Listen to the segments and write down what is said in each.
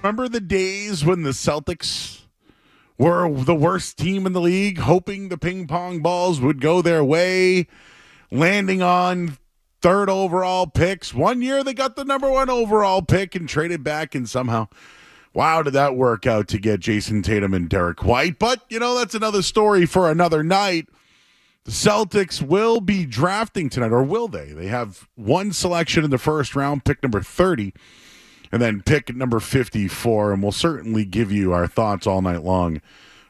Remember the days when the Celtics were the worst team in the league, hoping the ping pong balls would go their way, landing on third overall picks. One year they got the number one overall pick and traded back, and somehow, wow, did that work out to get Jason Tatum and Derek White. But, that's another story for another night. The Celtics will be drafting tonight, or will they? They have one selection in the first round, pick number 30, and then pick number 54, and we'll certainly give you our thoughts all night long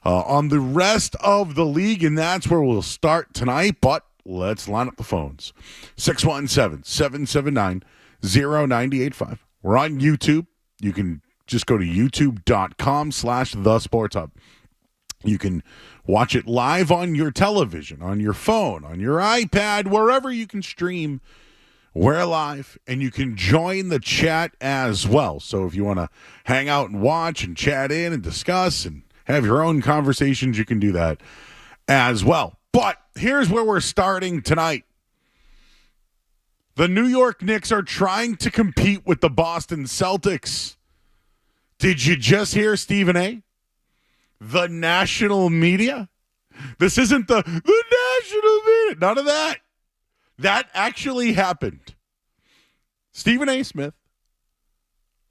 on the rest of the league, and that's where we'll start tonight. But let's line up the phones. 617-779-0985. We're on YouTube. You can just go to youtube.com/thesportshub. You can watch it live on your television, on your phone, on your iPad, wherever you can stream. We're live, and you can join the chat as well. So if you want to hang out and watch and chat in and discuss and have your own conversations, you can do that as well. But here's where we're starting tonight. The New York Knicks are trying to compete with the Boston Celtics. Did you just hear Stephen A? The national media? This isn't the national media. None of that. That actually happened. Stephen A. Smith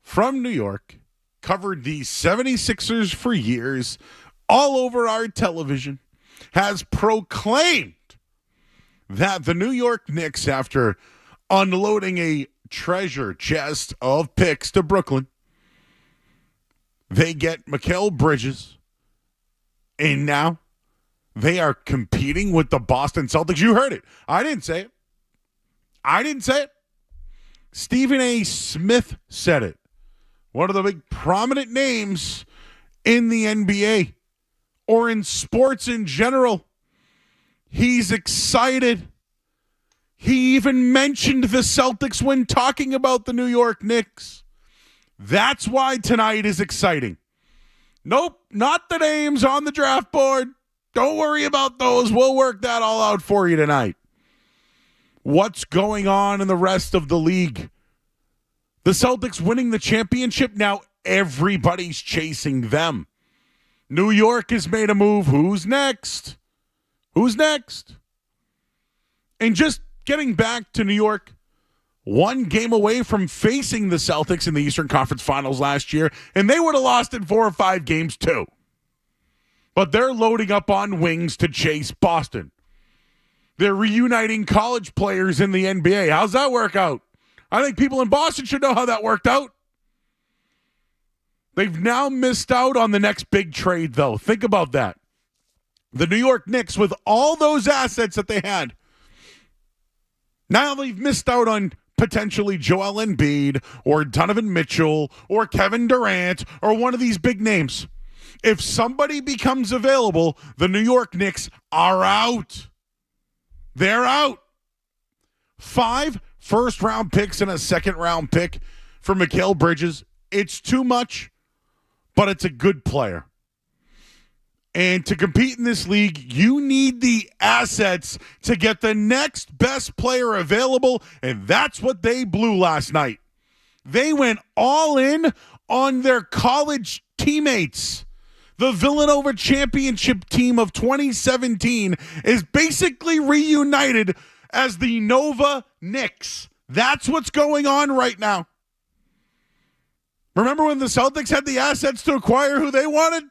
from New York covered the 76ers for years all over our television, has proclaimed that the New York Knicks, after unloading a treasure chest of picks to Brooklyn, they get Mikal Bridges, and now they are competing with the Boston Celtics. You heard it. I didn't say it. Stephen A. Smith said it. One of the big prominent names in the NBA or in sports in general. He's excited. He even mentioned the Celtics when talking about the New York Knicks. That's why tonight is exciting. Nope, not the names on the draft board. Don't worry about those. We'll work that all out for you tonight. What's going on in the rest of the league? The Celtics winning the championship. Now everybody's chasing them. New York has made a move. Who's next? And just getting back to New York, one game away from facing the Celtics in the Eastern Conference Finals last year, and they would have lost in 4 or 5 games too. But they're loading up on wings to chase Boston. They're reuniting college players in the NBA. How's that work out? I think people in Boston should know how that worked out. They've now missed out on the next big trade, though. Think about that. The New York Knicks, with all those assets that they had, now they've missed out on potentially Joel Embiid or Donovan Mitchell or Kevin Durant or one of these big names. If somebody becomes available, the New York Knicks are out. They're out. 5 first-round picks and a second-round pick for Mikal Bridges. It's too much, but it's a good player. And to compete in this league, you need the assets to get the next best player available, and that's what they blew last night. They went all in on their college teammates. The Villanova championship team of 2017 is basically reunited as the Nova Knicks. That's what's going on right now. Remember when the Celtics had the assets to acquire who they wanted?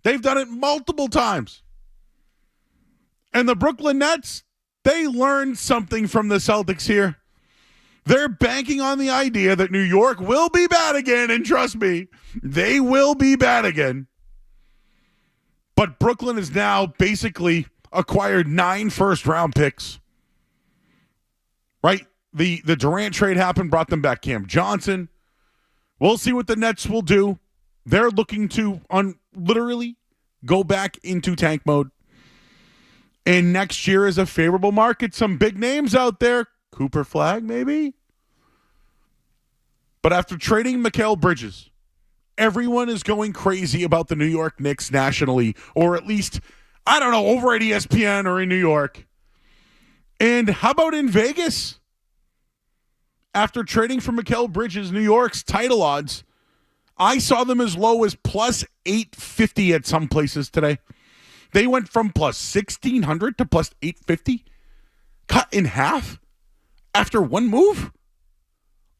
They've done it multiple times. And the Brooklyn Nets, they learned something from the Celtics here. They're banking on the idea that New York will be bad again, and trust me, they will be bad again. But Brooklyn has now basically acquired 9 first-round picks. Right? The Durant trade happened, brought them back Cam Johnson. We'll see what the Nets will do. They're looking to literally go back into tank mode. And next year is a favorable market. Some big names out there. Cooper Flagg, maybe? But after trading Mikal Bridges, everyone is going crazy about the New York Knicks nationally, or at least, I don't know, over at ESPN or in New York. And how about in Vegas? After trading for Mikal Bridges, New York's title odds, I saw them as low as plus 850 at some places today. They went from plus 1,600 to plus 850. Cut in half after one move.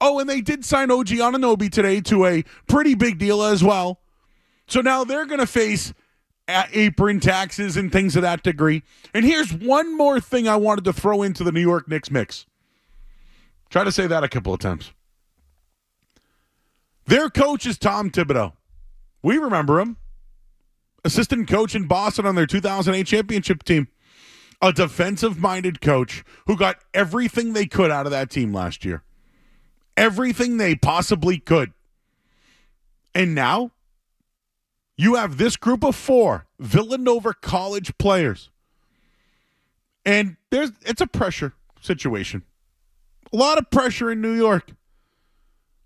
Oh, and they did sign OG Anunoby today to a pretty big deal as well. So now they're going to face apron taxes and things of that degree. And here's one more thing I wanted to throw into the New York Knicks mix. Try to say that a couple of times. Their coach is Tom Thibodeau. We remember him. Assistant coach in Boston on their 2008 championship team. A defensive-minded coach who got everything they could out of that team last year. Everything they possibly could. And now, you have this group of 4 Villanova college players. And it's a pressure situation. A lot of pressure in New York.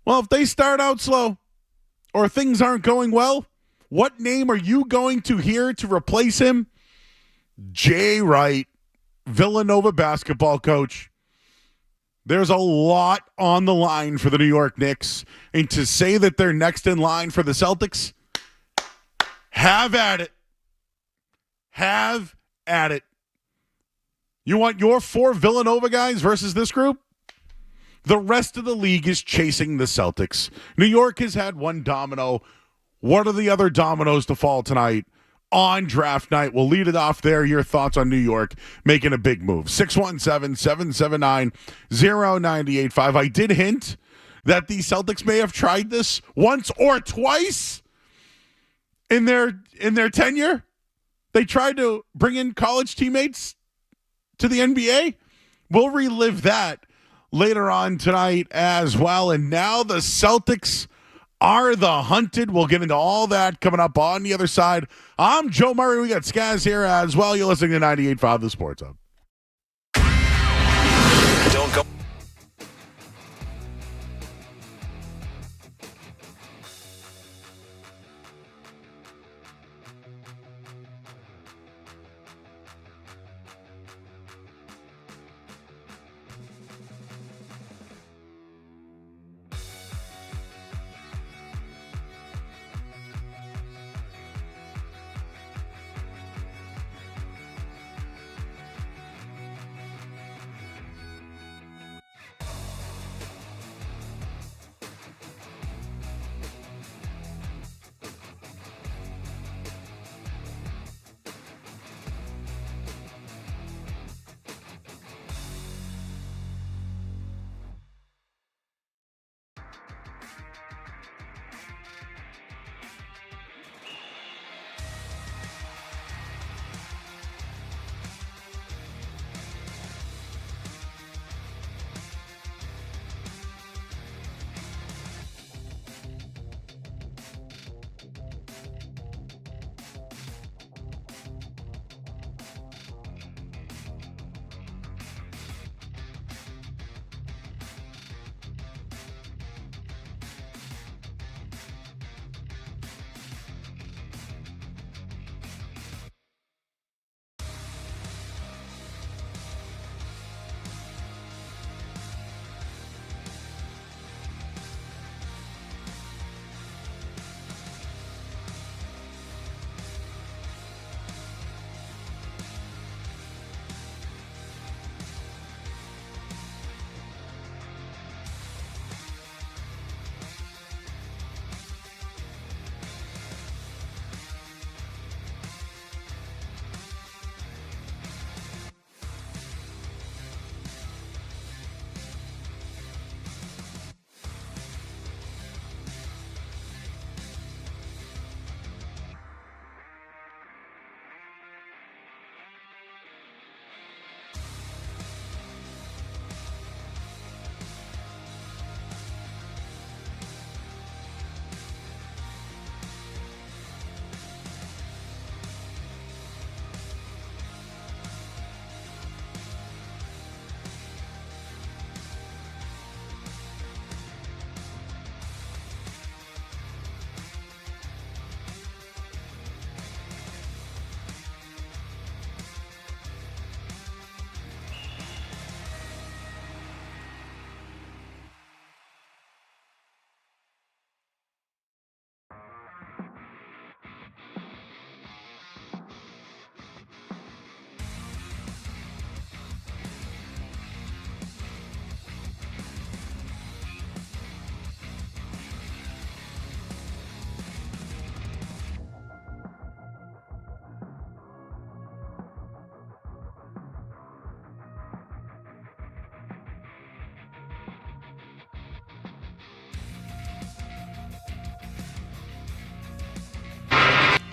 Well, if they start out slow or things aren't going well, what name are you going to hear to replace him? Jay Wright, Villanova basketball coach. There's a lot on the line for the New York Knicks. And to say that they're next in line for the Celtics, have at it. Have at it. You want your 4 Villanova guys versus this group? The rest of the league is chasing the Celtics. New York has had one domino. What are the other dominoes to fall tonight on draft night? We'll lead it off there. Your thoughts on New York making a big move. 617-779-0985. I did hint that the Celtics may have tried this once or twice in their tenure. They tried to bring in college teammates to the NBA. We'll relive that later on tonight as well. And now the Celtics are the hunted. We'll get into all that coming up on the other side. I'm Joe Murray. We got Skaz here as well. You're listening to 98.5 The Sports Hub. Don't go.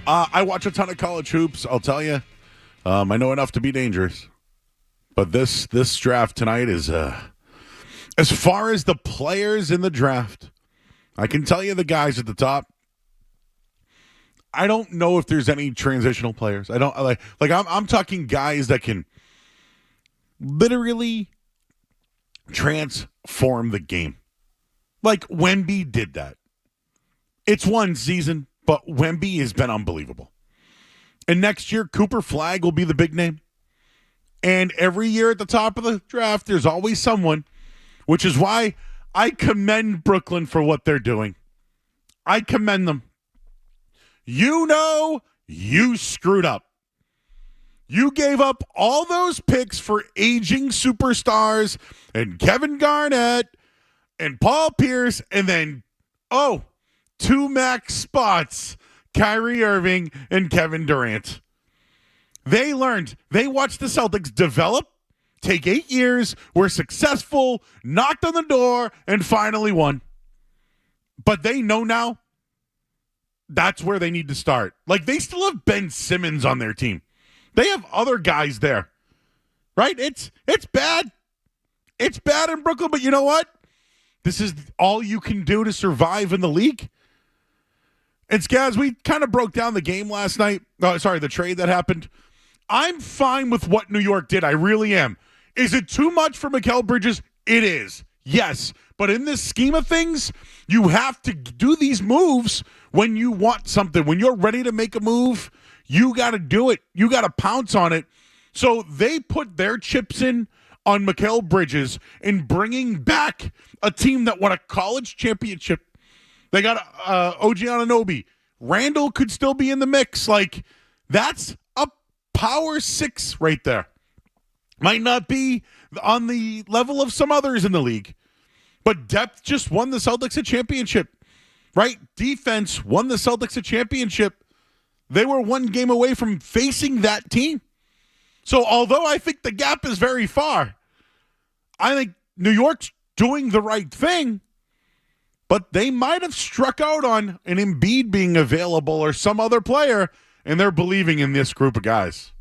I watch a ton of college hoops. I'll tell you, I know enough to be dangerous. But this draft tonight is, as far as the players in the draft, I can tell you the guys at the top. I don't know if there's any transitional players. I don't like I'm talking guys that can literally transform the game. Like Wemby did that. It's one season, but Wemby has been unbelievable. And next year, Cooper Flagg will be the big name. And every year at the top of the draft, there's always someone, which is why I commend Brooklyn for what they're doing. I commend them. You know you screwed up. You gave up all those picks for aging superstars and Kevin Garnett and Paul Pierce and then, two max spots, Kyrie Irving and Kevin Durant. They learned. They watched the Celtics develop, take 8 years, were successful, knocked on the door, and finally won. But they know now that's where they need to start. Like, they still have Ben Simmons on their team. They have other guys there, right? It's bad. It's bad in Brooklyn, but you know what? This is all you can do to survive in the league. And Skaz, we kind of broke down the game last night. The trade that happened. I'm fine with what New York did. I really am. Is it too much for Mikal Bridges? It is. Yes. But in this scheme of things, you have to do these moves when you want something. When you're ready to make a move, you got to do it. You got to pounce on it. So they put their chips in on Mikal Bridges in bringing back a team that won a college championship. They got OG Anunoby. Randall could still be in the mix. Like, that's a power 6 right there. Might not be on the level of some others in the league, but depth just won the Celtics a championship, right? Defense won the Celtics a championship. They were one game away from facing that team. So although I think the gap is very far, I think New York's doing the right thing, but they might have struck out on an Embiid being available or some other player, and they're believing in this group of guys.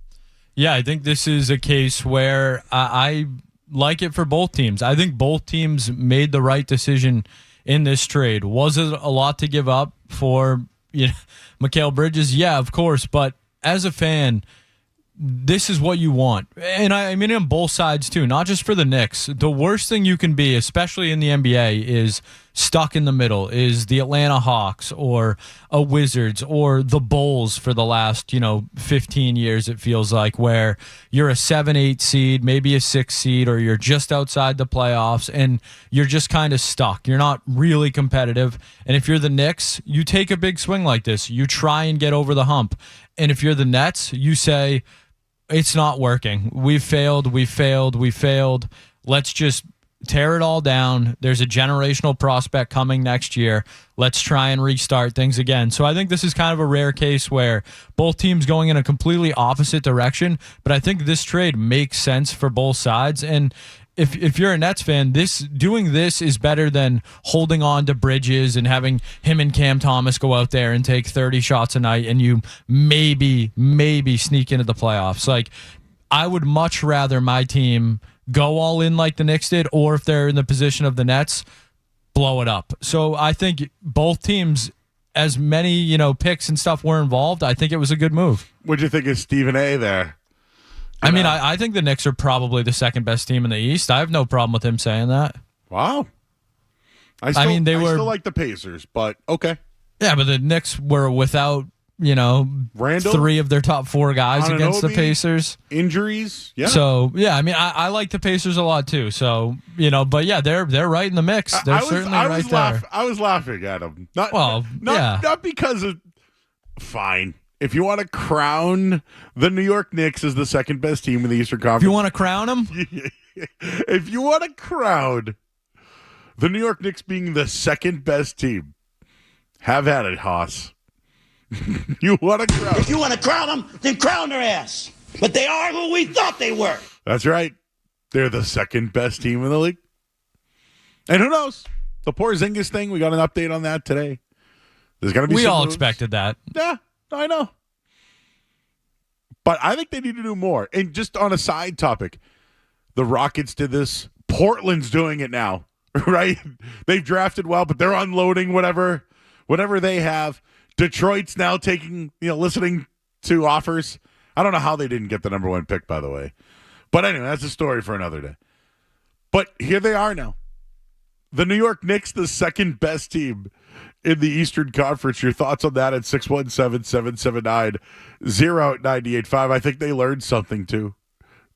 Yeah, I think this is a case where I like it for both teams. I think both teams made the right decision in this trade. Was it a lot to give up for Mikal Bridges? Yeah, of course. But as a fan, this is what you want. And I mean on both sides too, not just for the Knicks. The worst thing you can be, especially in the NBA, is stuck in the middle, is the Atlanta Hawks or a Wizards or the Bulls for the last, 15 years, it feels like, where you're a 7-8 seed, maybe a 6 seed, or you're just outside the playoffs and you're just kind of stuck. You're not really competitive. And if you're the Knicks, you take a big swing like this. You try and get over the hump. And if you're the Nets, you say, it's not working. We've failed. Let's just tear it all down. There's a generational prospect coming next year. Let's try and restart things again. So I think this is kind of a rare case where both teams going in a completely opposite direction, but I think this trade makes sense for both sides. And if you're a Nets fan, doing this is better than holding on to Bridges and having him and Cam Thomas go out there and take 30 shots a night and you maybe sneak into the playoffs. Like, I would much rather my team go all in like the Knicks did, or if they're in the position of the Nets, blow it up. So I think both teams, as many picks and stuff were involved, I think it was a good move. What'd you think of Stephen A. there? I think the Knicks are probably the second best team in the East. I have no problem with him saying that. Wow. I still like the Pacers, but okay. Yeah, but the Knicks were without, Randall, 3 of their top 4 guys Anunoby, against the Pacers. Injuries, yeah. So, yeah, I like the Pacers a lot too. So, but yeah, they're right in the mix. They're certainly right there. I was laughing at them. Not because of... Fine. If you want to crown the New York Knicks as the second best team in the Eastern Conference... If you want to crown them? If you want to crown the New York Knicks being the second best team, have at it, Haas. You want to crown? If you want to crown them, then crown their ass. But they are who we thought they were. That's right. They're the second best team in the league. And who knows? The Porzingis thing, we got an update on that today. There's going to be We some all moves. expected that. Yeah. I know. But I think they need to do more. And just on a side topic, the Rockets did this. Portland's doing it now, right? They've drafted well, but they're unloading whatever they have. Detroit's now listening to offers. I don't know how they didn't get the number 1 pick, by the way. But anyway, that's a story for another day. But here they are now. The New York Knicks, the second best team in the Eastern Conference. Your thoughts on that at 617-779-0985. I think they learned something, too,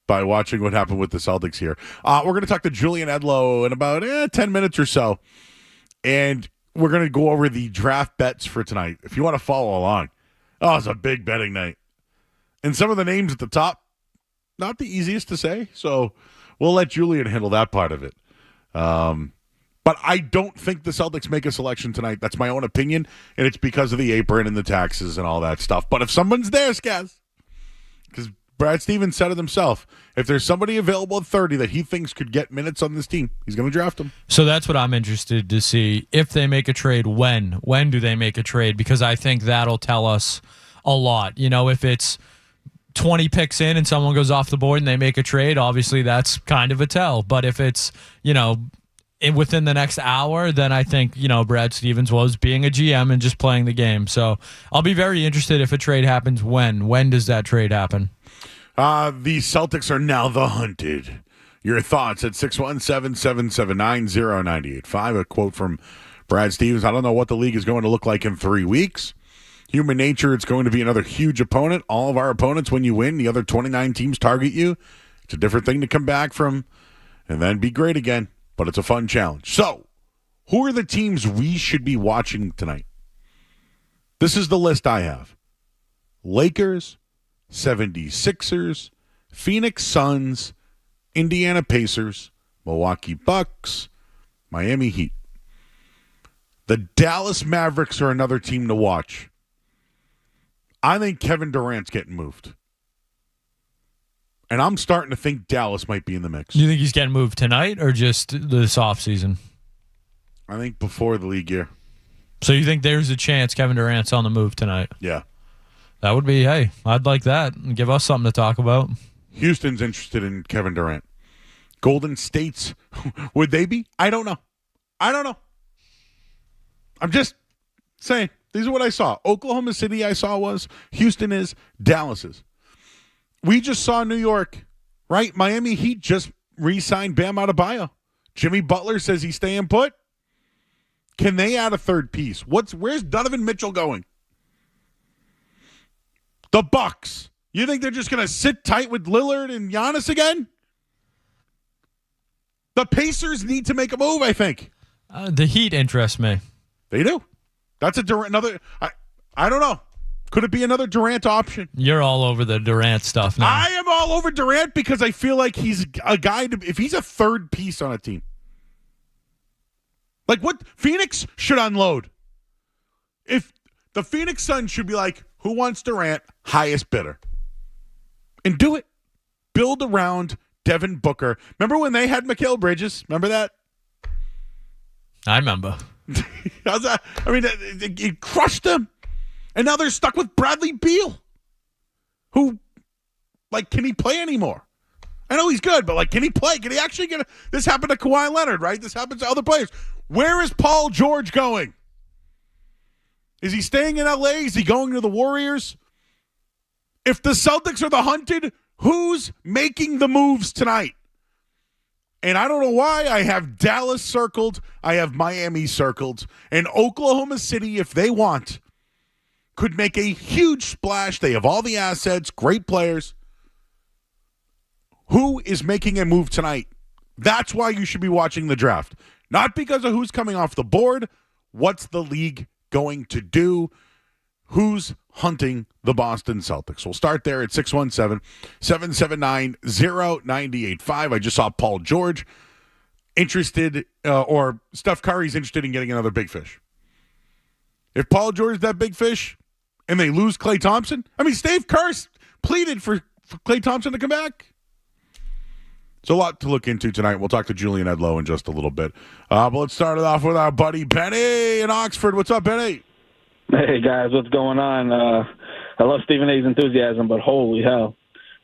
by watching what happened with the Celtics here. We're going to talk to Julian Edlow in about 10 minutes or so. And we're going to go over the draft bets for tonight. If you want to follow along. Oh, it's a big betting night. And some of the names at the top, not the easiest to say. So we'll let Julian handle that part of it. But I don't think the Celtics make a selection tonight. That's my own opinion, and it's because of the apron and the taxes and all that stuff. But if someone's there, Skaz, because Brad Stevens said it himself, if there's somebody available at 30 that he thinks could get minutes on this team, he's going to draft them. So that's what I'm interested to see. If they make a trade, when do they make a trade? Because I think that'll tell us a lot. If it's 20 picks in and someone goes off the board and they make a trade, obviously that's kind of a tell. But if it's, within the next hour, then I think, Brad Stevens was being a GM and just playing the game. So I'll be very interested if a trade happens. When does that trade happen? The Celtics are now the hunted. Your thoughts at 617-779-0985. A quote from Brad Stevens. I don't know what the league is going to look like in 3 weeks. Human nature, it's going to be another huge opponent. All of our opponents, when you win, the other 29 teams target you. It's a different thing to come back from and then be great again. But it's a fun challenge. So, who are the teams we should be watching tonight? This is the list I have. Lakers, 76ers, Phoenix Suns, Indiana Pacers, Milwaukee Bucks, Miami Heat. The Dallas Mavericks are another team to watch. I think Kevin Durant's getting moved. And I'm starting to think Dallas might be in the mix. Do you think he's getting moved tonight or just this offseason? I think before the league year. So you think there's a chance Kevin Durant's on the move tonight? Yeah. That would be, hey, I'd like that. And give us something to talk about. Houston's interested in Kevin Durant. Golden State's, would they be? I don't know. I'm just saying. These are what I saw. Oklahoma City I saw was. Houston is. Dallas is. We just saw New York, right? Miami Heat just re-signed Bam Adebayo. Jimmy Butler says he's staying put. Can they add a third piece? Where's Donovan Mitchell going? The Bucks. You think they're just going to sit tight with Lillard and Giannis again? The Pacers need to make a move, I think. The Heat interest me. They do. That's another. I don't know. Could it be another Durant option? You're all over the Durant stuff now. I am all over Durant because I feel like he's a guy if he's a third piece on a team. Like what Phoenix should unload. If the Phoenix Suns should be like, who wants Durant? Highest bidder. And do it. Build around Devin Booker. Remember when they had Mikal Bridges? Remember that? I remember. How's that? I mean, it crushed them. And now they're stuck with Bradley Beal, who, can he play anymore? I know he's good, but, can he play? Can he actually get this happened to Kawhi Leonard, right? This happens to other players. Where is Paul George going? Is he staying in L.A.? Is he going to the Warriors? If the Celtics are the hunted, who's making the moves tonight? And I don't know why I have Dallas circled. I have Miami circled. And Oklahoma City, if they want, could make a huge splash. They have all the assets, great players. Who is making a move tonight? That's why you should be watching the draft. Not because of who's coming off the board. What's the league going to do? Who's hunting the Boston Celtics? We'll start there at 617-779-0985. I just saw Paul George interested, or Steph Curry's interested in getting another big fish. If Paul George is that big fish and they lose Klay Thompson, Steve Kerr pleaded for Klay Thompson to come back. It's a lot to look into tonight. We'll talk to Julian Edlow in just a little bit. But let's start it off with our buddy Benny in Oxford. What's up, Benny? Hey, guys, what's going on? I love Stephen A's enthusiasm, but holy hell.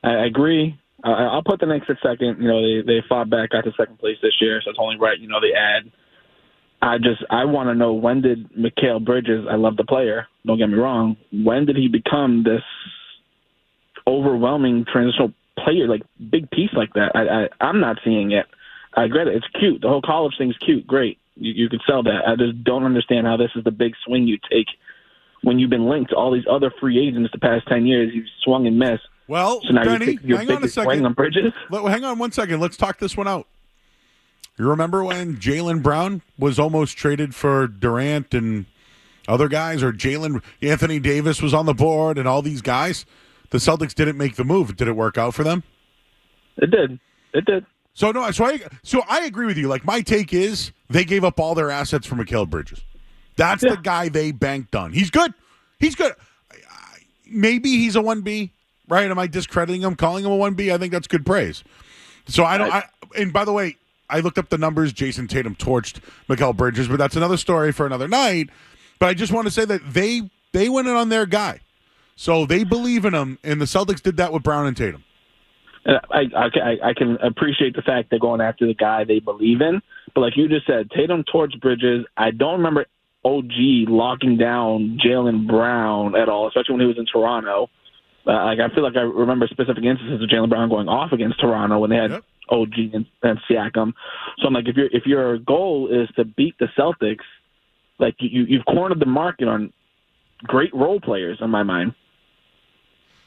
I agree. I'll put the Knicks at second. They fought back, got to second place this year, so it's only right. They add. I want to know, when did Mikal Bridges, I love the player, don't get me wrong, when did he become this overwhelming transitional player, like big piece like that? I'm not seeing it. I get it. It's cute. The whole college thing's cute. Great. You could sell that. I just don't understand how this is the big swing you take when you've been linked to all these other free agents the past 10 years. You've swung and missed. Well, so now Benny, you're hang on a second. On Bridges? Hang on 1 second. Let's talk this one out. You remember when Jaylen Brown was almost traded for Durant and other guys, or Anthony Davis was on the board and all these guys? The Celtics didn't make the move. Did it work out for them? It did. So I agree with you. Like, my take is they gave up all their assets for Mikal Bridges. That's the guy they banked on. He's good. Maybe he's a 1B, right? Am I discrediting him, calling him a 1B? I think that's good praise. So and by the way, I looked up the numbers. Jason Tatum torched Mikal Bridges, but that's another story for another night. But I just want to say that they went in on their guy. So they believe in him, and the Celtics did that with Brown and Tatum. I can appreciate the fact they're going after the guy they believe in. But like you just said, Tatum torched Bridges. I don't remember OG locking down Jaylen Brown at all, especially when he was in Toronto. I feel like I remember specific instances of Jaylen Brown going off against Toronto when they had OG and Siakam. So I'm like, if your goal is to beat the Celtics, like you've cornered the market on great role players in my mind.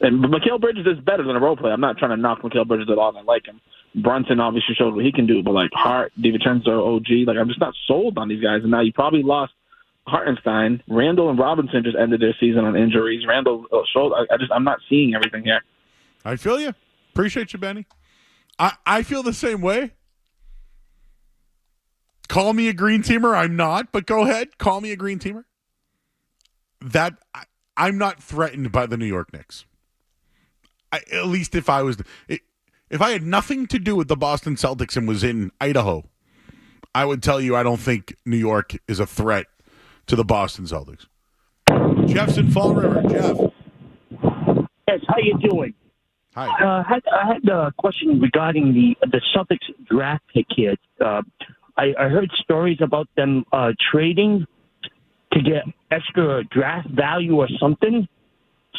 And Mikal Bridges is better than a role player. I'm not trying to knock Mikal Bridges at all. I like him. Brunson obviously showed what he can do, but like Hart, DiVincenzo, OG, like I'm just not sold on these guys. And now you probably lost Hartenstein. Randall and Robinson just ended their season on injuries. Randall showed. I'm not seeing everything here. I feel you. Appreciate you, Benny. I feel the same way. Call me a green teamer. I'm not, but go ahead. Call me a green teamer. I'm not threatened by the New York Knicks. At least if I had nothing to do with the Boston Celtics and was in Idaho, I would tell you I don't think New York is a threat to the Boston Celtics. Jeff's in Fall River. Jeff. Yes, how you doing? Hi. I had a question regarding the Celtics draft pick here. I heard stories about them trading to get extra draft value or something.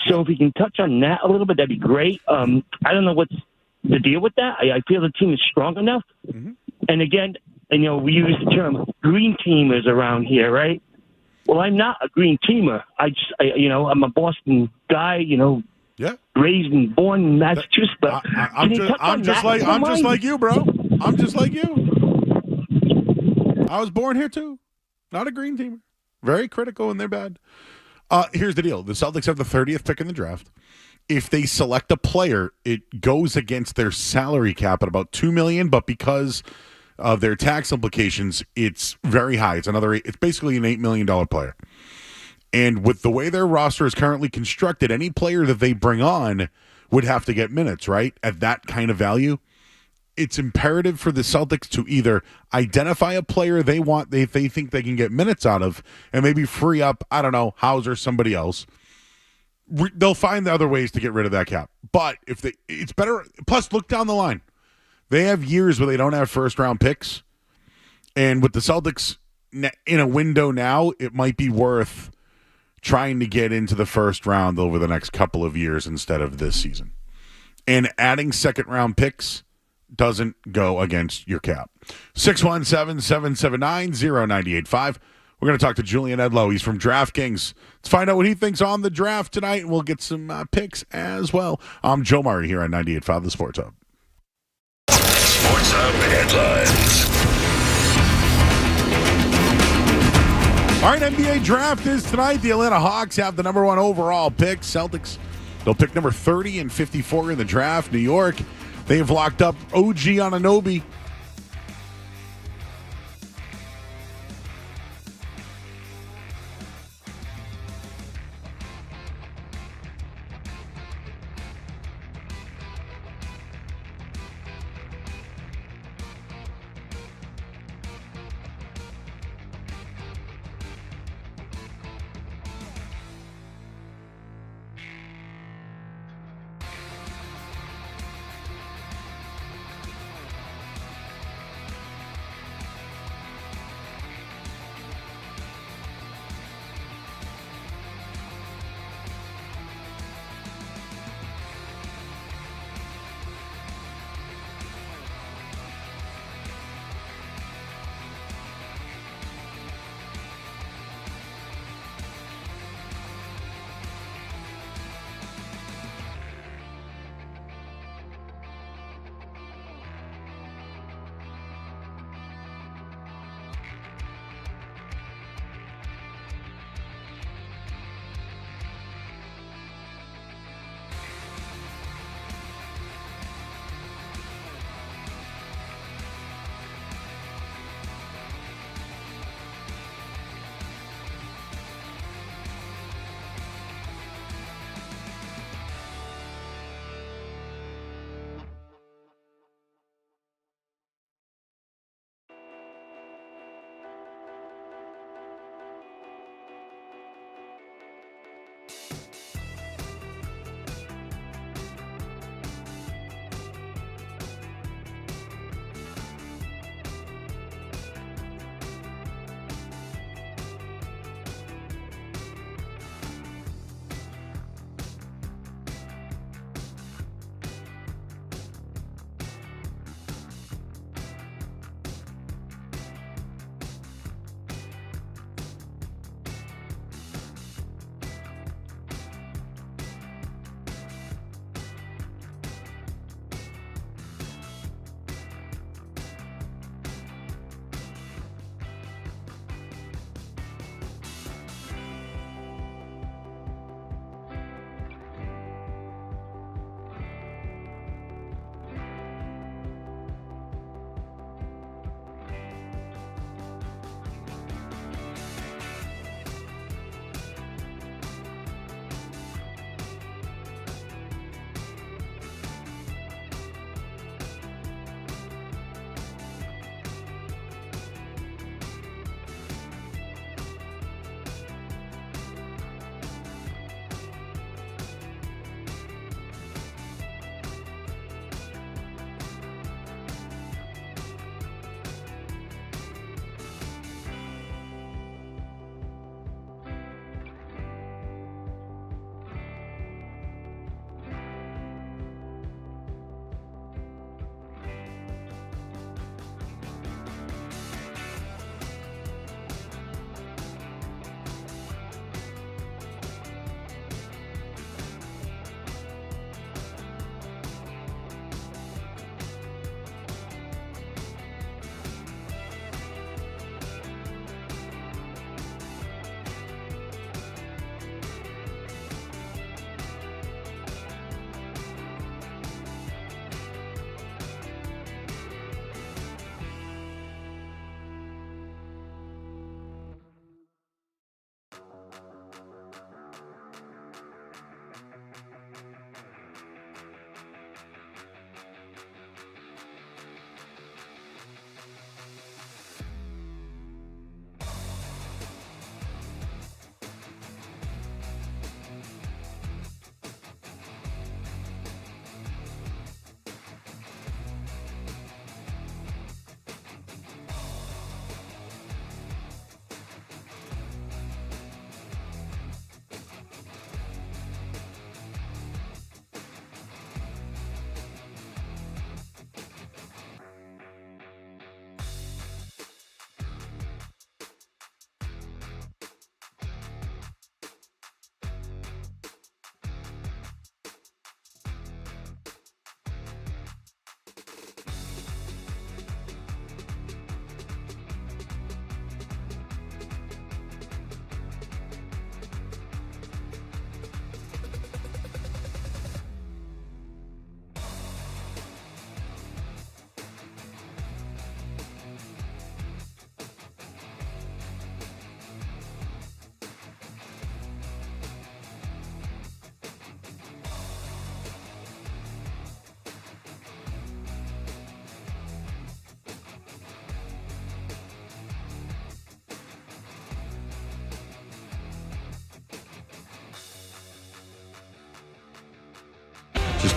So if we can touch on that a little bit, that'd be great. I don't know what's the deal with that. I feel the team is strong enough. Mm-hmm. And again, we use the term green teamers around here, right? Well, I'm not a green teamer. I'm a Boston guy, raised and born in Massachusetts. But I'm just like you, bro. I'm just like you. I was born here too. Not a green teamer. Very critical, and they're bad. Here's the deal. The Celtics have the 30th pick in the draft. If they select a player, it goes against their salary cap at about $2 million, but because of their tax implications, it's very high. It's basically an $8 million player. And with the way their roster is currently constructed, any player that they bring on would have to get minutes, right? At that kind of value. It's imperative for the Celtics to either identify a player they think they can get minutes out of and maybe free up, I don't know, Hauser, somebody else. They'll find the other ways to get rid of that cap. But it's better. Plus, look down the line. They have years where they don't have first-round picks. And with the Celtics in a window now, it might be worth trying to get into the first round over the next couple of years instead of this season. And adding second-round picks doesn't go against your cap. 617-779-0985. We're going to talk to Julian Edlow. He's from DraftKings. Let's find out what he thinks on the draft tonight, and we'll get some picks as well. I'm Joe Murray here on 98.5 The Sports Hub. Sports Hub headlines. All right, NBA draft is tonight. The Atlanta Hawks have the number 1 overall pick. Celtics, they'll pick number 30 and 54 in the draft. New York, they've locked up OG Anunoby.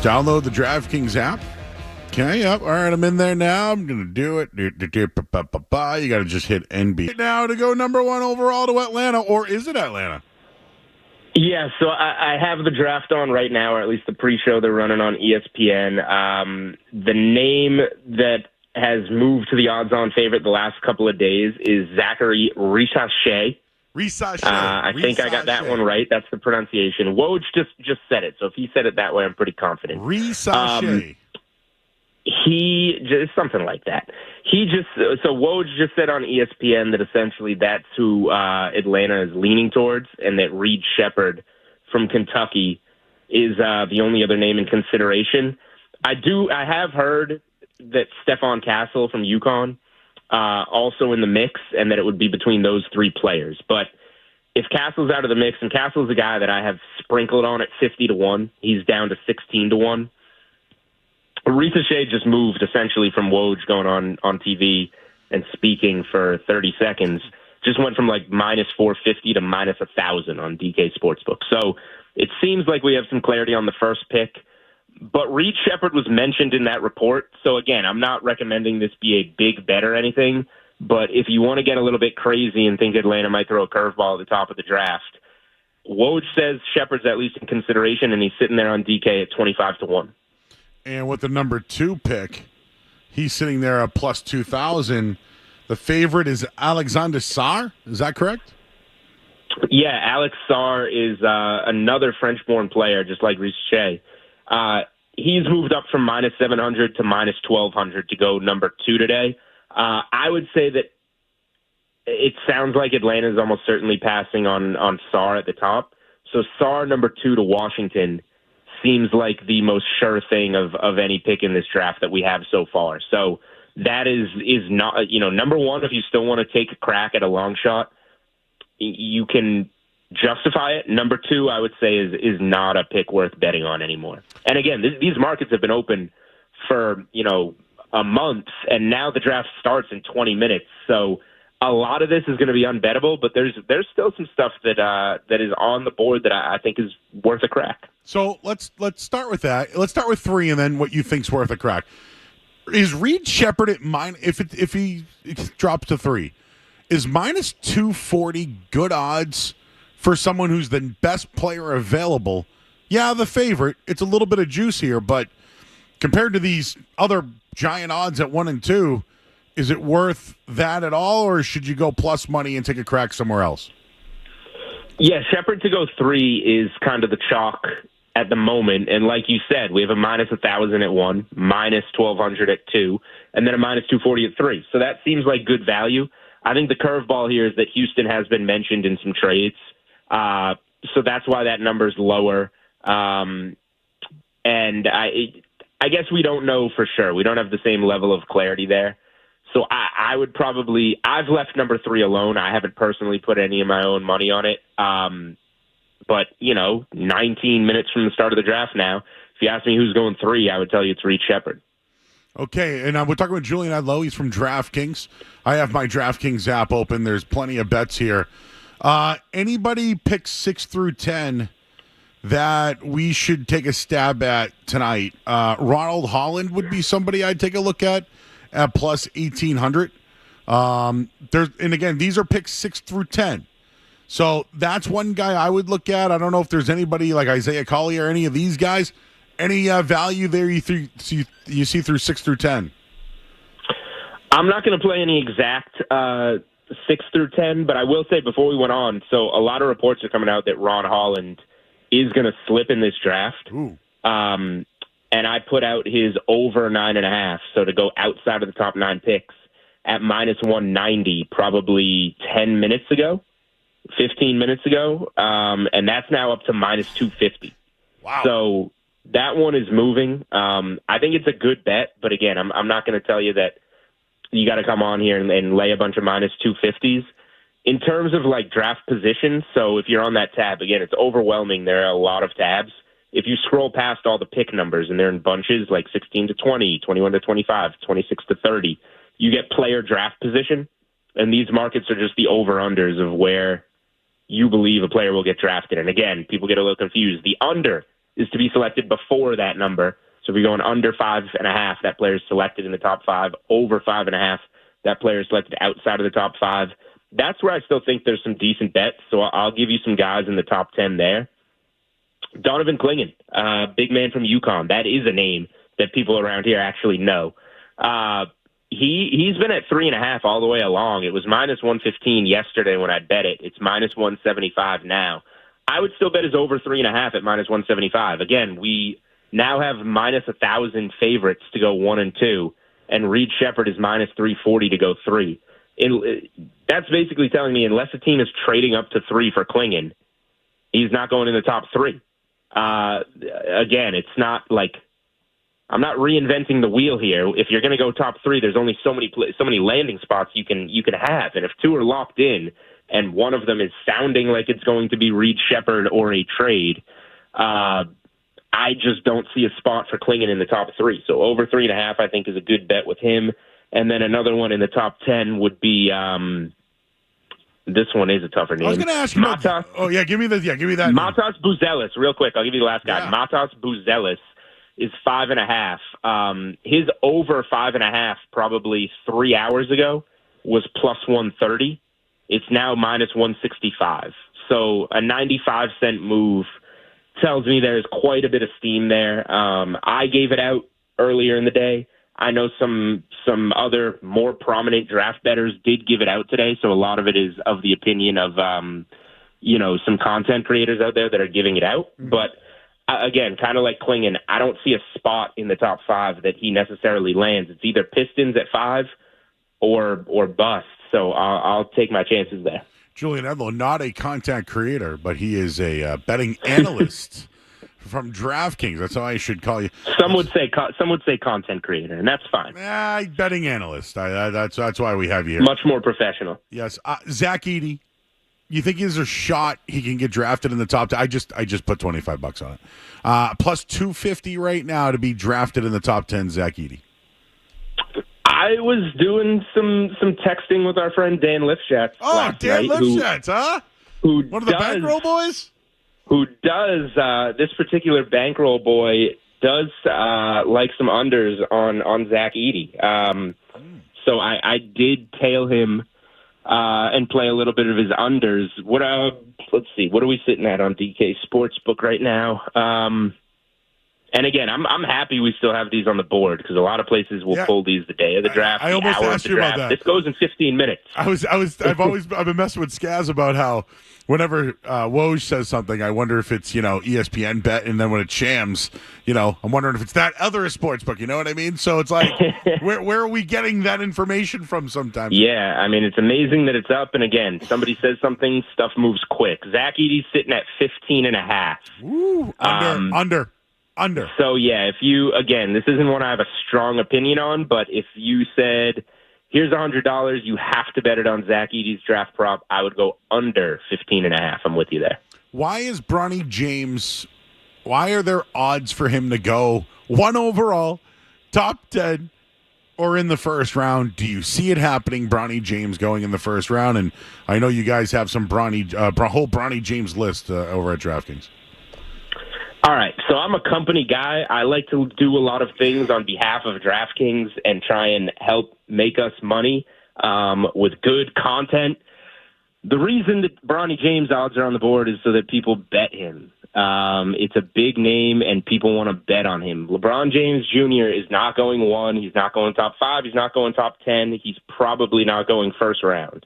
Download the DraftKings app. Okay, yep. All right, I'm in there now. I'm going to do it. You got to just hit NB now to go number 1 overall to Atlanta, or is it Atlanta? Yeah, so I have the draft on right now, or at least the pre-show they're running on ESPN. The name that has moved to the odds-on favorite the last couple of days is Zachary Rissache. I think I got that one right. That's the pronunciation. Woj just said it, so if he said it that way, I'm pretty confident. Rissache. He just something like that. So Woj just said on ESPN that essentially that's who Atlanta is leaning towards, and that Reed Shepherd from Kentucky is the only other name in consideration. I have heard that Stephon Castle from UConn also in the mix, and that it would be between those 3 players. But if Castle's out of the mix, and Castle's a guy that I have sprinkled on at 50-1, he's down to 16-1. Aretha Shea just moved essentially from Woj going on TV and speaking for 30 seconds. Just went from like minus 450 to minus 1,000 on DK Sportsbook. So it seems like we have some clarity on the first pick. But Reed Shepherd was mentioned in that report. So again, I'm not recommending this be a big bet or anything. But if you want to get a little bit crazy and think Atlanta might throw a curveball at the top of the draft, Woj says Shepherd's at least in consideration, and he's sitting there on DK at 25-1. And with the number 2 pick, he's sitting there at plus 2,000. The favorite is Alexander Sarr. Is that correct? Yeah, Alex Sarr is another French-born player, just like Reece Shea. He's moved up from minus 700 to minus 1,200 to go number 2 today. I would say that it sounds like Atlanta is almost certainly passing on Sarr at the top. So Sarr number 2 to Washington seems like the most sure thing of any pick in this draft that we have so far. So that is not, number 1, if you still want to take a crack at a long shot, you can justify it. Number 2, I would say is not a pick worth betting on anymore. And again, these markets have been open for, a month, and now the draft starts in 20 minutes. So a lot of this is going to be unbettable, but there's still some stuff that is on the board that I think is worth a crack. So let's start with that. Let's start with 3, and then what you think's worth a crack. Is Reed Shepherd at if he drops to 3, is minus 240 good odds for someone who's the best player available? Yeah, the favorite. It's a little bit of juice here, but compared to these other giant odds at 1 and 2, is it worth that at all, or should you go plus money and take a crack somewhere else? Yeah, Shepherd to go 3 is kind of the chalk at the moment. And like you said, we have a minus 1,000 at 1, minus 1,200 at 2, and then a minus 240 at 3. So that seems like good value. I think the curveball here is that Houston has been mentioned in some trades. So that's why that number's lower. And I guess we don't know for sure. We don't have the same level of clarity there. So I would probably – I've left number 3 alone. I haven't personally put any of my own money on it. But, 19 minutes from the start of the draft now, if you ask me who's going 3, I would tell you it's Reed Shepherd. Okay, and we're talking with Julian Edlow. He's from DraftKings. I have my DraftKings app open. There's plenty of bets here. Anybody pick 6 through 10 that we should take a stab at tonight? Ronald Holland would be somebody I'd take a look at plus 1,800. And again, these are picks 6 through 10. So that's one guy I would look at. I don't know if there's anybody like Isaiah Collier or any of these guys. Any value there you see through 6 through 10? I'm not going to play any exact 6 through 10, but I will say before we went on, so a lot of reports are coming out that Ron Holland is going to slip in this draft. And I put out his over 9.5, so to go outside of the top 9 picks at minus 190 probably 10 minutes ago, 15 minutes ago, and that's now up to minus 250. Wow. So that one is moving. I think it's a good bet, but again, I'm not going to tell you that you got to come on here and lay a bunch of minus 250s. In terms of like draft positions, so if you're on that tab, again, it's overwhelming. There are a lot of tabs. If you scroll past all the pick numbers, and they're in bunches like 16 to 20, 21 to 25, 26 to 30, you get player draft position, and these markets are just the over-unders of where you believe a player will get drafted. And again, people get a little confused. The under is to be selected before that number. So if you're going under 5.5, that player is selected in the top 5. Over 5.5, that player is selected outside of the top 5. That's where I still think there's some decent bets. So I'll give you some guys in the top 10 there. Donovan Clingan, big man from UConn. That is a name that people around here actually know. He's been at 3.5 all the way along. It was minus 115 yesterday when I bet it. It's minus 175 now. I would still bet his over 3.5 at minus 175. Again, we now have minus 1,000 favorites to go 1 and 2, and Reed Shepherd is minus 340 to go 3. That's basically telling me unless a team is trading up to 3 for Clingan, he's not going in the top 3. Again, it's not like I'm not reinventing the wheel here. If you're going to go top 3, there's only so many landing spots you can have, and if 2 are locked in, and one of them is sounding like it's going to be Reed Shepherd or a trade, I just don't see a spot for Clingan in the top 3. So over 3.5, I think, is a good bet with him. And then another one in the top 10 would be. This one is a tougher name. I was going to ask you Matas. Oh yeah, give me that. Matas Buzelis, real quick. I'll give you the last guy. Yeah. Matas Buzelis is 5.5. His over 5.5 probably 3 hours ago was plus 130. It's now minus 165. So a 95-cent move tells me there's quite a bit of steam there. I gave it out earlier in the day. I know some other more prominent draft bettors did give it out today, so a lot of it is of the opinion of some content creators out there that are giving it out. Mm-hmm. But again, kind of like Clingan, I don't see a spot in the top 5 that he necessarily lands. It's either Pistons at 5 or bust. So I'll take my chances there. Julian Edlow, not a content creator, but he is a betting analyst from DraftKings. That's how I should call you. Some would say content creator, and that's fine. Betting analyst. That's why we have you here. Much more professional. Yes. Zach Edey, you think there's a shot he can get drafted in the top 10? I just put $25 on it. Plus 250 right now to be drafted in the top 10, Zach Edey. I was doing some texting with our friend Dan Lifshatz. Oh, Dan Lifshatz, huh? One of the bankroll boys? Who does, this particular bankroll boy does like some unders on Zach Edey. So I did tail him and play a little bit of his unders. Let's see, what are we sitting at on DK Sportsbook right now? And again, I'm happy we still have these on the board because a lot I will pull these the day of the draft. I almost asked you about that. This goes in 15 minutes. I've been messing with Skaz about how whenever Woj says something, I wonder if it's ESPN bet, and then when it's Shams, I'm wondering if it's that other sports book. You know what I mean? So it's like, where are we getting that information from? Sometimes. Yeah, I mean it's amazing that it's up, and again, somebody says something, stuff moves quick. Zach Edey's sitting at 15.5. Ooh, under. So, yeah, this isn't one I have a strong opinion on, but if you said, here's $100, you have to bet it on Zach Edey's draft prop, I would go under 15.5. I'm with you there. Why are there odds for him to go 1 overall, top 10, or in the first round? Do you see it happening, Bronny James going in the first round? And I know you guys have some whole Bronny James list over at DraftKings. All right, so I'm a company guy. I like to do a lot of things on behalf of DraftKings and try and help make us money with good content. The reason that Bronny James odds are on the board is so that people bet him. It's a big name, and people want to bet on him. LeBron James Jr. is not going 1. He's not going top 5. He's not going top 10. He's probably not going first round.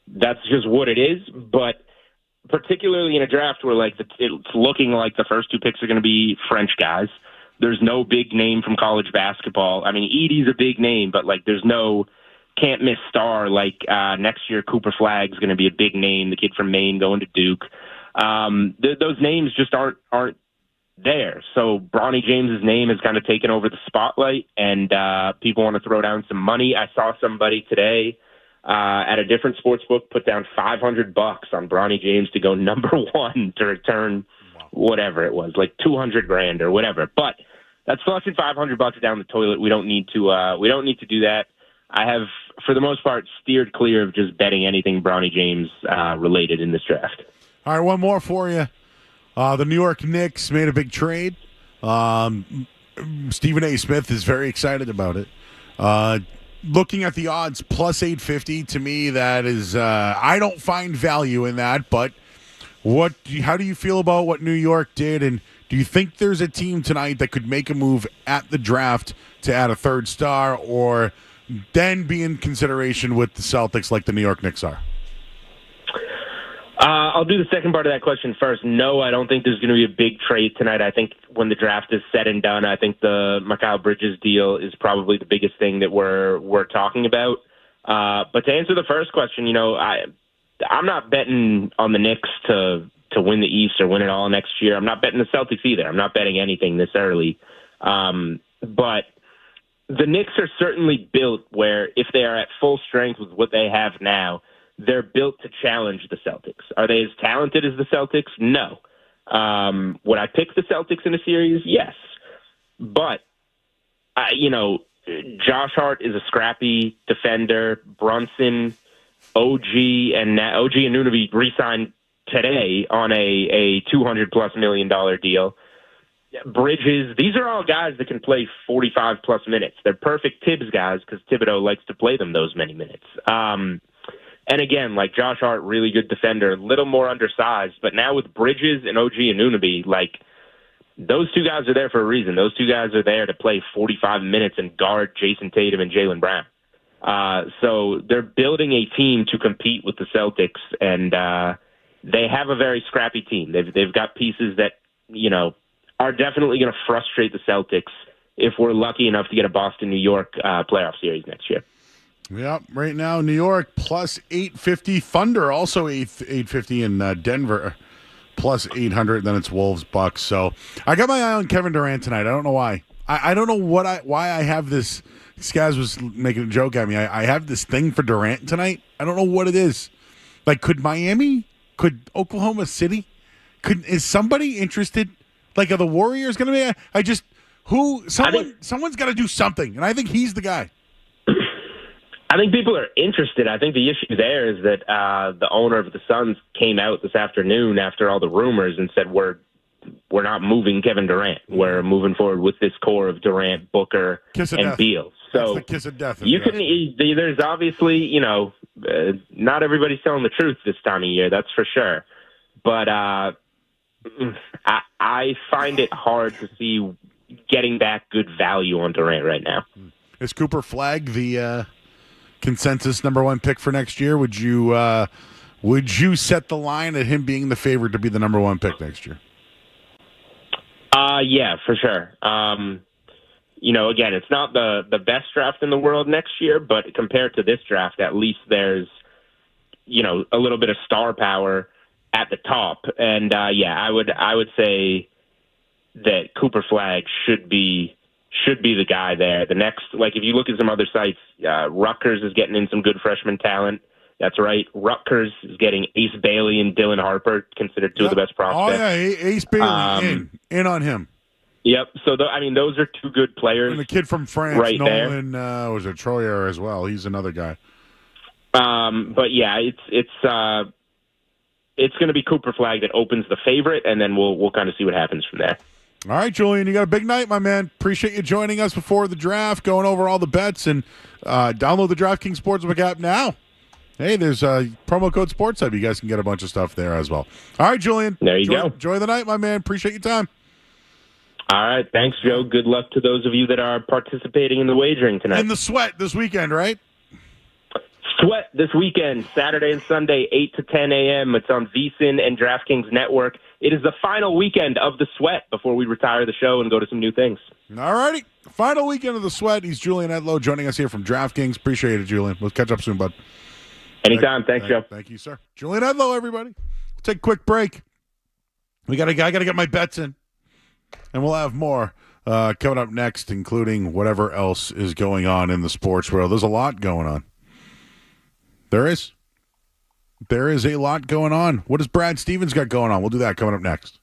That's just what it is, but particularly in a draft where it's looking like the first 2 picks are going to be French guys. There's no big name from college basketball. I mean, Edey's a big name, but there's no can't miss star. Next year, Cooper Flagg's going to be a big name. The kid from Maine going to Duke. Those names just aren't there. So Bronny James's name has kind of taken over the spotlight, and people want to throw down some money. I saw somebody today at a different sports book put down $500 on Bronny James to go number 1 to return whatever it was, $200,000 or whatever. But that's flushing $500 down the toilet. We don't need to do that. I have, for the most part, steered clear of just betting anything Bronny James related in this draft. All right, one more for you. The New York Knicks made a big trade. Stephen A. Smith is very excited about it. Looking at the odds, plus 850, to me, that is, I don't find value in that, but how do you feel about what New York did, and do you think there's a team tonight that could make a move at the draft to add a third star, or then be in consideration with the Celtics like the New York Knicks are? I'll do the second part of that question first. No, I don't think there's going to be a big trade tonight. I think when the draft is said and done, I think the Mikal Bridges deal is probably the biggest thing that we're talking about. But to answer the first question, I'm not betting on the Knicks to win the East or win it all next year. I'm not betting the Celtics either. I'm not betting anything this early. But the Knicks are certainly built where if they are at full strength with what they have now, they're built to challenge the Celtics. Are they as talented as the Celtics? No. Would I pick the Celtics in a series? Yes. But, Josh Hart is a scrappy defender. Brunson, OG, and Anunoby re-signed today on a $200+ million deal. Bridges, these are all guys that can play 45+ minutes. They're perfect Tibbs guys because Thibodeau likes to play them those many minutes. And again, like Josh Hart, really good defender, a little more undersized. But now with Bridges and OG Anunoby, those two guys are there for a reason. Those two guys are there to play 45 minutes and guard Jason Tatum and Jaylen Brown. So they're building a team to compete with the Celtics, and they have a very scrappy team. They've got pieces that, are definitely going to frustrate the Celtics if we're lucky enough to get a Boston-New York playoff series next year. Yep, right now, New York plus 850. Thunder also 850 in Denver plus 800. Then it's Wolves, Bucks. So I got my eye on Kevin Durant tonight. I don't know why. I don't know why I have this. Skaz was making a joke at me. I have this thing for Durant tonight. I don't know what it is. Could Miami? Could Oklahoma City? Is somebody interested? Are the Warriors going to be? Someone's got to do something, and I think he's the guy. I think people are interested. I think the issue there is that the owner of the Suns came out this afternoon after all the rumors and said we're not moving Kevin Durant. We're moving forward with this core of Durant, Booker, and Beal. So that's the kiss of death. There's obviously not everybody's telling the truth this time of year. That's for sure. But I find it hard to see getting back good value on Durant right now. Is Cooper Flagg the consensus number one pick for next year? Would you set the line at him being the favorite to be the number one pick next year? Yeah, for sure. Again, it's not the best draft in the world next year, but compared to this draft, at least there's, a little bit of star power at the top. And I would say that Cooper Flagg should be the guy there. The next, if you look at some other sites, Rutgers is getting in some good freshman talent. That's right. Rutgers is getting Ace Bailey and Dylan Harper, considered two of the best prospects. Oh, yeah, Ace Bailey, in on him. Yep. So, those are two good players. And the kid from France, right Nolan, was a Troyer as well. He's another guy. But, yeah, it's going to be Cooper Flagg that opens the favorite, and then we'll kind of see what happens from there. All right, Julian, you got a big night, my man. Appreciate you joining us before the draft, going over all the bets, and download the DraftKings Sportsbook app now. Hey, there's a promo code SportsHub. You guys can get a bunch of stuff there as well. All right, Julian. There you go. Enjoy the night, my man. Appreciate your time. All right. Thanks, Joe. Good luck to those of you that are participating in the wagering tonight. In the sweat this weekend, right? Sweat this weekend, Saturday and Sunday, 8 to 10 a.m. It's on VSiN and DraftKings Network. It is the final weekend of the sweat before we retire the show and go to some new things. All righty. Final weekend of the sweat. He's Julian Edlow joining us here from DraftKings. Appreciate it, Julian. We'll catch up soon, bud. Anytime. Thanks, Joe. Thank you, sir. Julian Edlow, everybody. We'll take a quick break. I got to get my bets in, and we'll have more coming up next, including whatever else is going on in the sports world. There's a lot going on. There is a lot going on. What does Brad Stevens got going on? We'll do that coming up next.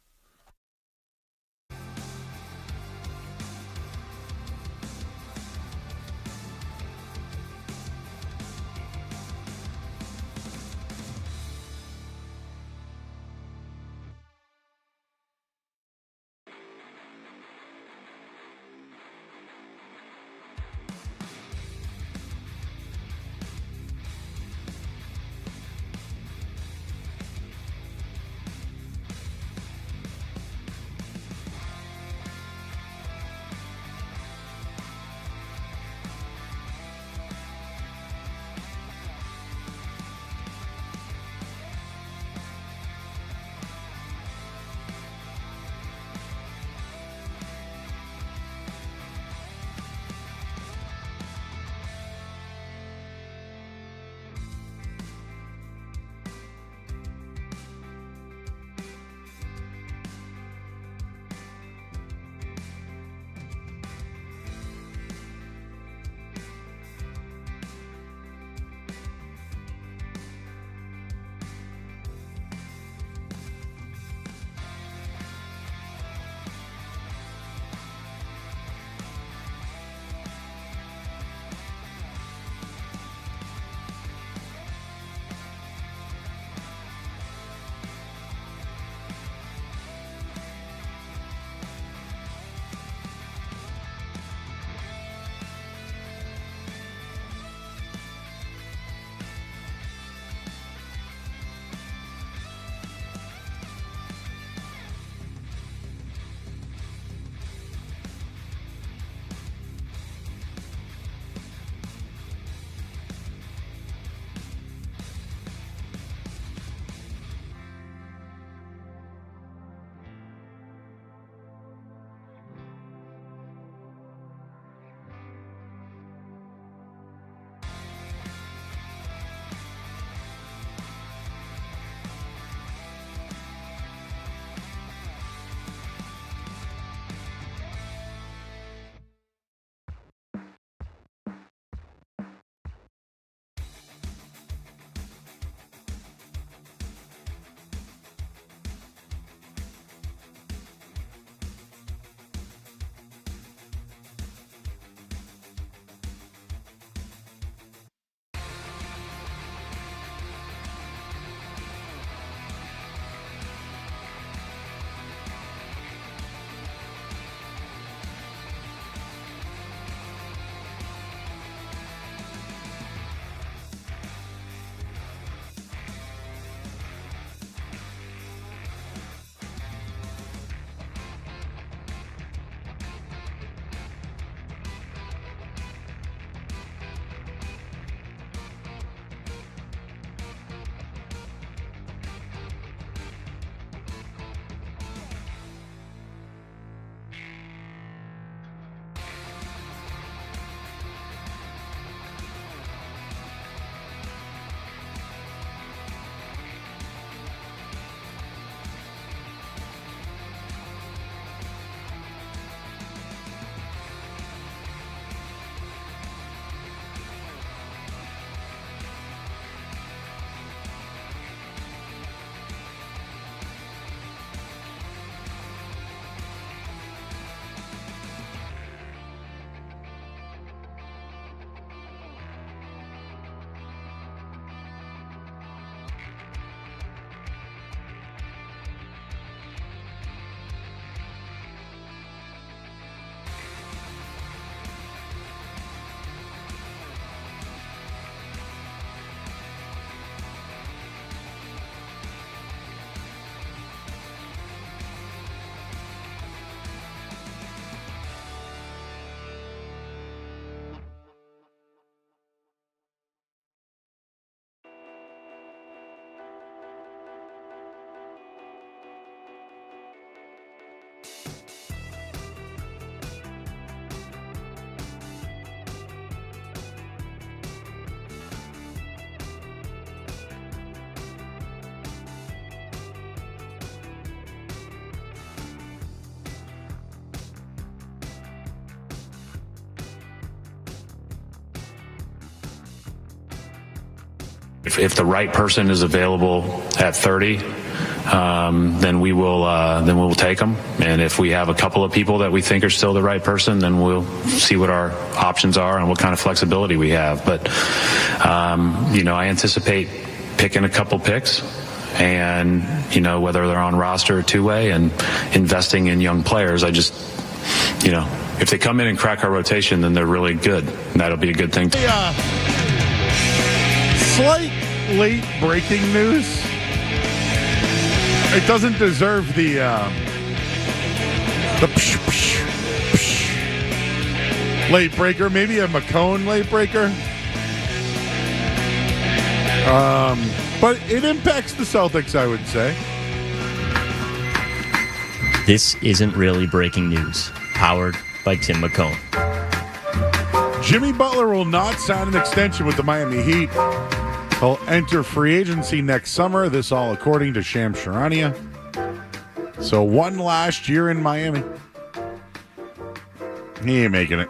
If the right person is available at 30, then we will take them. And if we have a couple of people that we think are still the right person, then we'll see what our options are and what kind of flexibility we have. But I anticipate picking a couple picks, and whether they're on roster or two-way, and investing in young players. I just if they come in and crack our rotation, then they're really good, and that'll be a good thing. Slight late breaking news. It doesn't deserve the psh, psh, psh late breaker. Maybe a McCone late breaker. But it impacts the Celtics, I would say. This isn't really breaking news. Powered by Tim McCone. Jimmy Butler will not sign an extension with the Miami Heat. He'll enter free agency next summer. This all according to Shams Charania. So one last year in Miami. He ain't making it.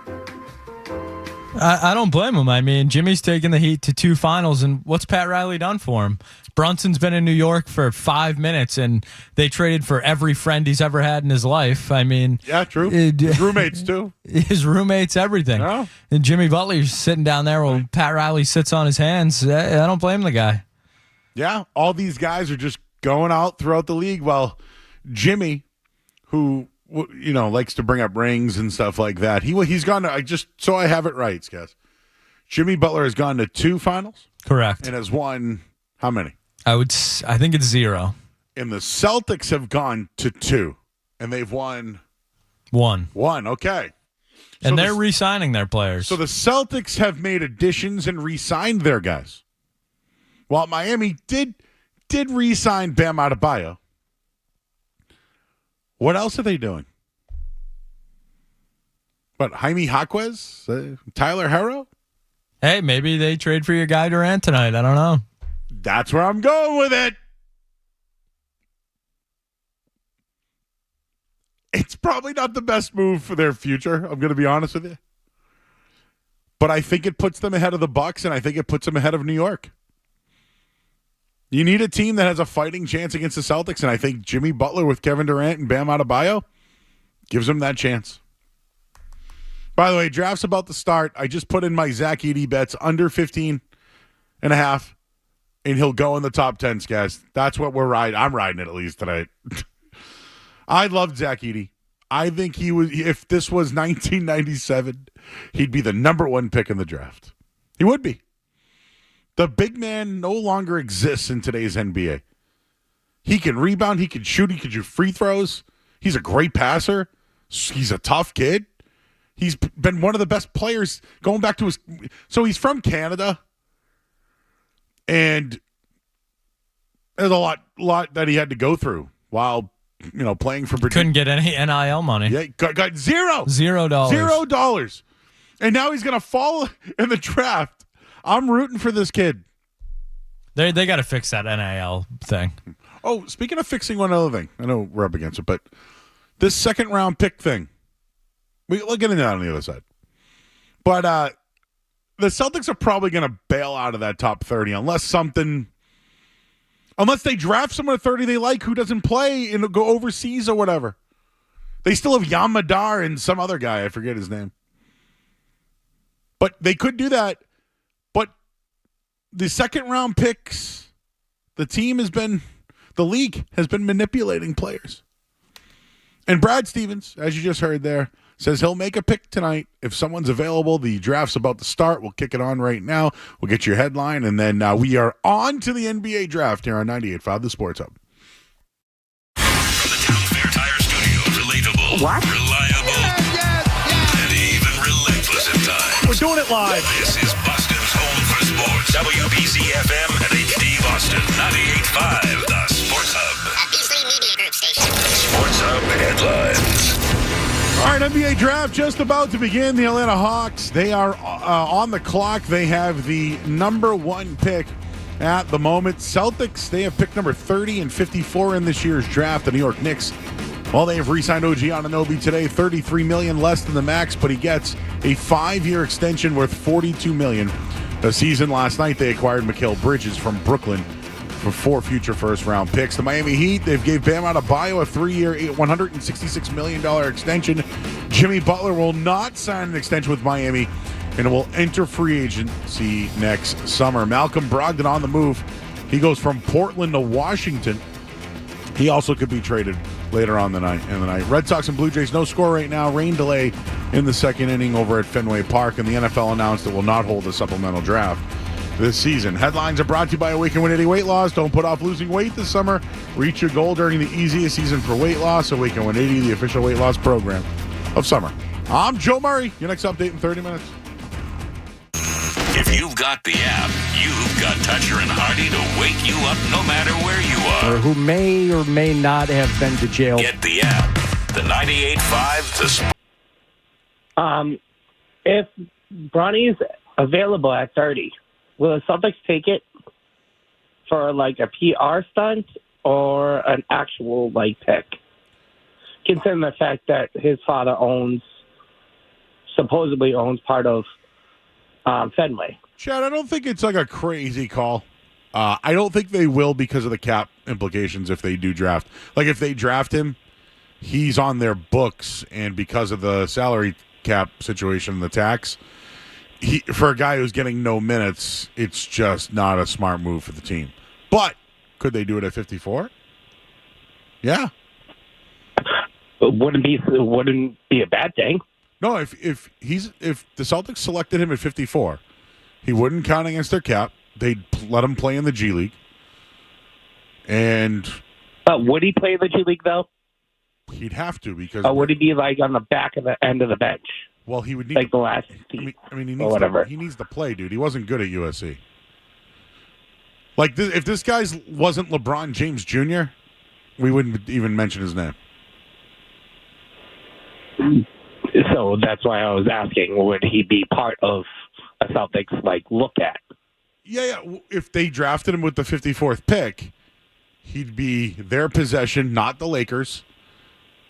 I don't blame him. I mean, Jimmy's taken the Heat to 2 finals, and what's Pat Riley done for him? Brunson's been in New York for 5 minutes, and they traded for every friend he's ever had in his life. I mean... Yeah, true. His roommates, too. His roommates, everything. Oh. And Jimmy Butler's sitting down there while Pat Riley sits on his hands. I don't blame the guy. Yeah, all these guys are just going out throughout the league while Jimmy, who... likes to bring up rings and stuff like that. He's gone to, so I have it right, guys. Jimmy Butler has gone to 2 finals. Correct. And has won how many? I think it's 0. And the Celtics have gone to 2. And they've won 1. Okay. And they're re-signing their players. So the Celtics have made additions and re-signed their guys. While Miami did re-sign Bam Adebayo. What else are they doing? What, Jaime Jaquez? Tyler Herro? Hey, maybe they trade for your guy Durant tonight. I don't know. That's where I'm going with it. It's probably not the best move for their future. I'm going to be honest with you. But I think it puts them ahead of the Bucks, and I think it puts them ahead of New York. You need a team that has a fighting chance against the Celtics, and I think Jimmy Butler with Kevin Durant and Bam Adebayo gives them that chance. By the way, draft's about to start. I just put in my Zach Edey bets under 15.5, and he'll go in the top 10, guys. That's what we're riding. I'm riding it at least tonight. I loved Zach Edey. I think he was. If this was 1997, he'd be the number 1 pick in the draft. He would be. The big man no longer exists in today's NBA. He can rebound, he can shoot, he can shoot free throws. He's a great passer. He's a tough kid. He's been one of the best players going back to his... So he's from Canada. And there's a lot that he had to go through while, playing for Virginia. Couldn't get any NIL money. Yeah, got $0. $0. And now he's going to fall in the draft. I'm rooting for this kid. They got to fix that NIL thing. Oh, speaking of fixing one other thing, I know we're up against it, but this second round pick thing, we'll get into that on the other side. But the Celtics are probably going to bail out of that top 30 unless they draft someone at 30 they like who doesn't play and go overseas or whatever. They still have Yam Madar and some other guy, I forget his name. But they could do that. But the second round picks, the league has been manipulating players. And Brad Stevens, as you just heard there, says he'll make a pick tonight. If someone's available, the draft's about to start. We'll kick it on right now. We'll get your headline, and then we are on to the NBA draft here on 98.5 The Sports Hub. From the Town Fair Tire Studio, relatable, reliable, and even relentless at times. We're doing it live. This is Boston's home for sports. WBC-FM and HD Boston, 98.5 The Sports Hub. A Beasley Media Group station. Sports Hub headlines. All right, NBA draft just about to begin. The Atlanta Hawks, they are on the clock. They have the number 1 pick at the moment. Celtics, they have pick number 30 and 54 in this year's draft. The New York Knicks, well, they have re-signed OG Anunoby today, $33 million less than the max, but he gets a 5-year extension worth $42 million The season last night, they acquired Mikal Bridges from Brooklyn for 4 future first-round picks. The Miami Heat, they've gave Bam Adebayo a 3-year, $166 million extension. Jimmy Butler will not sign an extension with Miami and will enter free agency next summer. Malcolm Brogdon on the move. He goes from Portland to Washington. He also could be traded later on in the night. Red Sox and Blue Jays, no score right now. Rain delay in the second inning over at Fenway Park, and the NFL announced it will not hold a supplemental draft this season. Headlines are brought to you by Awaken 180 Weight Loss. Don't put off losing weight this summer. Reach your goal during the easiest season for weight loss. Awaken 180, the official weight loss program of summer. I'm Joe Murray. Your next update in 30 minutes. If you've got the app, you've got Toucher and Hardy to wake you up no matter where you are. Or who may or may not have been to jail. Get the app. The 98.5 The If Bronny's available at 30, will the Celtics take it for like a PR stunt or an actual pick? Considering the fact that his father supposedly owns part of Fenway. Chad, I don't think it's like a crazy call. I don't think they will because of the cap implications if they do draft. Like if they draft him, he's on their books, and because of the salary cap situation, the tax, for a guy who's getting no minutes, it's just not a smart move for the team. But could they do it at 54? Yeah. It wouldn't be a bad thing. No, if the Celtics selected him at 54, he wouldn't count against their cap. They'd let him play in the G League. And would he play in the G League though? He'd have to because. Or would he be on the back of the end of the bench? Well, he would need the last. He needs to play, dude. He wasn't good at USC. If this guy wasn't LeBron James Jr., we wouldn't even mention his name. So that's why I was asking, would he be part of a Celtics look at? Yeah. If they drafted him with the 54th pick, he'd be their possession, not the Lakers.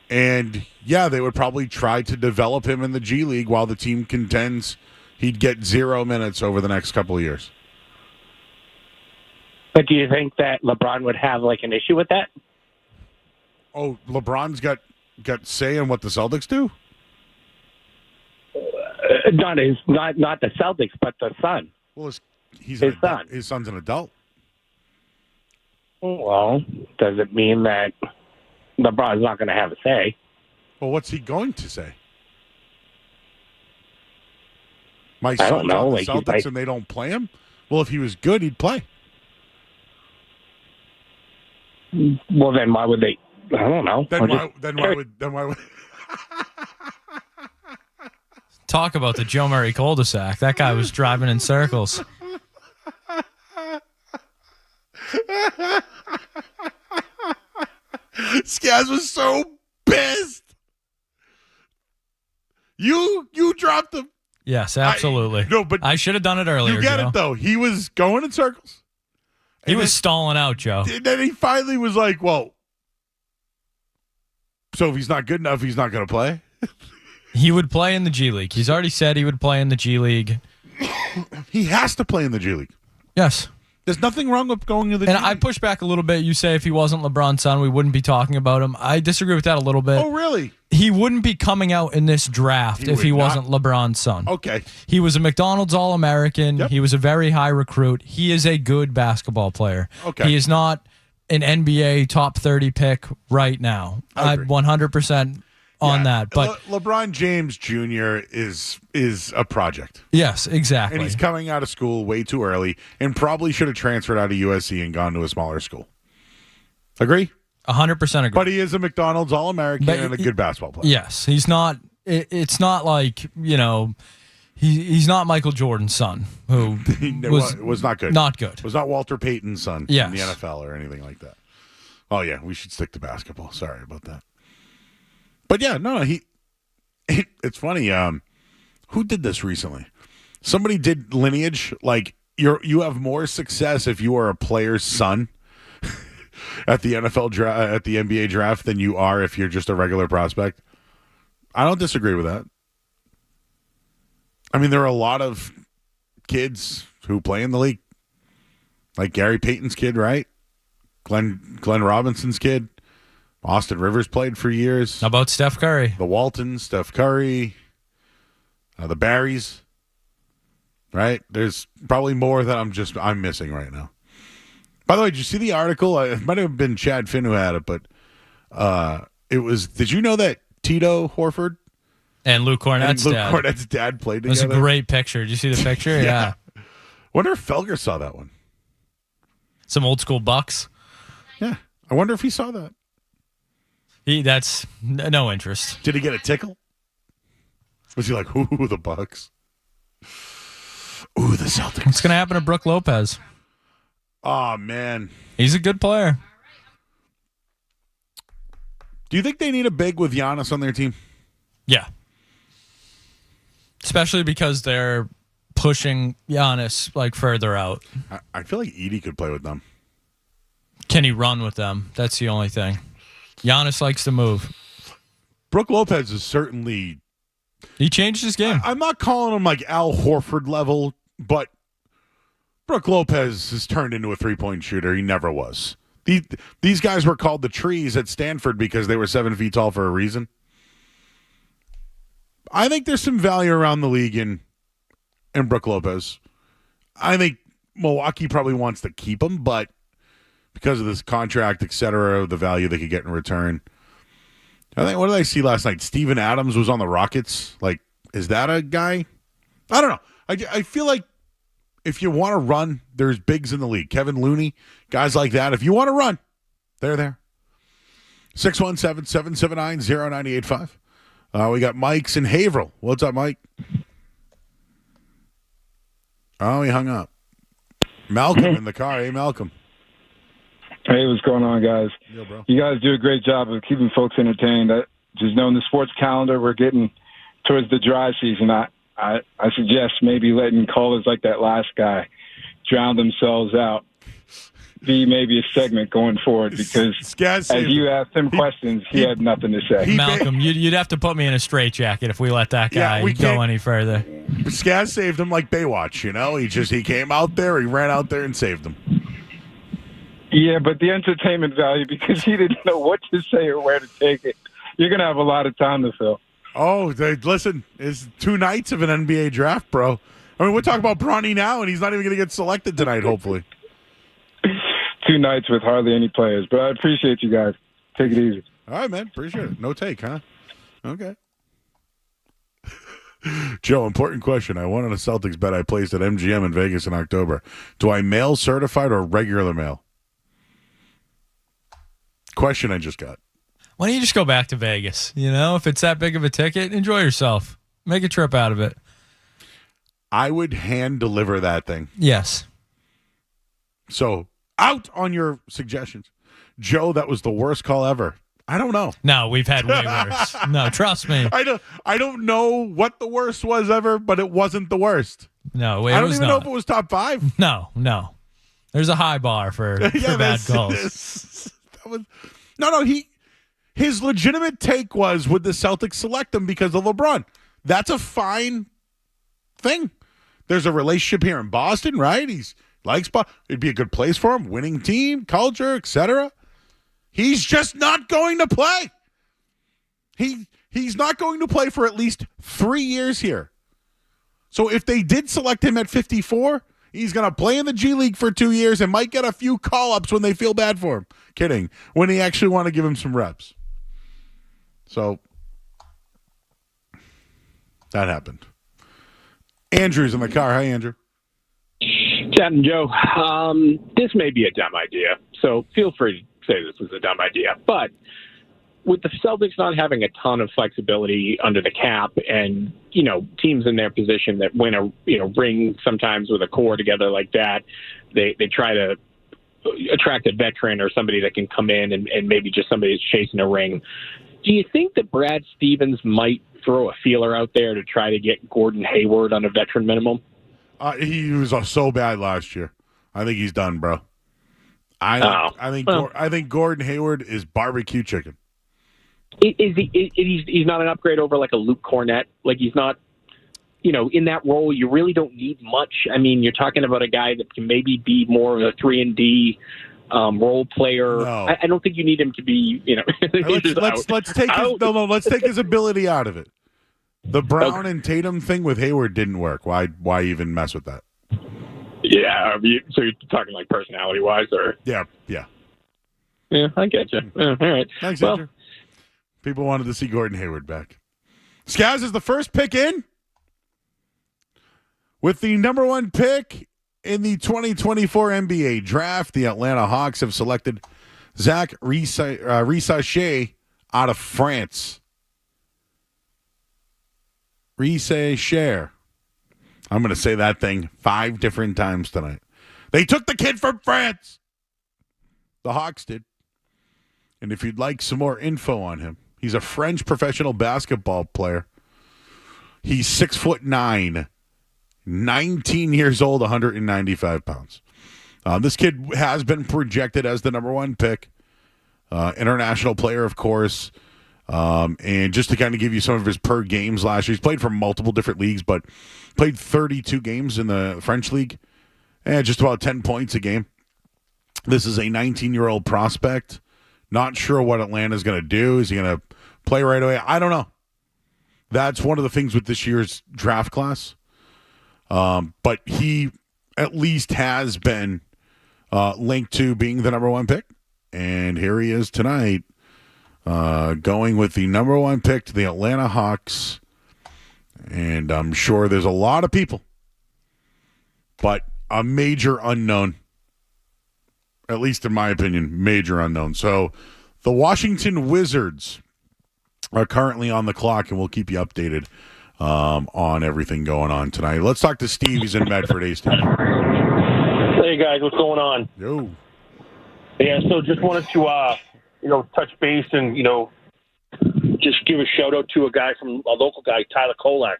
And yeah, they would probably try to develop him in the G League while the team contends he'd get 0 minutes over the next couple of years. But do you think that LeBron would have an issue with that? Oh, LeBron's got say in what the Celtics do? Not the Celtics, but the son. Well, his son. His son's an adult. Well, does it mean that LeBron's not going to have a say? Well, what's he going to say? My I don't son's on know. the Celtics and they don't play him? Well, if he was good, he'd play. Well, then why would they? I don't know. Then why would? Talk about the Joe Murray cul-de-sac. That guy was driving in circles. Skaz was so pissed. You dropped him. Yes, absolutely. But I should have done it earlier. You get Joe. it though. He was going in circles. He was stalling out, Joe. And then he finally was like, "Well, so if he's not good enough, he's not going to play." He would play in the G League. He's already said he would play in the G League. He has to play in the G League. Yes. There's nothing wrong with going to the G League. And I push back a little bit. You say if he wasn't LeBron's son, we wouldn't be talking about him. I disagree with that a little bit. Oh, really? He wouldn't be coming out in this draft if he wasn't LeBron's son. Okay. He was a McDonald's All-American. Yep. He was a very high recruit. He is a good basketball player. Okay. He is not an NBA top 30 pick right now. I'm 100% on that. But LeBron James Jr. is a project. Yes, exactly. And he's coming out of school way too early and probably should have transferred out of USC and gone to a smaller school. Agree? 100% agree. But he is a McDonald's All-American and a good basketball player. Yes. He's not it's not like, he's not Michael Jordan's son, who was not good. Not good. Was not Walter Payton's son in Yes. the NFL or anything like that. Oh, yeah, we should stick to basketball. Sorry about that. But yeah, no, it's funny. Who did this recently? Somebody did lineage. You have more success if you are a player's son at the NFL draft, at the NBA draft, than you are if you're just a regular prospect. I don't disagree with that. I mean, there are a lot of kids who play in the league. Like Gary Payton's kid, right? Glenn Robinson's kid. Austin Rivers played for years. How about Steph Curry? The Waltons, Steph Curry, the Barrys, right? There's probably more that I'm missing right now. By the way, did you see the article? It might have been Chad Finn who had it, but it was. Did you know that Tito Horford and Luke Cornett's dad played together? It was a great picture. Did you see the picture? Yeah. Wonder if Felger saw that one. Some old school Bucks. Yeah. I wonder if he saw that. That's no interest. Did he get a tickle? Was he like, ooh, the Bucks? Ooh, the Celtics. What's going to happen to Brook Lopez? Oh, man. He's a good player. Do you think they need a big with Giannis on their team? Yeah. Especially because they're pushing Giannis like further out. I feel like Edey could play with them. Can he run with them? That's the only thing. Giannis likes to move. Brook Lopez is certainly... He changed his game. I'm not calling him like Al Horford level, but Brook Lopez has turned into a three-point shooter. He never was. These guys were called the trees at Stanford because they were 7 feet tall for a reason. I think there's some value around the league in Brook Lopez. I think Milwaukee probably wants to keep him, but because of this contract, et cetera, the value they could get in return. I think, what did I see last night? Steven Adams was on the Rockets. Like, is that a guy? I don't know. I feel like if you want to run, there's bigs in the league. Kevin Looney, guys like that. If you want to run, they're there. 617-779-0985. We got Mike's in Haverhill. What's up, Mike? Oh, he hung up. Malcolm in the car. Hey, Malcolm. Hey, what's going on, guys? Yo, bro. You guys do a great job of keeping folks entertained. Just knowing the sports calendar, we're getting towards the dry season. I suggest maybe letting callers like that last guy drown themselves out be maybe a segment going forward, because as you asked him questions, he had nothing to say. Malcolm, you'd have to put me in a straitjacket if we let that guy go any further. Skaz saved him like Baywatch, you know? He came out there, he ran out there and saved him. Yeah, but the entertainment value, because he didn't know what to say or where to take it, you're going to have a lot of time to fill. Oh, listen, it's 2 nights of an NBA draft, bro. I mean, we're talking about Bronny now, and he's not even going to get selected tonight, hopefully. 2 nights with hardly any players, but I appreciate you guys. Take it easy. All right, man. Appreciate it. No take, huh? Okay. Joe, important question. I won on a Celtics bet I placed at MGM in Vegas in October. Do I mail certified or regular mail? Question I just got. Why don't you just go back to Vegas? You know, if it's that big of a ticket, enjoy yourself. Make a trip out of it. I would hand deliver that thing. Yes. So, out on your suggestions. Joe, that was the worst call ever. I don't know. No, we've had way worse. No, trust me. I don't know what the worst was ever, but it wasn't the worst. No, it I don't was even not. know if it was top 5. No. There's a high bar for bad calls. His legitimate take was, would the Celtics select him because of LeBron? That's a fine thing. There's a relationship here in Boston, right? He's likes Boston. It'd be a good place for him. Winning team, culture, etc. He's just not going to play. He's not going to play for at least 3 years here. So if they did select him at 54, he's going to play in the G League for 2 years and might get a few call-ups when they feel bad for him. Kidding. When they actually want to give him some reps. So that happened. Andrew's in the car. Hi, Andrew. Chad and Joe, this may be a dumb idea, so feel free to say this was a dumb idea. But with the Celtics not having a ton of flexibility under the cap, and teams in their position that win a ring sometimes with a core together like that, they try to attract a veteran or somebody that can come in and maybe just somebody who's chasing a ring. Do you think that Brad Stevens might throw a feeler out there to try to get Gordon Hayward on a veteran minimum? He was so bad last year. I think he's done, bro. I think Gordon Hayward is barbecue chicken. He's not an upgrade over like a Luke Cornett. Like he's not in that role, you really don't need much. I mean, you're talking about a guy that can maybe be more of a 3-and-D role player. No. I don't think you need him to be, let's take his ability out of it. The Brown and Tatum thing with Hayward didn't work. Why even mess with that? Yeah. So you're talking like personality-wise, or? Yeah. Yeah, I get you. All right. Thanks, Andrew. People wanted to see Gordon Hayward back. Skaz is the first pick in. With the number 1 pick in the 2024 NBA draft, the Atlanta Hawks have selected Zach Risacher out of France. Risacher. I'm going to say that thing 5 different times tonight. They took the kid from France. The Hawks did. And if you'd like some more info on him, he's a French professional basketball player. He's 6'9", 19 years old, 195 pounds. This kid has been projected as the number 1 pick. International player, of course. And just to kind of give you some of his per games last year, he's played for multiple different leagues, but played 32 games in the French league. And just about 10 points a game. This is a 19-year-old prospect. Not sure what Atlanta's going to do. Is he going to play right away? I don't know. That's one of the things with this year's draft class. But he at least has been linked to being the number 1 pick. And here he is tonight, going with the number 1 pick to the Atlanta Hawks. And I'm sure there's a lot of people, but a major unknown, at least in my opinion, major unknown. So the Washington Wizards are currently on the clock, and we'll keep you updated on everything going on tonight. Let's talk to Steve. He's in Medford. Hey, Steve. Hey, guys. What's going on? Yo. Yeah, so just wanted to, touch base and, just give a shout-out to a local guy, Tyler Kolak,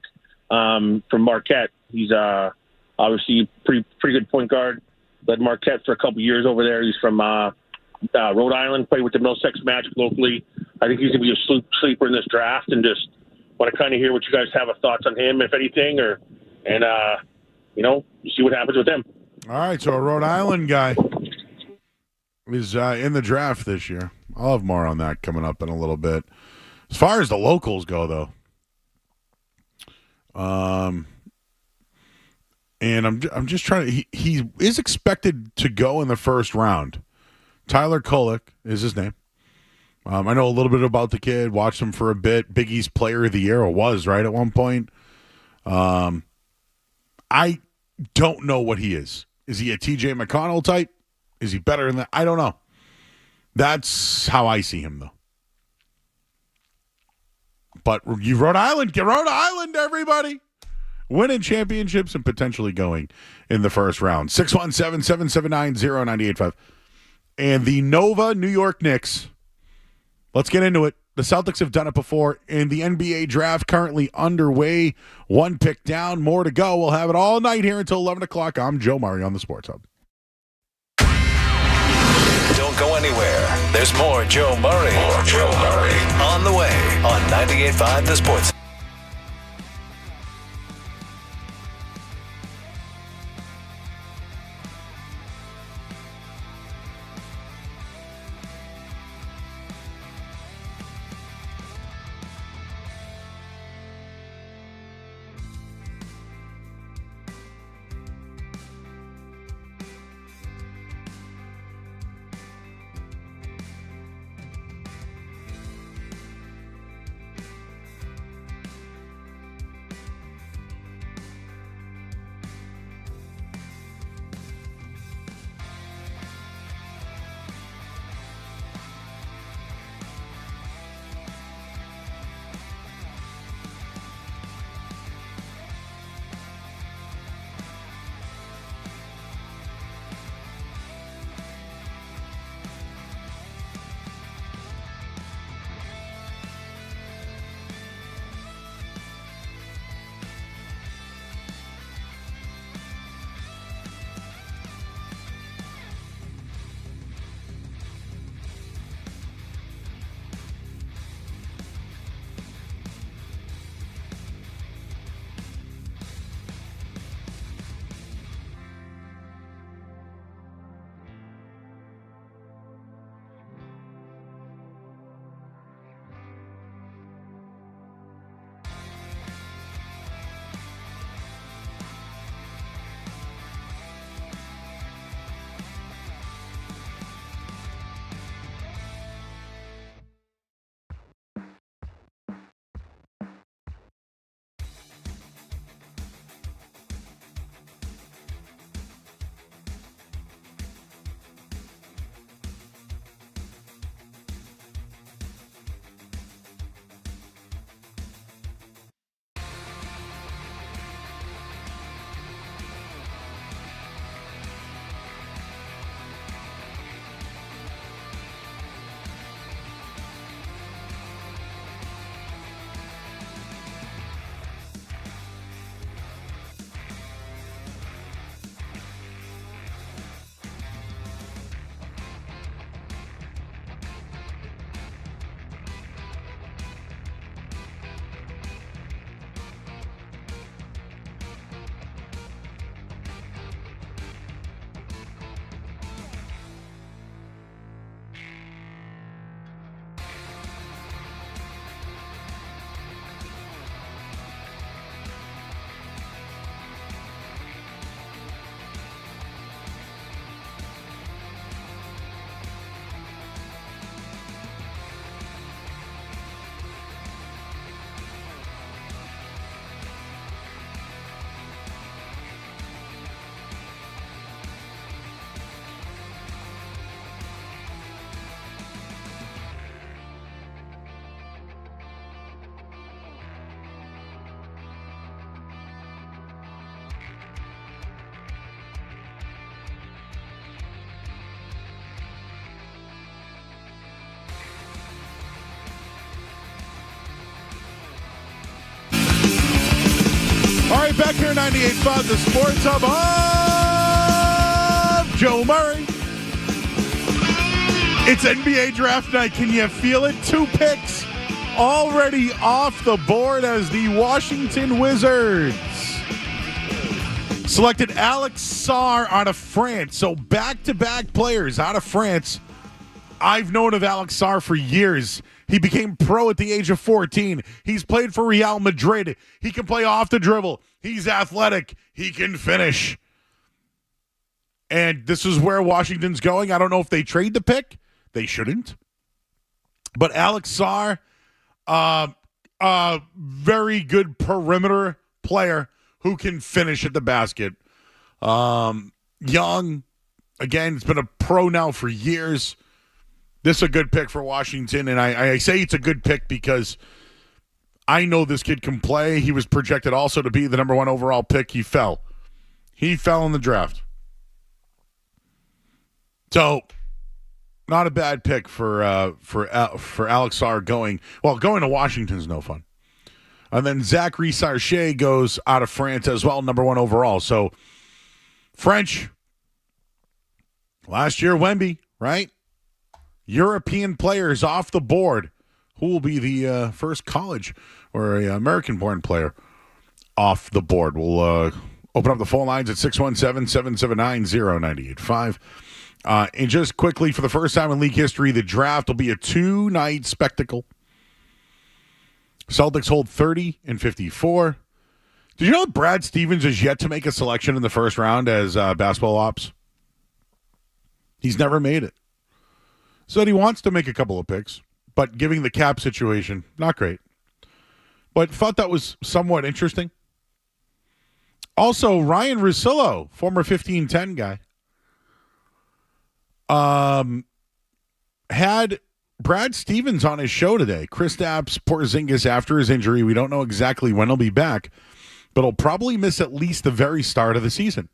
from Marquette. He's obviously a pretty good point guard. Led Marquette for a couple years over there. He's from Rhode Island, played with the Middlesex Magic locally. I think he's going to be a sleeper in this draft, and just want to kind of hear what you guys have of thoughts on him, if anything, and see what happens with him. All right, so a Rhode Island guy is in the draft this year. I'll have more on that coming up in a little bit. As far as the locals go, though, and I'm just trying to. He is expected to go in the first round. Tyler Kolak is his name. I know a little bit about the kid. Watched him for a bit. Big East Player of the Year, or was, right, at one point. I don't know what he is. Is he a TJ McConnell type? Is he better than that? I don't know. That's how I see him, though. But you Rhode Island, everybody. Winning championships and potentially going in the first round. 617-779-0985. And the Nova New York Knicks. Let's get into it. The Celtics have done it before. And the NBA draft currently underway. 1 pick down, more to go. We'll have it all night here until 11 o'clock. I'm Joe Murray on the Sports Hub. Don't go anywhere. There's more Joe Murray. On the way on 98.5 The Sports. here, 98.5, the Sports Hub of Joe Murray. It's NBA Draft Night. Can you feel it? 2 picks already off the board as the Washington Wizards selected Alex Sarr out of France. So back-to-back players out of France. I've known of Alex Sarr for years. He became pro at the age of 14. He's played for Real Madrid. He can play off the dribble. He's athletic. He can finish. And this is where Washington's going. I don't know if they trade the pick. They shouldn't. But Alex Sarr, very good perimeter player who can finish at the basket. Young, again, it's been a pro now for years. This is a good pick for Washington, and I say it's a good pick because I know this kid can play. He was projected also to be the number 1 overall pick. He fell. He fell in the draft. So, not a bad pick for Alex Sarr going to Washington is no fun. And then Zachary Sarche goes out of France as well, number 1 overall. So, French, last year, Wemby, right? European players off the board. Who will be the first college or American-born player off the board? We'll open up the phone lines at 617-779-0985. And just quickly, for the first time in league history, the draft will be a 2-night spectacle. Celtics hold 30 and 54. Did you know that Brad Stevens is yet to make a selection in the first round as basketball ops? He's never made it. So he wants to make a couple of picks, but giving the cap situation, not great. But thought that was somewhat interesting. Also, Ryan Russillo, former 1510 guy, had Brad Stevens on his show today. Kristaps Porzingis, after his injury, we don't know exactly when he'll be back, but he'll probably miss at least the very start of the season.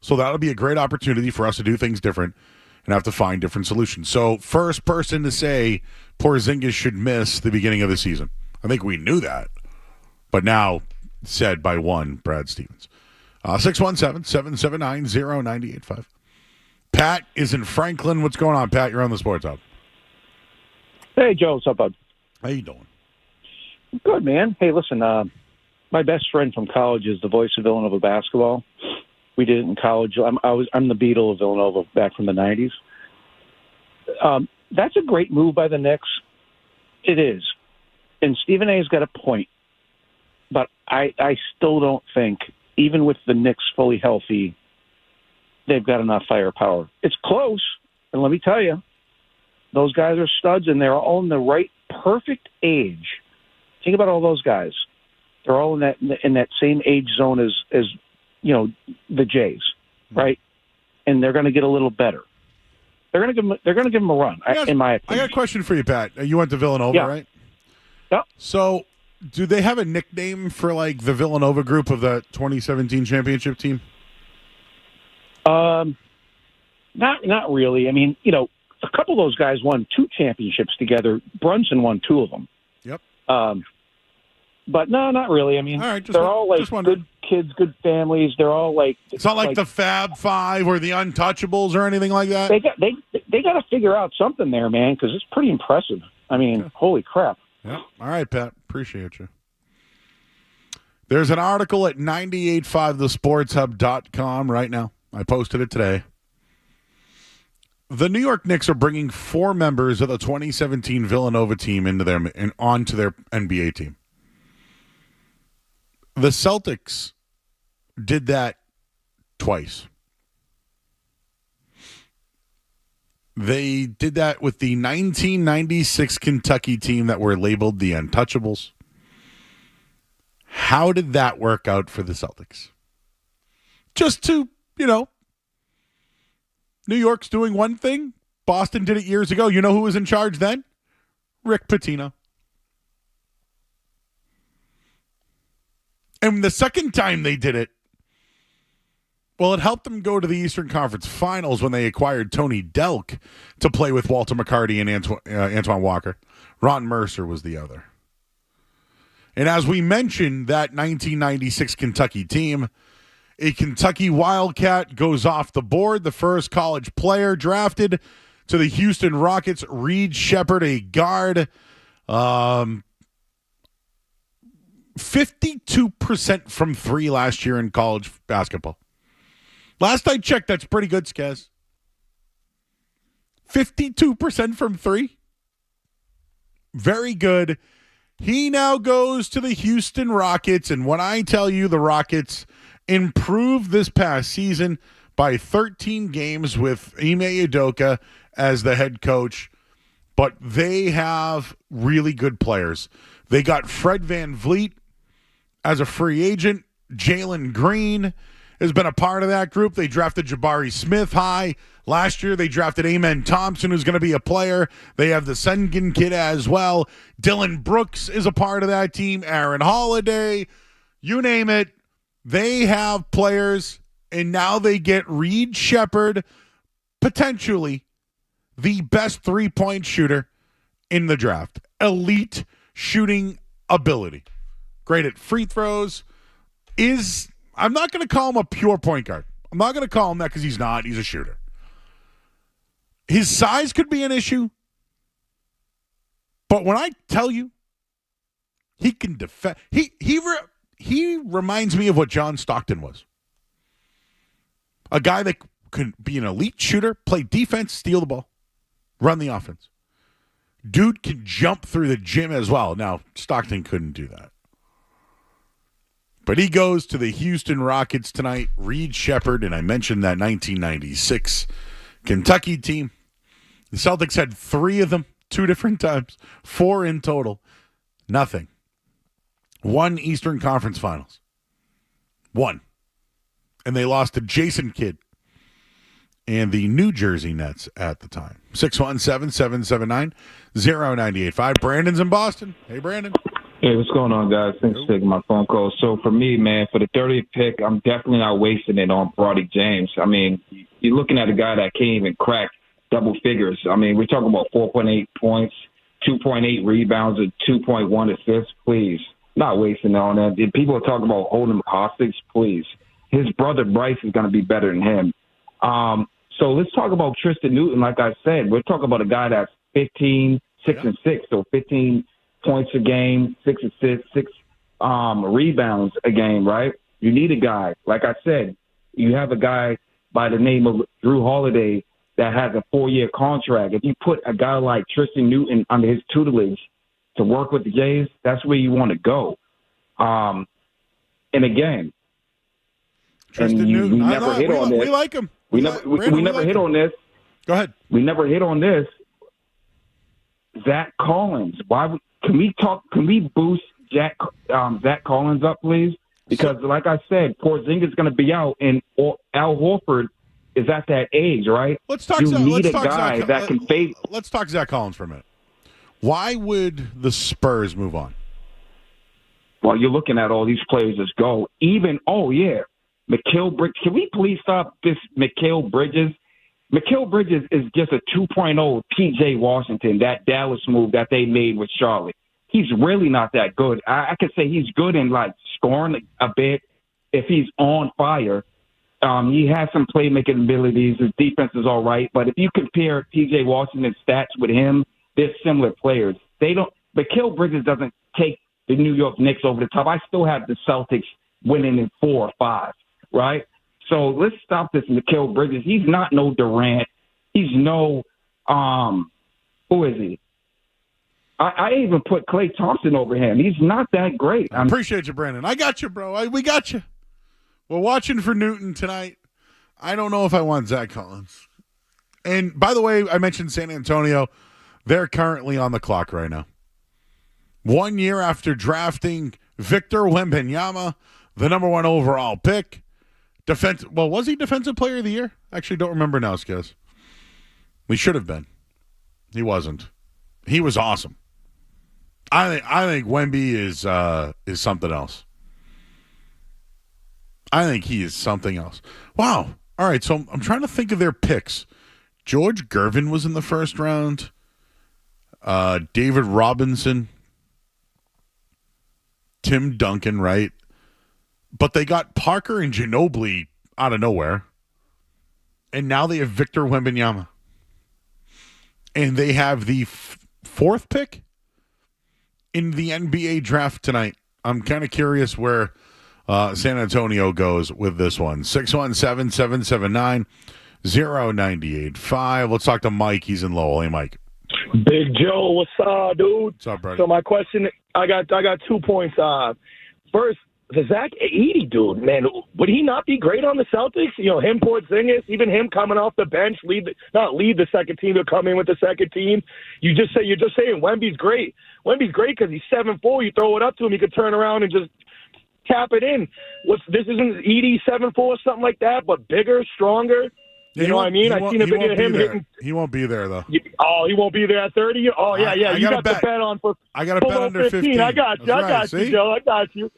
So that'll be a great opportunity for us to do things different and have to find different solutions. So first person to say Porzingis should miss the beginning of the season. I think we knew that, but now said by one, Brad Stevens. 617-779-0985. Pat is in Franklin. What's going on, Pat? You're on the Sports Hub. Hey, Joe. What's up, bud? How you doing? Good, man. Hey, listen, my best friend from college is the voice of Villanova basketball. We did it in college. I'm the Beatle of Villanova back from the 90s. That's a great move by the Knicks. It is. And Stephen A's got a point. But I still don't think, even with the Knicks fully healthy, they've got enough firepower. It's close. And let me tell you, those guys are studs, and they're all in the right, perfect age. Think about all those guys. They're all in that same age zone as the Jays, right? And they're going to get a little better. They're going to give them a run, in my opinion. I got a question for you, Pat. You went to Villanova, right? Yep. So, do they have a nickname for like the Villanova group of the 2017 championship team? Not really. I mean, a couple of those guys won 2 championships together. Brunson won 2 of them. Yep. But no, not really. I mean, they're all like good kids, good families. They're all like. It's not like the Fab Five or the Untouchables or anything like that. They got to figure out something there, man, because it's pretty impressive. I mean, holy crap. Yeah. All right, Pat. Appreciate you. There's an article at 985thesportshub.com right now. I posted it today. The New York Knicks are bringing 4 members of the 2017 Villanova team onto their NBA team. The Celtics did that twice. They did that with the 1996 Kentucky team that were labeled the Untouchables. How did that work out for the Celtics? Just to, New York's doing one thing. Boston did it years ago. You know who was in charge then? Rick Pitino. And the second time they did it, it helped them go to the Eastern Conference Finals when they acquired Tony Delk to play with Walter McCarty and Antoine Walker. Ron Mercer was the other. And as we mentioned, that 1996 Kentucky team, a Kentucky Wildcat goes off the board, the first college player drafted to the Houston Rockets, Reed Sheppard, a guard. 52% from three last year in college basketball. Last I checked, that's pretty good, Skaz. 52% from three. Very good. He now goes to the Houston Rockets, and when I tell you the Rockets improved this past season by 13 games with Ime Udoka as the head coach, but they have really good players. They got Fred VanVleet as a free agent. Jalen Green has been a part of that group. They drafted Jabari Smith high. Last year, they drafted Amen Thompson, who's going to be a player. They have the Sengun kid as well. Dylan Brooks is a part of that team. Aaron Holiday, you name it. They have players, and now they get Reed Sheppard, potentially the best three-point shooter in the draft. Elite shooting ability. Great at free throws. I'm not going to call him a pure point guard. I'm not going to call him that because he's not. He's a shooter. His size could be an issue. But when I tell you he can defend, he reminds me of what John Stockton was. A guy that could be an elite shooter, play defense, steal the ball, run the offense. Dude can jump through the gym as well. Now, Stockton couldn't do that. But he goes to the Houston Rockets tonight. Reed Sheppard, and I mentioned that 1996 Kentucky team. The Celtics had 3 of them, 2 different times, 4 in total. Nothing. 1 Eastern Conference Finals. 1. And they lost to Jason Kidd and the New Jersey Nets at the time. 617-779-0985. Brandon's in Boston. Hey, Brandon. Hey, what's going on, guys? Thanks for taking my phone call. So for me, man, for the 30th pick, I'm definitely not wasting it on Brodie James. I mean, you're looking at a guy that can't even crack double figures. I mean, we're talking about 4.8 points, 2.8 rebounds, and 2.1 assists. Please, not wasting it on that. If people are talking about holding him hostage, please. His brother Bryce is going to be better than him. So let's talk about Tristan Newton. Like I said, we're talking about a guy that's 15, 6 and 6, so 15 points a game, 6 assists, 6 rebounds a game, right? You need a guy. Like I said, you have a guy by the name of Drew Holiday that has a 4-year contract. If you put a guy like Tristan Newton under his tutelage to work with the Jays, that's where you want to go. And again, Tristan Newton. We never hit on this. We like him. We never hit on this. Go ahead. We never hit on this. Zach Collins. Can we boost Zach Collins up, please? Because like I said, Porzingis is going to be out, and Al Horford is at that age, right? Let's talk. That can fade. Let's talk Zach Collins for a minute. Why would the Spurs move on? Well, you're looking at all these players just go. Mikal Bridges. Can we please stop this Mikal Bridges? Mikal Bridges is just a 2.0 P.J. Washington, that Dallas move that they made with Charlotte. He's really not that good. I could say he's good in, like, scoring a bit if he's on fire. He has some playmaking abilities. His defense is all right. But if you compare P.J. Washington's stats with him, they're similar players. Mikal Bridges doesn't take the New York Knicks over the top. I still have the Celtics winning in 4 or 5, right? So let's stop this Mikal Bridges. He's not no Durant. He's no who is he? I even put Klay Thompson over him. He's not that great. I appreciate you, Brandon. I got you, bro. We got you. We're watching for Newton tonight. I don't know if I want Zach Collins. And by the way, I mentioned San Antonio. They're currently on the clock right now. 1 year after drafting Victor Wembanyama, the number 1 overall pick. Was he Defensive Player of the Year? Actually, don't remember now, Skez. He should have been. He wasn't. He was awesome. I think Wemby is something else. I think he is something else. Wow. All right, so I'm trying to think of their picks. George Gervin was in the first round. David Robinson. Tim Duncan, right? But they got Parker and Ginobili out of nowhere. And now they have Victor Wembanyama. And they have the fourth pick in the NBA draft tonight. I'm kind of curious where San Antonio goes with this one. 617-779-0985. Let's talk to Mike. He's in Lowell. Hey, Mike. Big Joe, what's up, dude? What's up, brother? So my question, I got 2 points. First, the Zach Edey dude, man, would he not be great on the Celtics? You know, him, Porzingis, even him coming off the bench, not lead the second team, to come in with the second team. You're just saying Wemby's great. Wemby's great because he's 7'4". You throw it up to him, he could turn around and just tap it in. This isn't Edey 7'4", something like that, but bigger, stronger. You know what I mean? I've seen a video of him hitting. He won't be there, though. Oh, he won't be there at 30? Oh, yeah. You got the bet on for I got a bet under 15. I got you. I got you, Joe. I got you.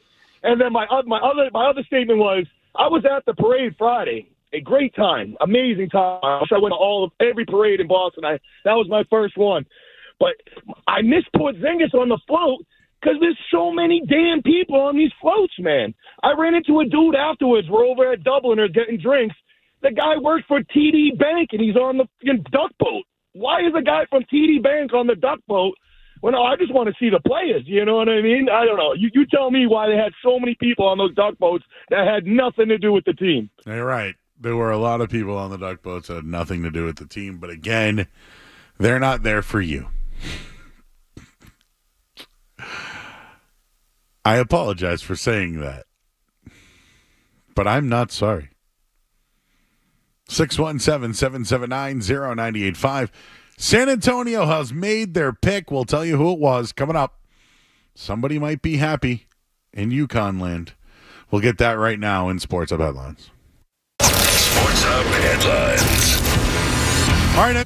And then my other statement was, I was at the parade Friday. A great time. Amazing time. I went to every parade in Boston. That was my first one. But I missed Porzingis on the float because there's so many damn people on these floats, man. I ran into a dude afterwards. We're over at Dubliners getting drinks. The guy worked for TD Bank, and he's on the duck boat. Why is a guy from TD Bank on the duck boat? Well, no, I just want to see the players. You know what I mean? I don't know. You tell me why they had so many people on those duck boats that had nothing to do with the team. You're right. There were a lot of people on the duck boats that had nothing to do with the team. But again, they're not there for you. I apologize for saying that. But I'm not sorry. 617-779-0985. San Antonio has made their pick. We'll tell you who it was coming up. Somebody might be happy in Yukon land. We'll get that right now in Sports Hub Headlines. Sports Hub Headlines. All right.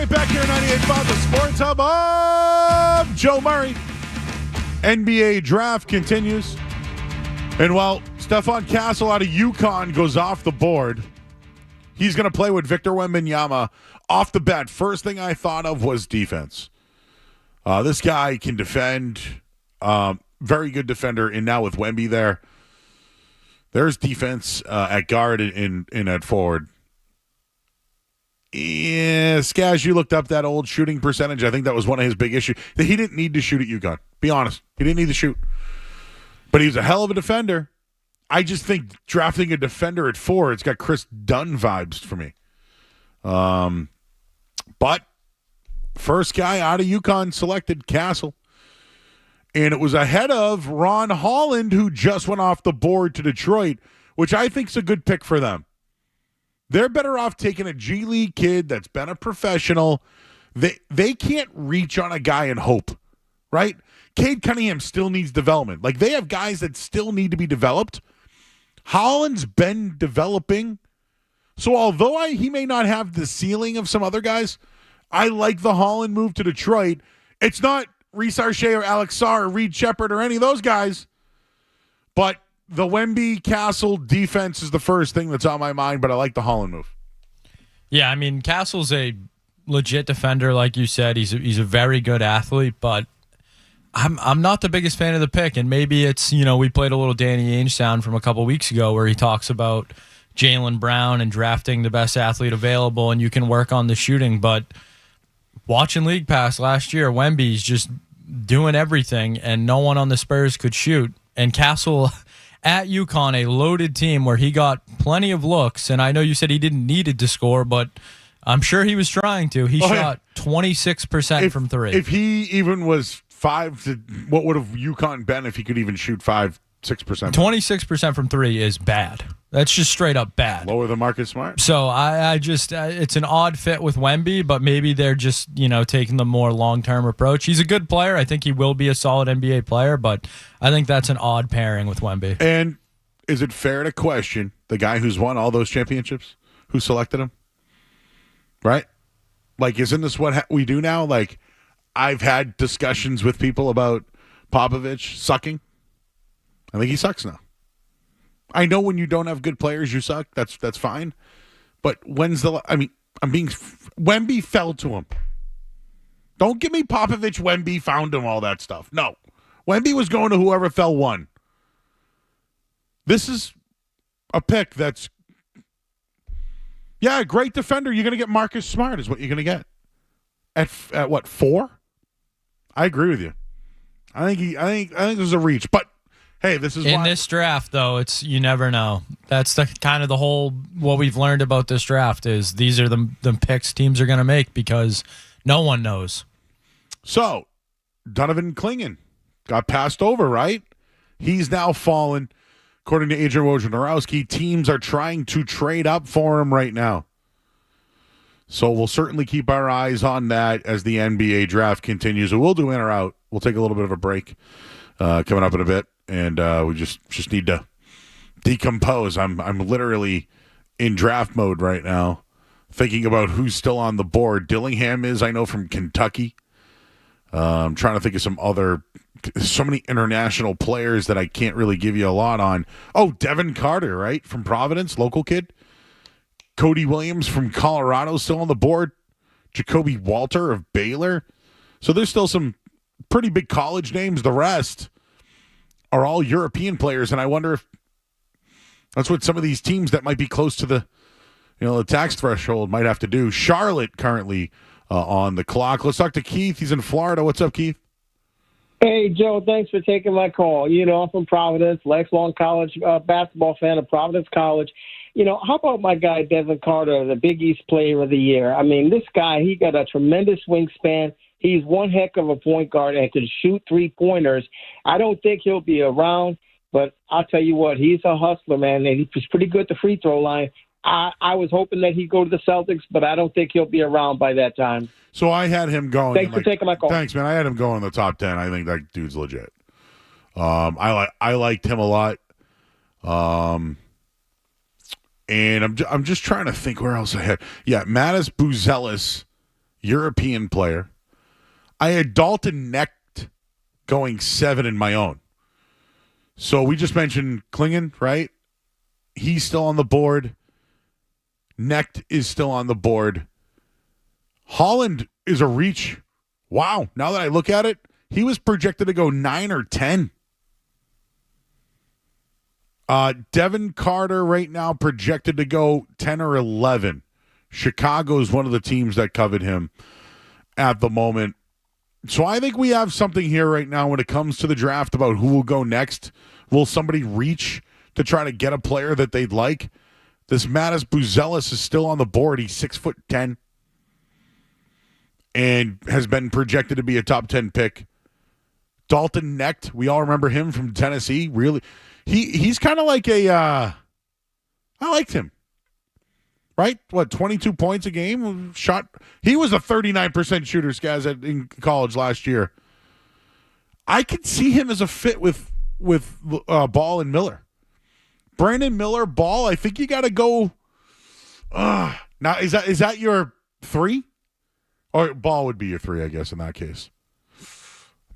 right back here at 98.5, the Sports Hub of Joe Murray. NBA draft continues. And while Stephon Castle out of UConn goes off the board, he's going to play with Victor Wembanyama off the bat. First thing I thought of was defense. This guy can defend. Very good defender. And now with Wemby there, there's defense at guard and at forward. Yeah, Skaz, you looked up that old shooting percentage. I think that was one of his big issues. That he didn't need to shoot at UConn. Be honest. He didn't need to shoot. But he's a hell of a defender. I just think drafting a defender at 4, it's got Chris Dunn vibes for me. But first guy out of UConn selected, Castle. And it was ahead of Ron Holland, who just went off the board to Detroit, which I think is a good pick for them. They're better off taking a G League kid that's been a professional. They can't reach on a guy and hope, right? Cade Cunningham still needs development. Like, they have guys that still need to be developed. Holland's been developing. So although he may not have the ceiling of some other guys, I like the Holland move to Detroit. It's not Reece Archie or Alex Sarr or Reed Shepherd or any of those guys, but the Wemby Castle defense is the first thing that's on my mind, but I like the Holland move. Yeah, I mean, Castle's a legit defender, like you said. He's a very good athlete, but I'm not the biggest fan of the pick, and maybe it's, we played a little Danny Ainge sound from a couple weeks ago where he talks about Jaylen Brown and drafting the best athlete available, and you can work on the shooting, but watching League Pass last year, Wemby's just doing everything, and no one on the Spurs could shoot, and Castle at UConn, a loaded team where he got plenty of looks, and I know you said he didn't need to score, but I'm sure he was trying to. He shot 26% from 3. If he even was 5, what would have UConn been if he could even shoot 5-6%? 26% from 3 is bad. That's just straight up bad. Lower than Marcus Smart. So I just it's an odd fit with Wemby, but maybe they're just taking the more long-term approach. He's a good player. I think he will be a solid NBA player, but I think that's an odd pairing with Wemby. And is it fair to question the guy who's won all those championships, who selected him? Right? Like, isn't this what we do now? Like, I've had discussions with people about Popovich sucking. I think he sucks now. I know when you don't have good players, you suck. That's fine. But Wemby fell to him. Don't give me Popovich, Wemby found him, all that stuff. No. Wemby was going to whoever fell one. This is a pick that's, a great defender. You're going to get Marcus Smart is what you're going to get. At what, 4? I agree with you. I think there's a reach, but hey, this is in this draft, though. It's you never know. That's the kind of the whole what we've learned about this draft is these are the picks teams are going to make because no one knows. So, Donovan Clingan got passed over, right? He's now fallen. According to Adrian Wojnarowski, teams are trying to trade up for him right now. So we'll certainly keep our eyes on that as the NBA draft continues. We'll do in or out. We'll take a little bit of a break coming up in a bit. And we just need to decompose. I'm literally in draft mode right now, thinking about who's still on the board. Dillingham is, I know, from Kentucky. I'm trying to think of so many international players that I can't really give you a lot on. Oh, Devin Carter, right, from Providence, local kid. Cody Williams from Colorado still on the board. Jacoby Walter of Baylor. So there's still some pretty big college names. The rest are all European players, and I wonder if that's what some of these teams that might be close to the tax threshold might have to do. Charlotte currently on the clock. Let's talk to Keith. He's in Florida. What's up, Keith? Hey, Joe. Thanks for taking my call. I'm from Providence, lifelong college basketball fan of Providence College. How about my guy, Devin Carter, the Big East Player of the Year? I mean, this guy, he got a tremendous wingspan. He's one heck of a point guard and can shoot three-pointers. I don't think he'll be around, but I'll tell you what, he's a hustler, man, and he's pretty good at the free throw line. I was hoping that he'd go to the Celtics, but I don't think he'll be around by that time. So I had him going. Thanks for taking my call. Thanks, man. I had him going in the top 10. I think that dude's legit. I liked him a lot. And I'm just trying to think where else I had. Yeah, Mattis Buzelis European player. I had Dalton Knecht going 7 in my own. So we just mentioned Klingon, right? He's still on the board. Knecht is still on the board. Holland is a reach. Wow. Now that I look at it, he was projected to go 9 or 10. Devin Carter right now projected to go 10 or 11. Chicago is one of the teams that covered him at the moment. So I think we have something here right now when it comes to the draft about who will go next. Will somebody reach to try to get a player that they'd like? This Mattis Buzelis is still on the board. He's 6'10" and has been projected to be a top 10 pick. Dalton Knecht, we all remember him from Tennessee. Really, he's kind of like I liked him. Right? 22 points a game? Shot. He was a 39% shooter, Skaz, in college last year. I could see him as a fit with Ball and Miller. Brandon Miller, Ball, I think you got to go. Now, is that your 3? Or Ball would be your 3, I guess, in that case.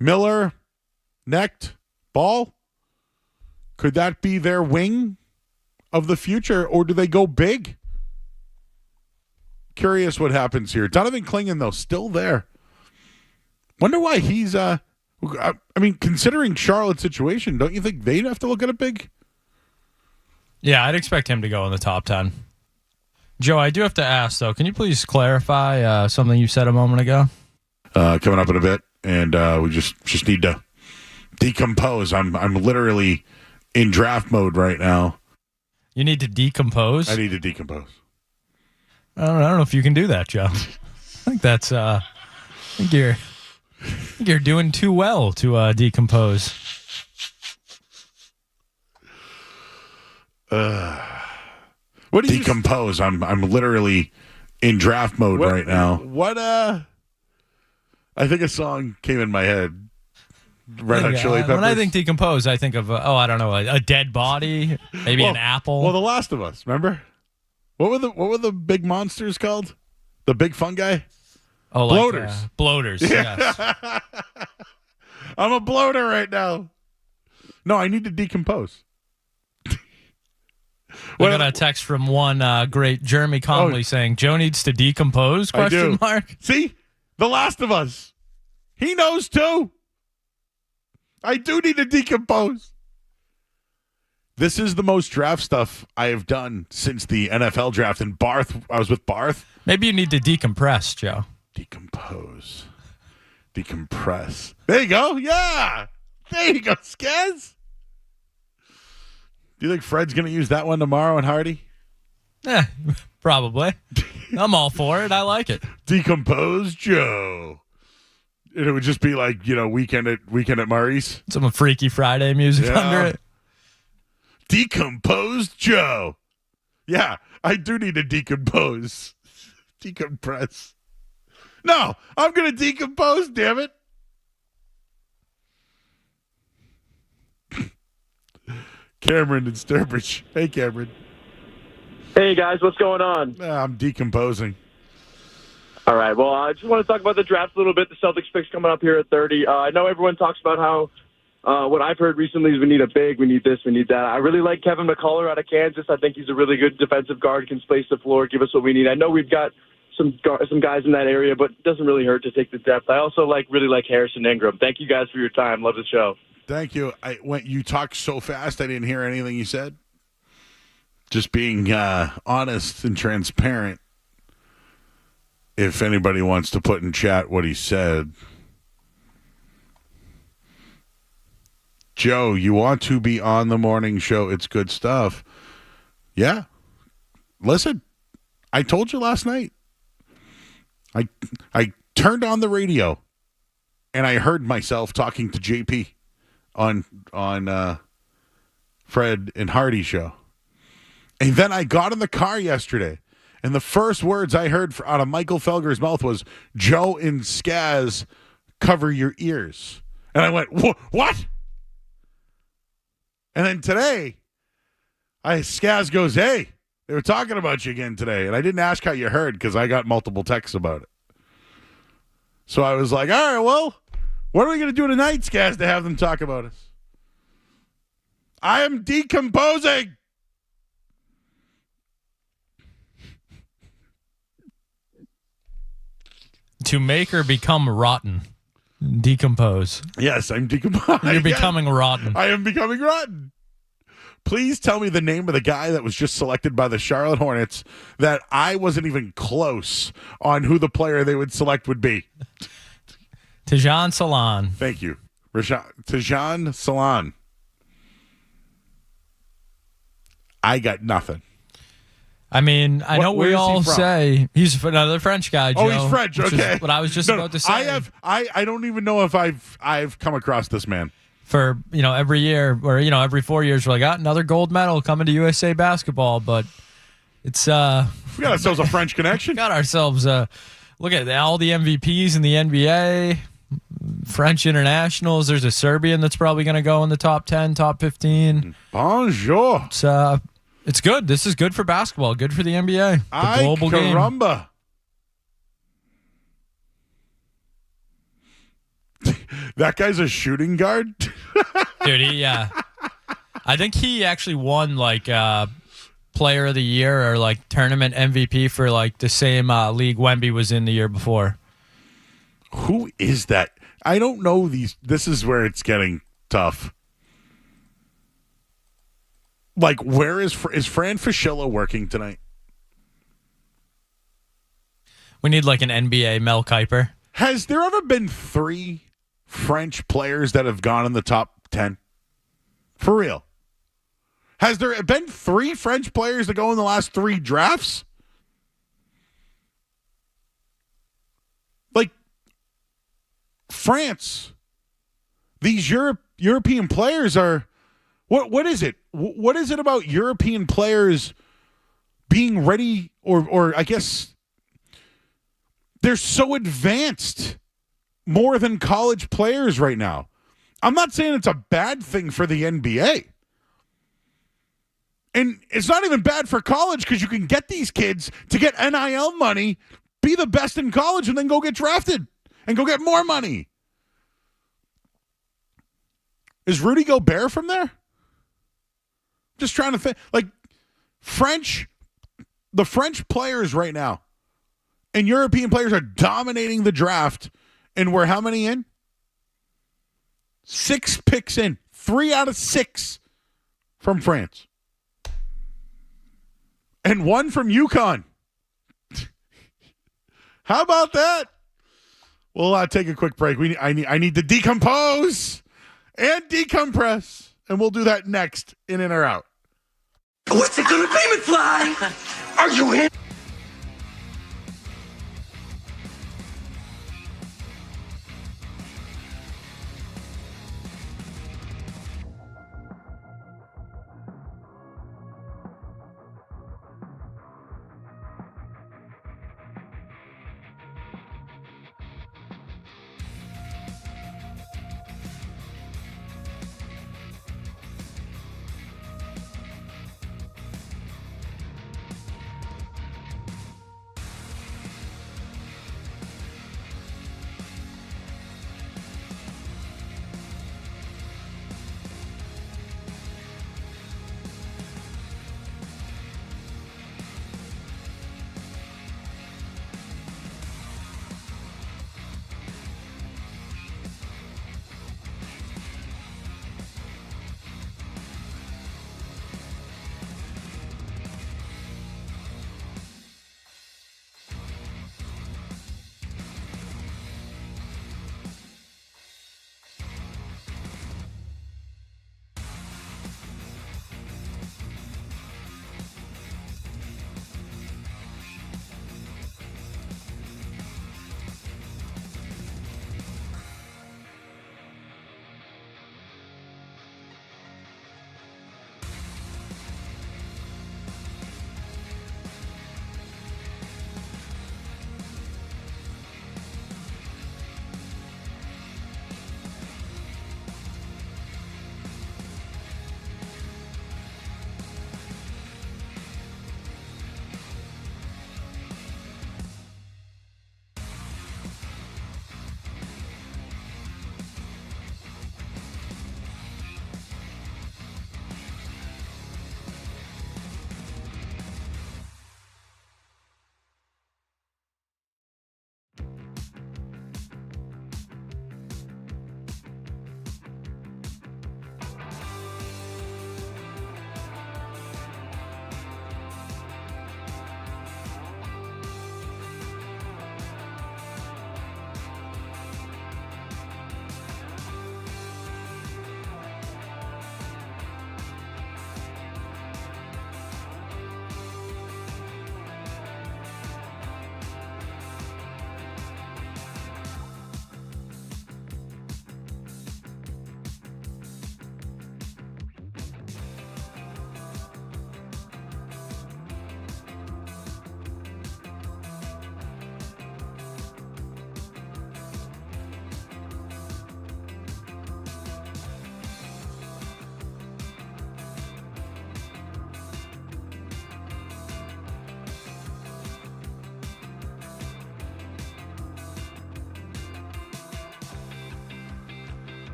Miller, Knecht, Ball. Could that be their wing of the future, or do they go big? Curious what happens here. Donovan Klingon, though, still there. Wonder why he's, considering Charlotte's situation, don't you think they'd have to look at a big? Yeah, I'd expect him to go in the top 10. Joe, I do have to ask, though, can you please clarify something you said a moment ago? Coming up in a bit, and we just need to decompose. I'm literally in draft mode right now. You need to decompose? I need to decompose. I don't know if you can do that, Joe. I think that's. I think you're doing too well to decompose. What do you decompose? I'm literally in draft mode right now. What? I think a song came in my head. Red Hot Chili Peppers. When I think decompose, I think of I don't know, a dead body, maybe an apple. Well, The Last of Us. Remember? What were the big monsters called? The big fungi? Oh, bloaters. Bloaters, yes. I'm a bloater right now. No, I need to decompose. I got a text from one great Jeremy Conley saying, Joe needs to decompose, question mark. See? The Last of Us. He knows too. I do need to decompose. This is the most draft stuff I have done since the NFL draft. And Barth, I was with Barth. Maybe you need to decompress, Joe. Decompose. Decompress. There you go. Yeah. There you go, Skaz. Do you think Fred's going to use that one tomorrow in Hardy? Probably. I'm all for it. I like it. Decompose Joe. And it would just be like, weekend at Murray's. Some Freaky Friday music under it. Decomposed Joe. Yeah, I do need to decompose. Decompress. No, I'm going to decompose, damn it. Cameron in Sturbridge. Hey, Cameron. Hey, guys, what's going on? I'm decomposing. All right, well, I just want to talk about the draft a little bit. The Celtics pick's coming up here at 30. I know everyone talks about how what I've heard recently is we need a big, we need this, we need that. I really like Kevin McCullough out of Kansas. I think he's a really good defensive guard, can space the floor, give us what we need. I know we've got some guys in that area, but it doesn't really hurt to take the depth. I also really like Harrison Ingram. Thank you guys for your time. Love the show. Thank you. You talked so fast, I didn't hear anything you said. Just being honest and transparent. If anybody wants to put in chat what he said. Joe, you want to be on the morning show. It's good stuff. Yeah. Listen, I told you last night. I turned on the radio and I heard myself talking to JP on Fred and Hardy show. And then I got in the car yesterday, and the first words I heard out of Michael Felger's mouth was, Joe and Skaz, cover your ears. And I went, what? And then today, Skaz goes, hey, they were talking about you again today. And I didn't ask how you heard because I got multiple texts about it. So I was like, all right, well, what are we going to do tonight, Skaz, to have them talk about us? I am decomposing. To make or become rotten. Decompose. Yes, I'm decomposing. You're becoming rotten. I am becoming rotten. Please tell me the name of the guy that was just selected by the Charlotte Hornets that I wasn't even close on who the player they would select would be. Tajan Salon. Thank you. Tajan Salon. I got nothing. I mean, I know we all say he's another French guy, Joe. Oh, he's French. Okay. What I was just about to say. I don't even know if I've come across this man. For, every year or, every 4 years, we're like, another gold medal coming to USA basketball. But it's, we got ourselves a French connection. Got ourselves, look at all the MVPs in the NBA, French internationals. There's a Serbian that's probably going to go in the top 10, top 15. Bonjour. It's good. This is good for basketball. Good for the NBA. The global game. Caramba. That guy's a shooting guard? Dude, I think he actually won, player of the year or, tournament MVP for, the same league Wemby was in the year before. Who is that? I don't know these. This is where it's getting tough. Where is Fran Fraschilla working tonight? We need, an NBA Mel Kiper. Has there ever been 3 French players that have gone in the top 10? For real. Has there been 3 French players that go in the last 3 drafts? France. These European players are... What is it? What is it about European players being ready or I guess they're so advanced more than college players right now? I'm not saying it's a bad thing for the NBA. And it's not even bad for college because you can get these kids to get NIL money, be the best in college, and then go get drafted and go get more money. Is Rudy Gobert from there? Just trying to think. The French players right now and European players are dominating the draft, and we're how many in? 6 picks in. 3 out of 6 from France. And 1 from UConn. How about that? We'll take a quick break. I need to decompose and decompress, and we'll do that next in or out. What's it gonna be, McFly? Are you in?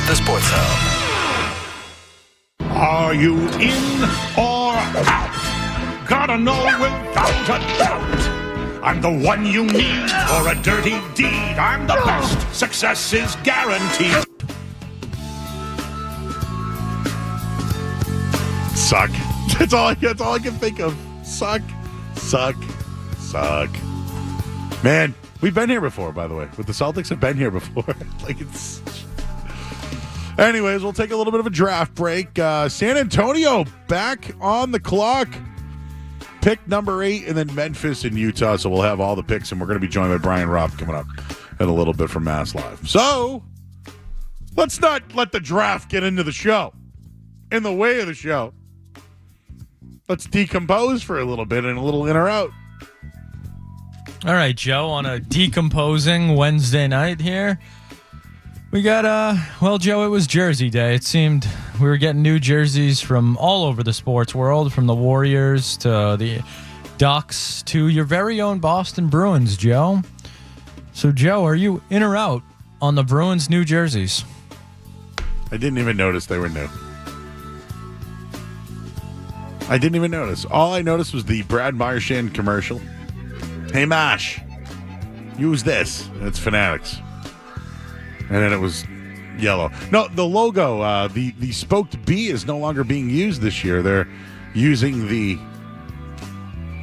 at the Sports Hub. Are you in or out? Gotta know without a doubt. I'm the one you need for a dirty deed. I'm the best. Success is guaranteed. Suck. That's all I can think of. Suck. Man, we've been here before, by the way. With the Celtics have been here before. It's. Anyways, we'll take a little bit of a draft break. San Antonio back on the clock. Pick number 8, and then Memphis and Utah. So we'll have all the picks, and we're going to be joined by Brian Robb coming up in a little bit from Mass Live. So let's not let the draft get into the show, in the way of the show. Let's decompose for a little bit and a little in or out. All right, Joe, on a decomposing Wednesday night here, we got, Joe, it was Jersey Day. It seemed we were getting new jerseys from all over the sports world, from the Warriors to the Ducks to your very own Boston Bruins, Joe. So, Joe, are you in or out on the Bruins' new jerseys? I didn't even notice they were new. I didn't even notice. All I noticed was the Brad Marchand commercial. Hey, Mash, use this. It's Fanatics. And then it was yellow. No, the logo, the spoked B is no longer being used this year. They're using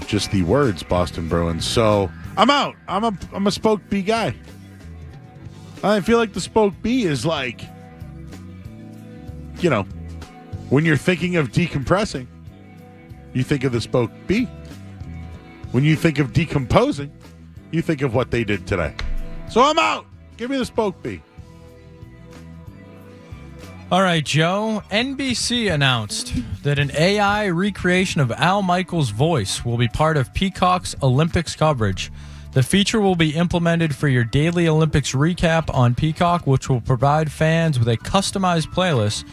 just the words Boston Bruins. So I'm out. I'm a spoked B guy. I feel like the spoked B is like, when you're thinking of decompressing, you think of the spoke B. When you think of decomposing, you think of what they did today. So I'm out. Give me the spoke B. All right, Joe. NBC announced that an AI recreation of Al Michaels' voice will be part of Peacock's Olympics coverage. The feature will be implemented for your daily Olympics recap on Peacock, which will provide fans with a customized playlist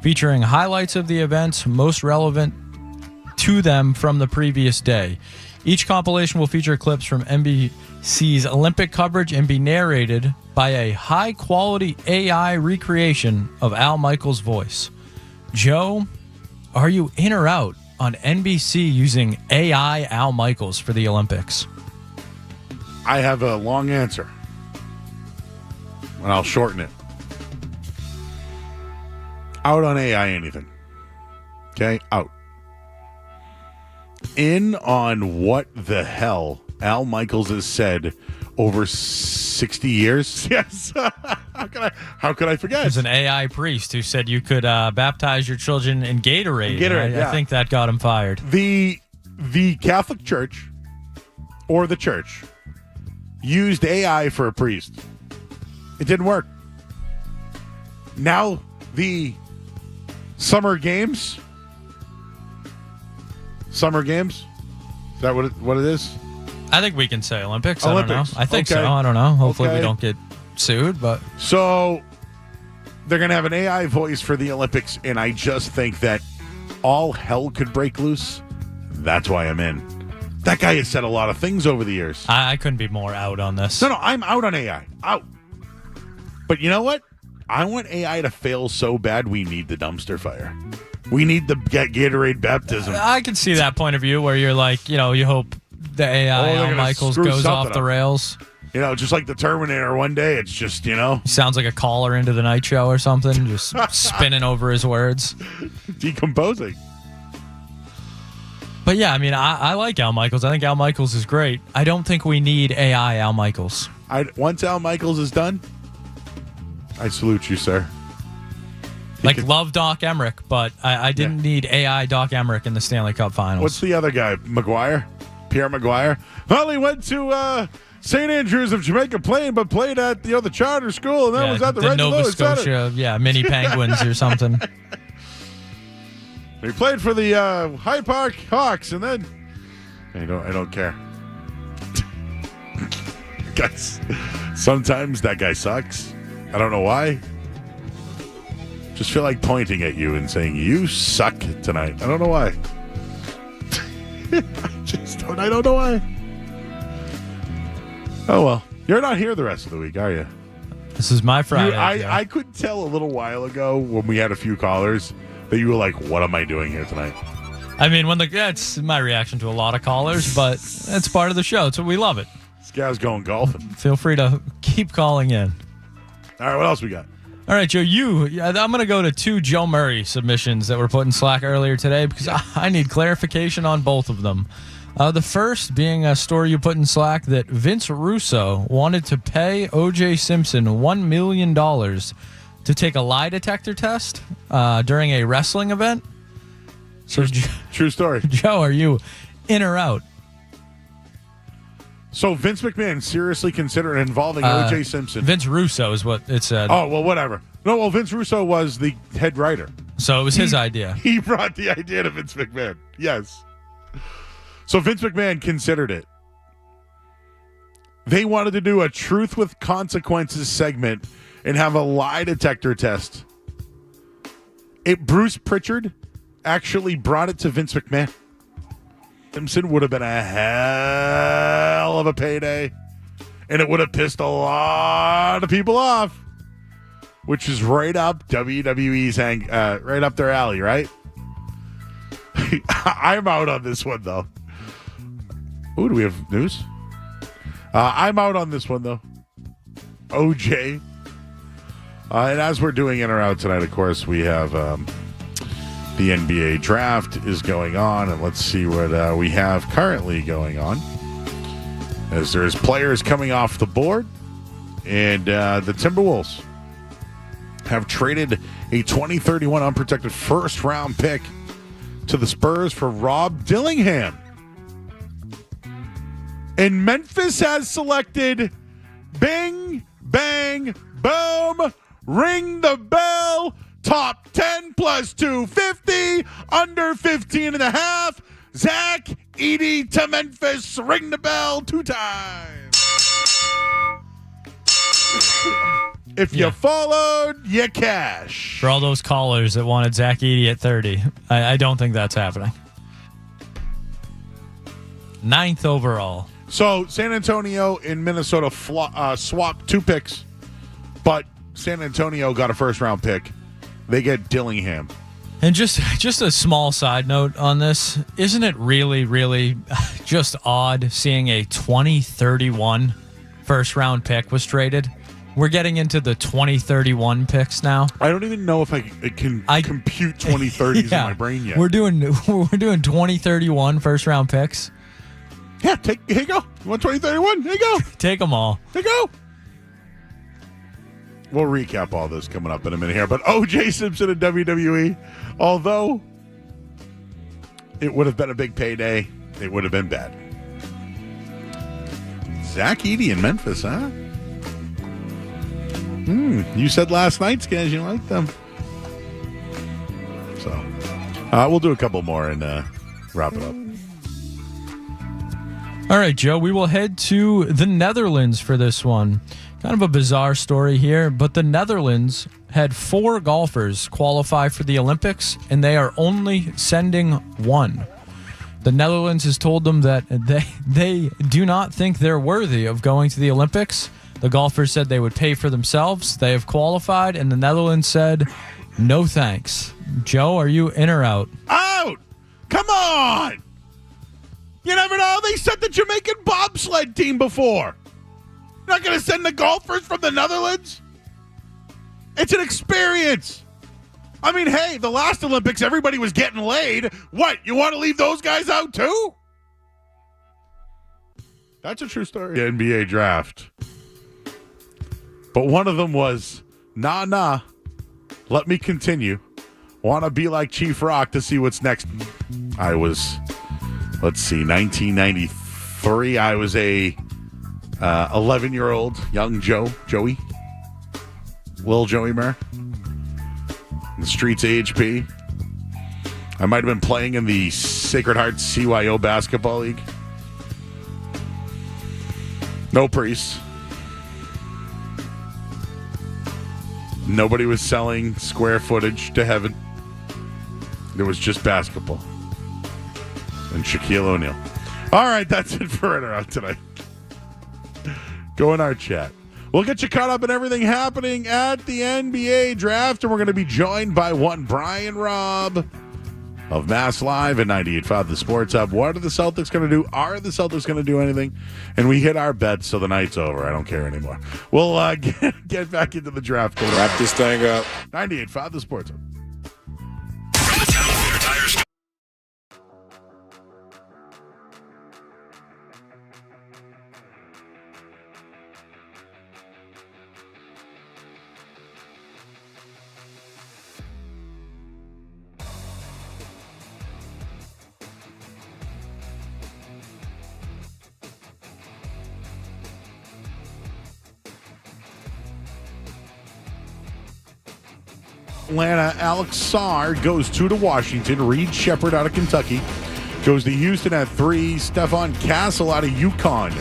featuring highlights of the events most relevant to them from the previous day. Each compilation will feature clips from NBC's Olympic coverage and be narrated by a high-quality AI recreation of Al Michaels' voice. Joe, are you in or out on NBC using AI Al Michaels for the Olympics? I have a long answer, and I'll shorten it. Out on AI anything. Okay? Out. In on what the hell Al Michaels has said over 60 years. Yes. How could I forget? There's an AI priest who said you could baptize your children in Gatorade. I think that got him fired. The Catholic Church or the church used AI for a priest. It didn't work. Now the Summer Games. Is that what it is? I think we can say Olympics. Olympics. I don't know. I think Okay. so. I don't know. Hopefully Okay. we don't get sued. But So they're going to have an AI voice for the Olympics, and I just think that all hell could break loose. That's why I'm in. That guy has said a lot of things over the years. I couldn't be more out on this. No, I'm out on AI. Out. But you know what? I want AI to fail so bad we need the dumpster fire. We need the Gatorade baptism. I can see that point of view where you're like, you hope the AI they're Al gonna Michaels screw goes off something the up. rails. Just like the Terminator one day, it's just, Sounds like a caller into the night show or something, just spinning over his words. Decomposing. But yeah, I mean, I like Al Michaels. I think Al Michaels is great. I don't think we need AI Al Michaels. Once Al Michaels is done, I salute you, sir. Love Doc Emmerich, but I didn't need AI Doc Emmerich in the Stanley Cup Finals. What's the other guy? Pierre Maguire? Well, he went to St. Andrews of Jamaica Plain, but played at the charter school, and then was at the Red Nova Louis Center. Scotia, mini Penguins or something. He played for the Hyde Park Hawks, and then I don't care. Guys, sometimes that guy sucks. I don't know why. Just feel like pointing at you and saying, you suck tonight. I don't know why. I don't know why. Oh, well. You're not here the rest of the week, are you? This is my Friday. I could tell a little while ago when we had a few callers that you were like, what am I doing here tonight? I mean, it's my reaction to a lot of callers, but it's part of the show. So we love it. This guy's going golfing. Feel free to keep calling in. All right, what else we got? All right, Joe, I'm going to go to 2 Joe Murray submissions that were put in Slack earlier today because I need clarification on both of them. The first being a story you put in Slack that Vince Russo wanted to pay O.J. Simpson $1 million to take a lie detector test during a wrestling event. So, True story. Joe, are you in or out? So Vince McMahon seriously considered involving O.J. Simpson. Vince Russo is what it said. Oh, well, whatever. No, well, Vince Russo was the head writer. So it was his idea. He brought the idea to Vince McMahon. Yes. So Vince McMahon considered it. They wanted to do a Truth with Consequences segment and have a lie detector test. Bruce Pritchard actually brought it to Vince McMahon. Simpson would have been a hell of a payday, and it would have pissed a lot of people off, which is right up WWE's right up their alley, right? I'm out on this one, though. Ooh, do we have news? I'm out on this one, though. OJ. And as we're doing in or out tonight, of course, we have the NBA draft is going on, and let's see what we have currently going on. As there's players coming off the board, and the Timberwolves have traded a 2031 unprotected first-round pick to the Spurs for Robb Dillingham. And Memphis has selected bing, bang, boom, ring the bell, top 10 plus 250, under 15.5. Zach Edey to Memphis, ring the bell 2 times. If you followed, you cash. For all those callers that wanted Zach Edey at 30, I don't think that's happening. 9th overall. So San Antonio and Minnesota swapped 2 picks, but San Antonio got a first-round pick. They get Dillingham. And just a small side note on this, isn't it really, really just odd seeing a 2031 first-round pick was traded? We're getting into the 2031 picks now. I don't even know if I can compute 2030s in my brain yet. We're doing 2031 first-round picks. Yeah, here you go. You want 2031? Here you go. Take them all. Here you go. We'll recap all this coming up in a minute here. But O.J. Simpson in WWE, although it would have been a big payday, it would have been bad. Zach Edey in Memphis, huh? You said last night, Skaz, you liked them. So, we'll do a couple more and wrap it up. All right, Joe, we will head to the Netherlands for this one. Kind of a bizarre story here, but the Netherlands had 4 golfers qualify for the Olympics, and they are only sending 1. The Netherlands has told them that they do not think they're worthy of going to the Olympics. The golfers said they would pay for themselves. They have qualified, and the Netherlands said, no thanks. Joe, are you in or out? Out! Come on! You never know. They sent the Jamaican bobsled team before. You're not going to send the golfers from the Netherlands? It's an experience. I mean, hey, the last Olympics, everybody was getting laid. What, you want to leave those guys out too? That's a true story. The NBA draft. But one of them was, nah, let me continue. Want to be like Chief Rock to see what's next. I was, 1993. I was a 11-year-old young Joey. Lil Joey Mer. In the streets AHP. I might have been playing in the Sacred Heart CYO Basketball League. No priests. Nobody was selling square footage to heaven. There was just basketball. And Shaquille O'Neal. All right, that's it for In or Out tonight. Go in our chat. We'll get you caught up in everything happening at the NBA draft, and we're going to be joined by one Brian Robb of Mass Live and 98.5 The Sports Hub. What are the Celtics going to do? Are the Celtics going to do anything? And we hit our bets, so the night's over. I don't care anymore. We'll get back into the draft. Wrap this thing up. 98.5 The Sports Hub. From the Town Fair Tire Store. Atlanta, Alex Sarr goes 2 to Washington. Reed Shepard out of Kentucky goes to Houston at 3. Stephon Castle out of UConn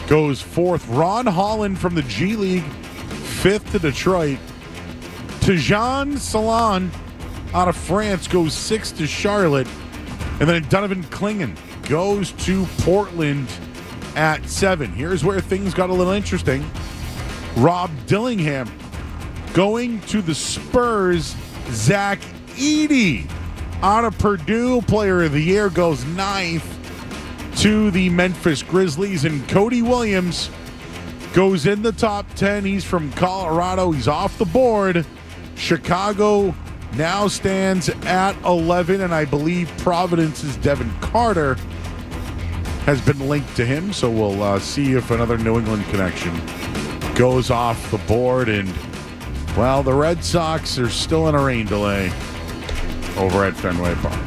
goes 4th. Ron Holland from the G League, 5th to Detroit. Tajan Salon out of France goes 6th to Charlotte. And then Donovan Clingan goes to Portland at 7. Here's where things got a little interesting. Rob Dillingham going to the Spurs. Zach Edey out of Purdue, Player of the Year, goes 9th to the Memphis Grizzlies. And Cody Williams goes in the top 10. He's from Colorado. He's off the board. Chicago now stands at 11, and I believe Providence's Devin Carter has been linked to him. So we'll see if another New England connection goes off the board. And well, the Red Sox are still in a rain delay over at Fenway Park.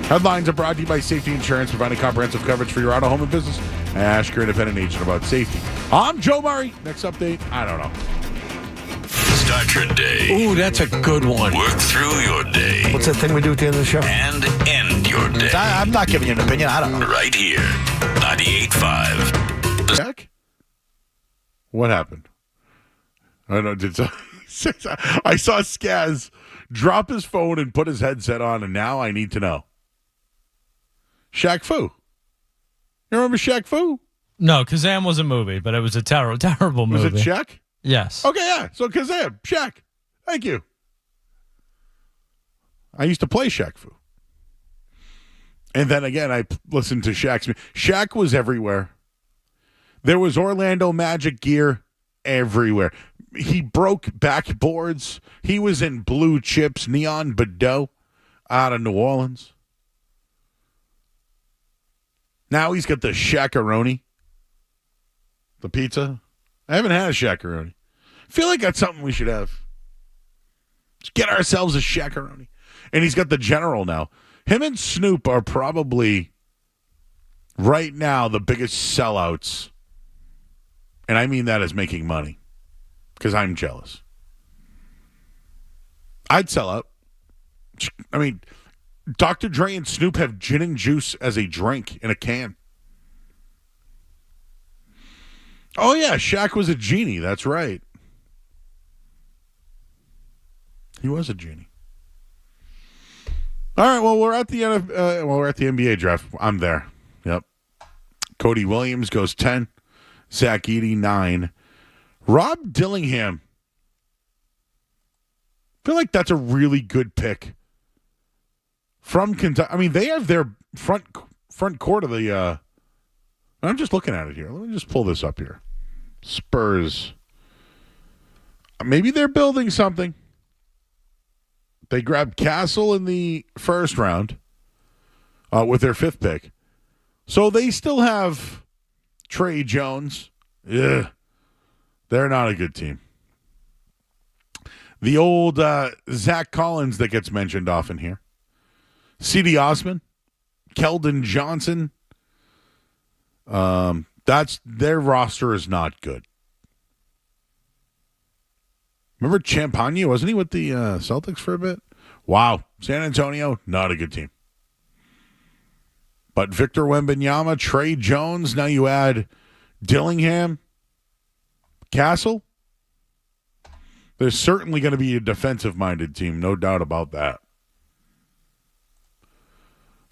Headlines are brought to you by Safety Insurance, providing comprehensive coverage for your auto, home, and business. Ask your independent agent about safety. I'm Joe Murray. Next update, I don't know. Start your day. Ooh, that's a good one. Work through your day. What's that thing we do at the end of the show? And end your day. I'm not giving you an opinion. I don't know. Right here. 98.5. Check? What happened? I don't know. I saw Skaz drop his phone and put his headset on, and now I need to know. Shaq Fu. You remember Shaq Fu? No, Kazam was a movie, but it was a terrible movie. Was it Shaq? Yes. Okay, yeah. So Kazam, Shaq. Thank you. I used to play Shaq Fu. And then again, I listened to Shaq's. Shaq was everywhere. There was Orlando Magic gear everywhere. He broke backboards. He was in Blue Chips, Neon Bordeaux out of New Orleans. Now he's got the Shaq-a-roni, the pizza. I haven't had a Shaq-a-roni. I feel like that's something we should have. Let's get ourselves a Shaq-a-roni. And he's got the General now. Him and Snoop are probably, right now, the biggest sellouts. And I mean that as making money. Because I'm jealous. I'd sell out. I mean, Dr. Dre and Snoop have gin and juice as a drink in a can. Oh, yeah, Shaq was a genie. That's right. He was a genie. All right, well, we're at the we're at the NBA draft. I'm there. Yep. Cody Williams goes 10. Zach Edey, 9. Rob Dillingham. I feel like that's a really good pick from Kentucky. I mean, they have their front court of the. I'm just looking at it here. Let me just pull this up here. Spurs. Maybe they're building something. They grabbed Castle in the first round with their 5th pick. So they still have Trey Jones. Ugh. They're not a good team. The old Zach Collins that gets mentioned often here. C.D. Osman, Keldon Johnson. That's their roster is not good. Remember Champagne? Wasn't he with the Celtics for a bit? Wow. San Antonio, not a good team. But Victor Wembanyama, Trey Jones, now you add Dillingham, Castle. There's certainly going to be a defensive-minded team, no doubt about that.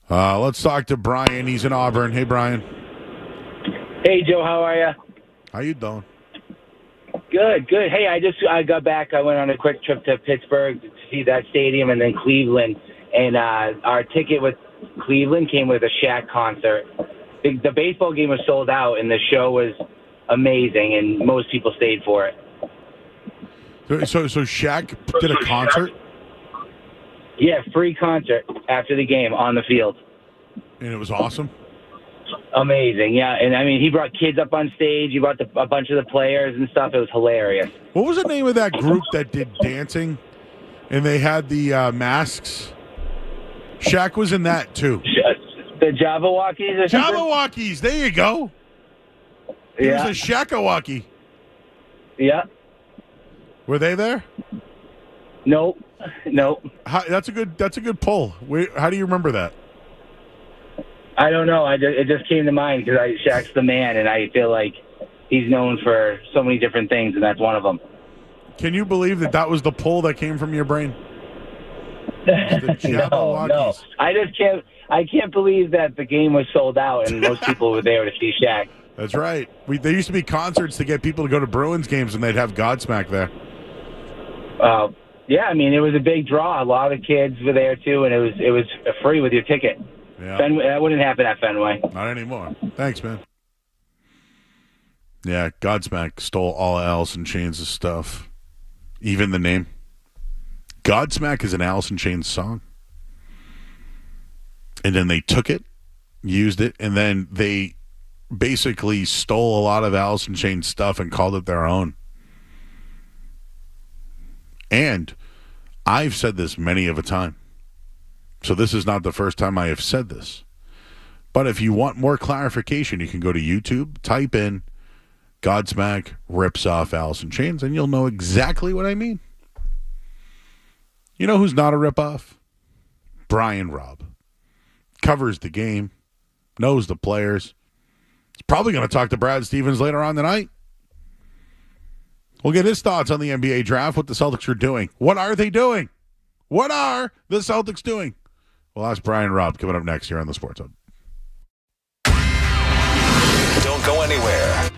Let's talk to Brian. He's in Auburn. Hey, Brian. Hey, Joe. How are you? How you doing? Good. Hey, I got back. I went on a quick trip to Pittsburgh to see that stadium and then Cleveland. And our ticket with Cleveland came with a Shaq concert. The baseball game was sold out, and the show was amazing, and most people stayed for it. So Shaq did a concert? Yeah, free concert after the game on the field. And it was awesome? Amazing, yeah. And, I mean, he brought kids up on stage. He brought a bunch of the players and stuff. It was hilarious. What was the name of that group that did dancing? And they had the masks? Shaq was in that, too. The Jabberwockies or something? Jabberwockies, there you go. He was a Shakawaki. Yeah. Were they there? Nope. That's a good pull. How do you remember that? I don't know. It just came to mind because Shaq's the man, and I feel like he's known for so many different things, and that's one of them. Can you believe that was the pull that came from your brain? No. I can't believe that the game was sold out and most people were there to see Shaq. That's right. There used to be concerts to get people to go to Bruins games, and they'd have Godsmack there. Yeah, I mean, it was a big draw. A lot of kids were there, too, and it was free with your ticket. Yeah. That wouldn't happen at Fenway. Not anymore. Thanks, man. Yeah, Godsmack stole all Alice in Chains' stuff. Even the name. Godsmack is an Alice in Chains song. And then they took it, used it, and then they basically stole a lot of Alice in Chains stuff and called it their own. And I've said this many of a time. So this is not the first time I have said this. But if you want more clarification, you can go to YouTube, type in Godsmack rips off Alice in Chains, and you'll know exactly what I mean. You know who's not a ripoff? Brian Robb. Covers the game, knows the players. He's probably going to talk to Brad Stevens later on tonight. We'll get his thoughts on the NBA draft, what the Celtics are doing. What are they doing? What are the Celtics doing? We'll ask Brian Robb coming up next here on the Sports Hub. Don't go anywhere.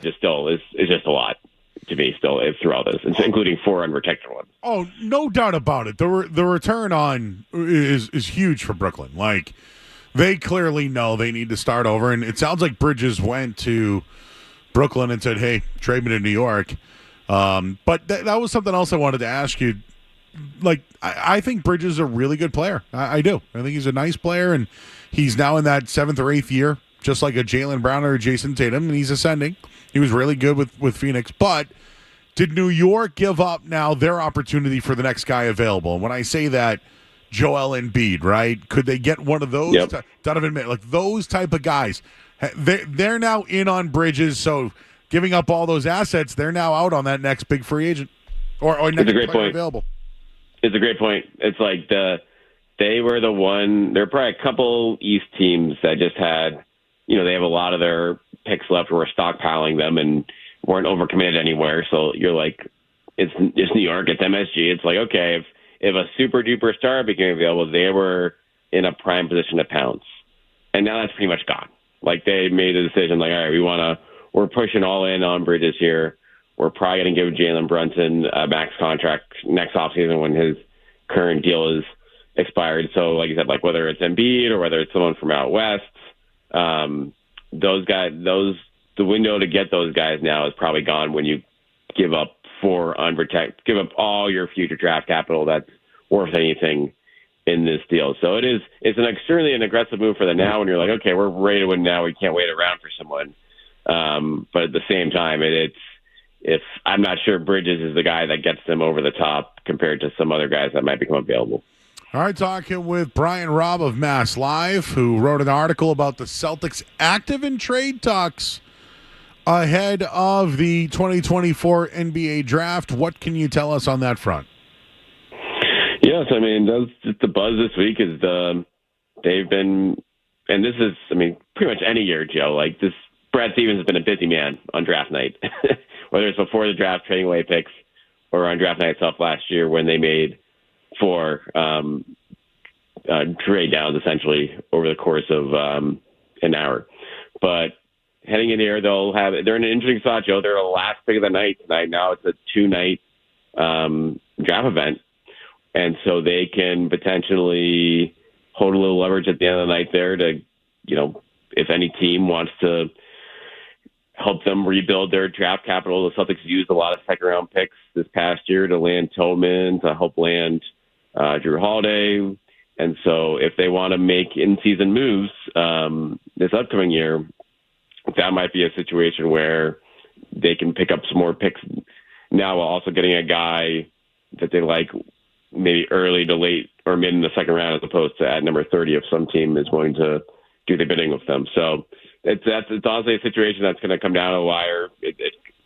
just still is just a lot to me still through all this, including 4 unprotected ones. Oh, no doubt about it. The return on is huge for Brooklyn. Like, they clearly know they need to start over, and it sounds like Bridges went to Brooklyn and said, hey, trade me to New York. But that was something else I wanted to ask you. Like, I think Bridges is a really good player. I do. I think he's a nice player, and he's now in that 7th or 8th year, just like a Jaylen Brown or a Jason Tatum, and he's ascending. He was really good with Phoenix. But did New York give up now their opportunity for the next guy available? And when I say that, Joel Embiid, right? Could they get one of those? Yep. Donovan Mitchell, like those type of guys. They're now in on Bridges, so giving up all those assets, they're now out on that next big free agent or next player available. It's a great point. It's like they were the one. There are probably a couple East teams that just had, they have a lot of their picks left, or were stockpiling them and weren't overcommitted anywhere. So you're like, it's New York, it's MSG. It's like, okay, if a super duper star became available, they were in a prime position to pounce, and now that's pretty much gone. Like, they made a decision, like, all right, we're pushing all in on Bridges here. We're probably going to give Jalen Brunson a max contract next offseason when his current deal is expired. So, like you said, like whether it's Embiid or whether it's someone from out west, those guys, the window to get those guys now is probably gone when you give up give up all your future draft capital that's worth anything in this deal. So it's certainly an aggressive move for them now when you're like, okay, we're ready to win now. We can't wait around for someone. But at the same time, if I'm not sure Bridges is the guy that gets them over the top compared to some other guys that might become available. All right, talking with Brian Robb of Mass Live, who wrote an article about the Celtics active in trade talks ahead of the 2024 NBA draft. What can you tell us on that front? Yes, I mean, the buzz this week is they've been, and this is, I mean, pretty much any year, Joe, like this, Brad Stevens has been a busy man on draft night, whether it's before the draft trading away picks or on draft night itself last year when they made 4 trade downs essentially over the course of an hour. But heading in here, they're in an interesting spot, Joe. They're the last pick of the night tonight. Now it's a 2-night draft event. And so they can potentially hold a little leverage at the end of the night there to, if any team wants to help them rebuild their draft capital. The Celtics used a lot of second-round picks this past year to land Tillman, to help land Drew Holiday. And so if they want to make in-season moves this upcoming year, that might be a situation where they can pick up some more picks now while also getting a guy that they like maybe early to late or mid in the second round as opposed to at number 30 if some team is willing to do the bidding with them. So it's honestly a situation that's going to come down to the wire.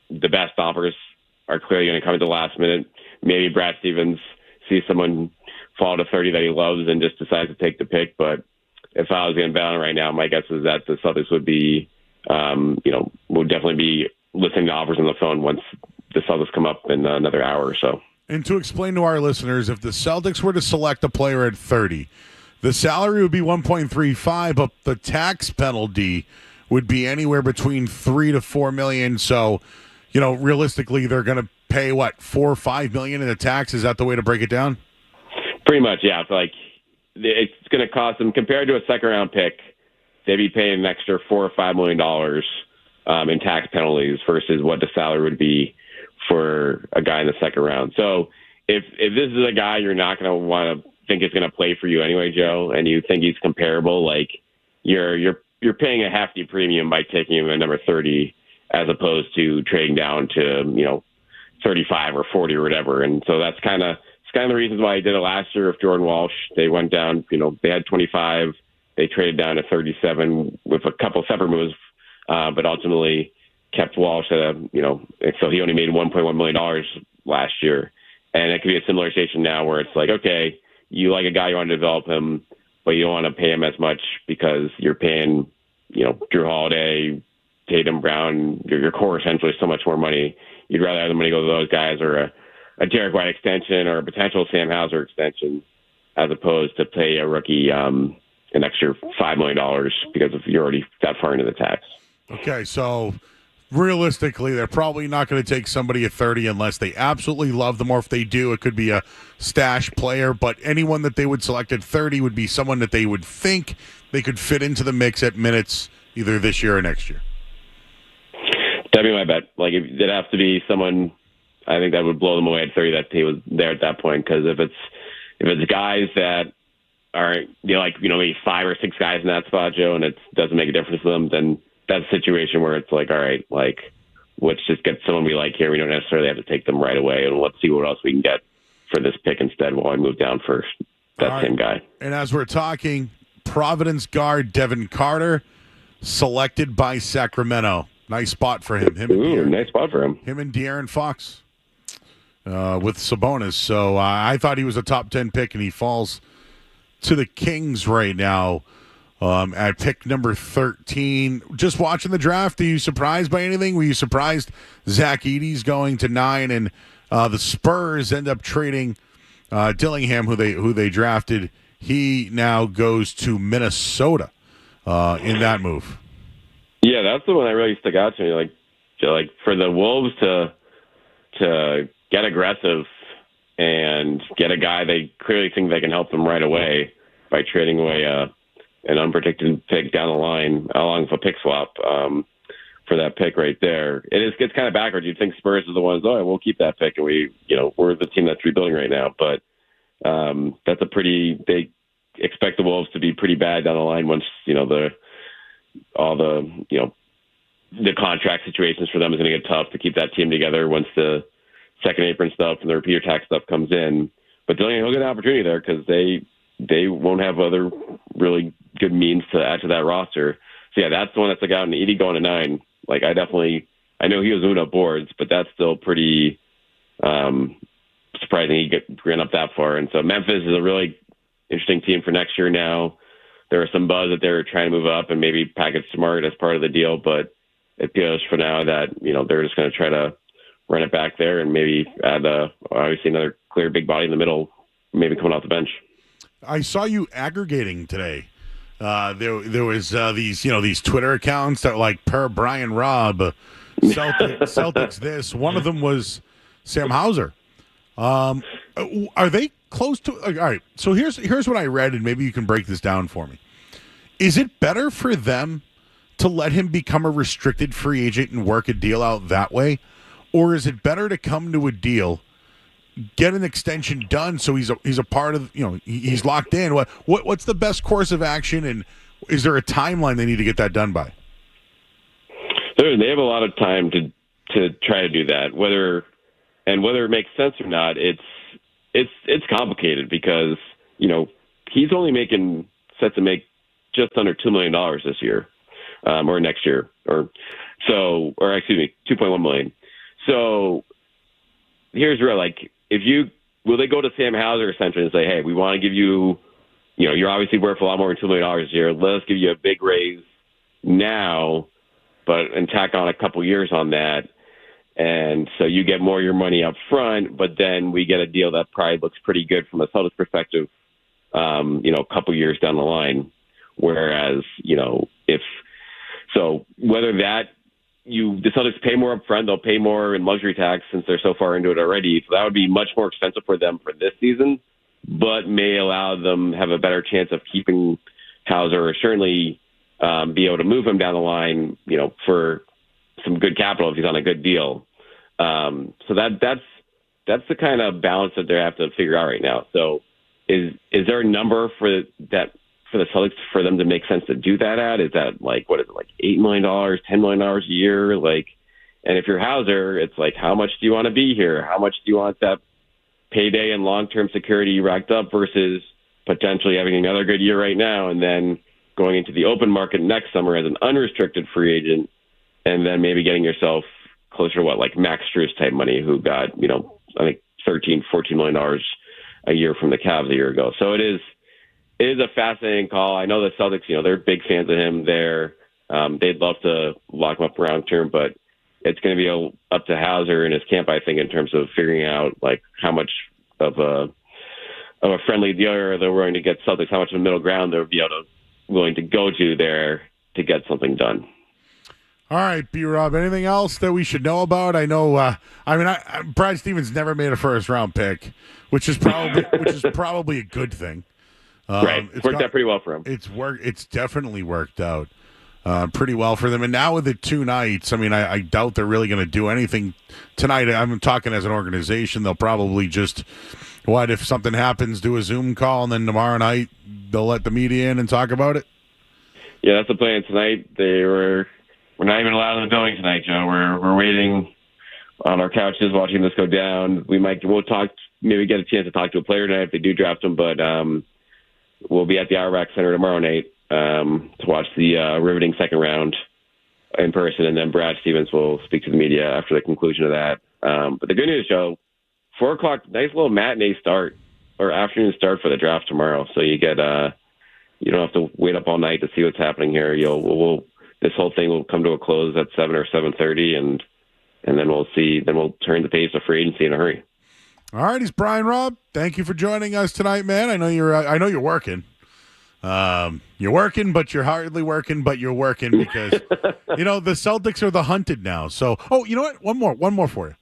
The best offers are clearly going to come at the last minute. Maybe Brad Stevens sees someone fall to 30 that he loves and just decides to take the pick. But if I was going to bet on it right now, my guess is that the Celtics would be, would definitely be listening to offers on the phone once the Celtics come up in another hour or so. And to explain to our listeners, if the Celtics were to select a player at 30, the salary would be 1.35, but the tax penalty would be anywhere between $3 to $4 million. So, realistically, they're going to pay $4 or $5 million in the tax. Is that the way to break it down? Pretty much, yeah. It's going to cost them, compared to a second-round pick, they'd be paying an extra $4 or $5 million in tax penalties versus what the salary would be for a guy in the second round. So if this is a guy you're not going to want to think is going to play for you anyway, Joe, and you think he's comparable, like you're paying a hefty premium by taking him at number 30 as opposed to trading down to 35 or 40 or whatever. And so that's kind of the reasons why he did it last year with Jordan Walsh. They went down, they had 25, they traded down to 37 with a couple separate moves, but ultimately kept Walsh at so he only made $1.1 million last year. And it could be a similar situation now where it's like, okay, you like a guy, you want to develop him, but you don't want to pay him as much because you're paying, Drew Holiday, Tatum, Brown, your core essentially so much more money. You'd rather have the money go to those guys or a Derek White extension or a potential Sam Hauser extension as opposed to pay a rookie an extra $5 million because you're already that far into the tax. Okay, so realistically, they're probably not going to take somebody at 30 unless they absolutely love them, or if they do, it could be a stash player. But anyone that they would select at 30 would be someone that they would think they could fit into the mix at minutes either this year or next year. That'd be my bet. Like, it'd have to be someone, I think that would blow them away at 30 that he was there at that point. Because if it's guys that are, maybe 5 or 6 guys in that spot, Joe, and it doesn't make a difference to them, then that's a situation where it's like, all right, like, let's just get someone we like here. We don't necessarily have to take them right away, and let's see what else we can get for this pick instead while I move down for that same guy. And as we're talking, Providence guard Devin Carter, selected by Sacramento. Nice spot for him. Nice spot for him. Him and De'Aaron Fox with Sabonis. So I thought he was a top 10 pick, and he falls to the Kings right now at pick number 13. Just watching the draft, are you surprised by anything? Were you surprised Zach Edey's going to 9 and the Spurs end up trading Dillingham, who they drafted? He now goes to Minnesota in that move. Yeah, that's the one that really stuck out to me. Like for the Wolves to get aggressive and get a guy they clearly think they can help them right away by trading away an unprotected pick down the line along with a pick swap for that pick right there. It gets kind of backwards. You'd think Spurs are the ones, we'll keep that pick, and we're the team that's rebuilding right now. But that's they expect the Wolves to be pretty bad down the line once the contract situations for them is going to get tough to keep that team together once the second apron stuff and the repeater tax stuff comes in. But Dillingham will get an opportunity there because they won't have other really good means to add to that roster. So yeah, that's the one that's like out in Edey going to 9. Like I know he was moving up boards, but that's still pretty surprising he ran up that far. And so Memphis is a really interesting team for next year now. There was some buzz that they were trying to move up and maybe package Smart as part of the deal, but it appears for now that they're just going to try to run it back there and maybe add obviously another clear big body in the middle, maybe coming off the bench. I saw you aggregating today. There was these Twitter accounts that were like per Brian Robb, Celtics this. One of them was Sam Hauser. Are they close to? All right. So here's what I read, and maybe you can break this down for me. Is it better for them to let him become a restricted free agent and work a deal out that way, or is it better to come to a deal, get an extension done, so he's a part of he's locked in? What's the best course of action, and is there a timeline they need to get that done by? They have a lot of time to try to do that. Whether it makes sense or not, it's complicated because he's only set to make just under $2 million this year, or next year, or 2.1 million. So here's where will they go to Sam Hauser essentially and say, hey, we want to give you, you're obviously worth a lot more than $2 million this year. Let us give you a big raise now, and tack on a couple years on that. And so you get more of your money up front, but then we get a deal that probably looks pretty good from a Celtics perspective, a couple years down the line. Whereas, whether the Celtics pay more up front, they'll pay more in luxury tax since they're so far into it already. So that would be much more expensive for them for this season, but may allow them have a better chance of keeping Hauser, or certainly be able to move him down the line, for some good capital if he's on a good deal. So that's the kind of balance that they have to figure out right now. So is there a number for the Celtics for them to make sense to do that at? Is that $8 million, $10 million a year? And if you're Hauser, it's like, how much do you want to be here? How much do you want that payday and long-term security racked up versus potentially having another good year right now and then going into the open market next summer as an unrestricted free agent, and then maybe getting yourself closer to Max Strus type money, who got, I think $13, $14 million a year from the Cavs a year ago. So it is a fascinating call. I know the Celtics, they're big fans of him there. They'd love to lock him up around term, but it's going to be up to Hauser and his camp, I think, in terms of figuring out how much of a friendly deal they're willing to get Celtics, how much of a middle ground they'll be willing to go to there to get something done. All right, B-Rob, anything else that we should know about? I know, Brad Stevens never made a first-round pick, which is probably a good thing. Right. It's worked out pretty well for him. It's definitely worked out pretty well for them. And now with the 2 nights, I doubt they're really going to do anything tonight. I'm talking as an organization. They'll probably just, if something happens, do a Zoom call, and then tomorrow night they'll let the media in and talk about it? Yeah, that's the plan tonight. We're not even allowed in the building tonight, Joe. We're waiting on our couches watching this go down. We'll talk, maybe get a chance to talk to a player tonight if they do draft him, but we'll be at the Auerbach Center tomorrow night to watch the riveting second round in person, and then Brad Stevens will speak to the media after the conclusion of that. But the good news, Joe, 4 o'clock, nice little matinee start or afternoon start for the draft tomorrow. So you get you don't have to wait up all night to see what's happening here. This whole thing will come to a close at 7 or 7:30, and then we'll see. Then we'll turn the page to free agency in a hurry. All right, he's Brian Robb. Thank you for joining us tonight, man. I know you're working. You're working, but you're hardly working, but you're working because the Celtics are the hunted now. So, you know what? One more for you.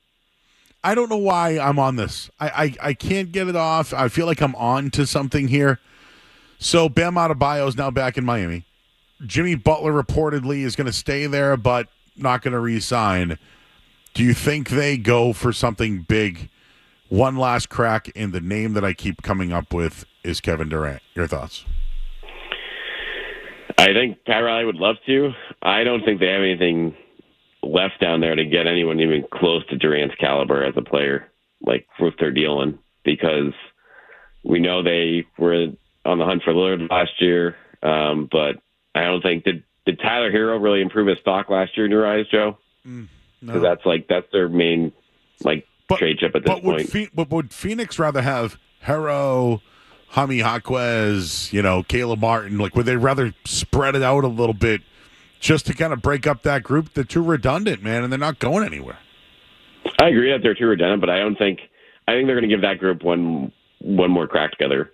I don't know why I'm on this. I can't get it off. I feel like I'm on to something here. So Bam Adebayo is now back in Miami. Jimmy Butler reportedly is going to stay there, but not going to re-sign. Do you think they go for something big? One last crack, and the name that I keep coming up with is Kevin Durant. Your thoughts? I think Pat Riley would love to. I don't think they have anything left down there to get anyone even close to Durant's caliber as a player, like with their dealing, because we know they were on the hunt for Lillard last year, but I don't think did Tyler Hero really improve his stock last year in your eyes, Joe? No. Because that's their main trade chip at this point. But would Phoenix rather have Hero, Jaime Jaquez, Caleb Martin? Would they rather spread it out a little bit just to kind of break up that group? They're too redundant, man, and they're not going anywhere. I agree that they're too redundant, but I think they're going to give that group one more crack together.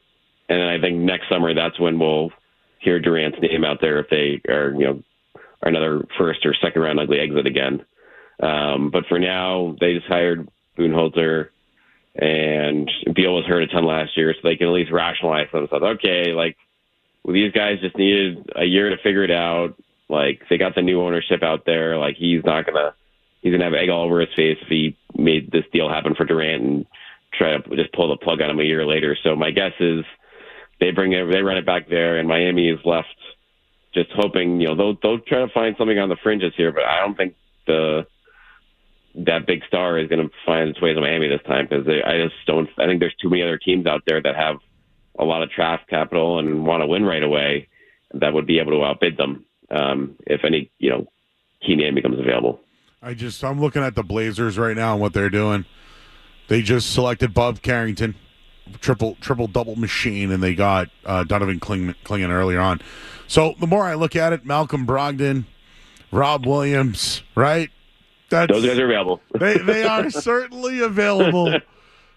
And then I think next summer that's when we'll hear Durant's name out there if they are, another first or second round ugly exit again. But for now, they just hired Budenholzer, and Beal was hurt a ton last year, so they can at least rationalize themselves. Okay, these guys just needed a year to figure it out. They got the new ownership out there. He's gonna have egg all over his face if he made this deal happen for Durant and try to just pull the plug on him a year later. So my guess is they run it back there, and Miami is left just hoping, they'll try to find something on the fringes here, but I don't think that big star is going to find its way to Miami this time, because I think there's too many other teams out there that have a lot of draft capital and want to win right away that would be able to outbid them if any, key name becomes available. I'm looking at the Blazers right now and what they're doing. They just selected Bob Carrington, triple double machine, and they got Donovan Clingan earlier on. So the more I look at it, Malcolm Brogdon, Rob Williams, right? Those guys are available. They are certainly available.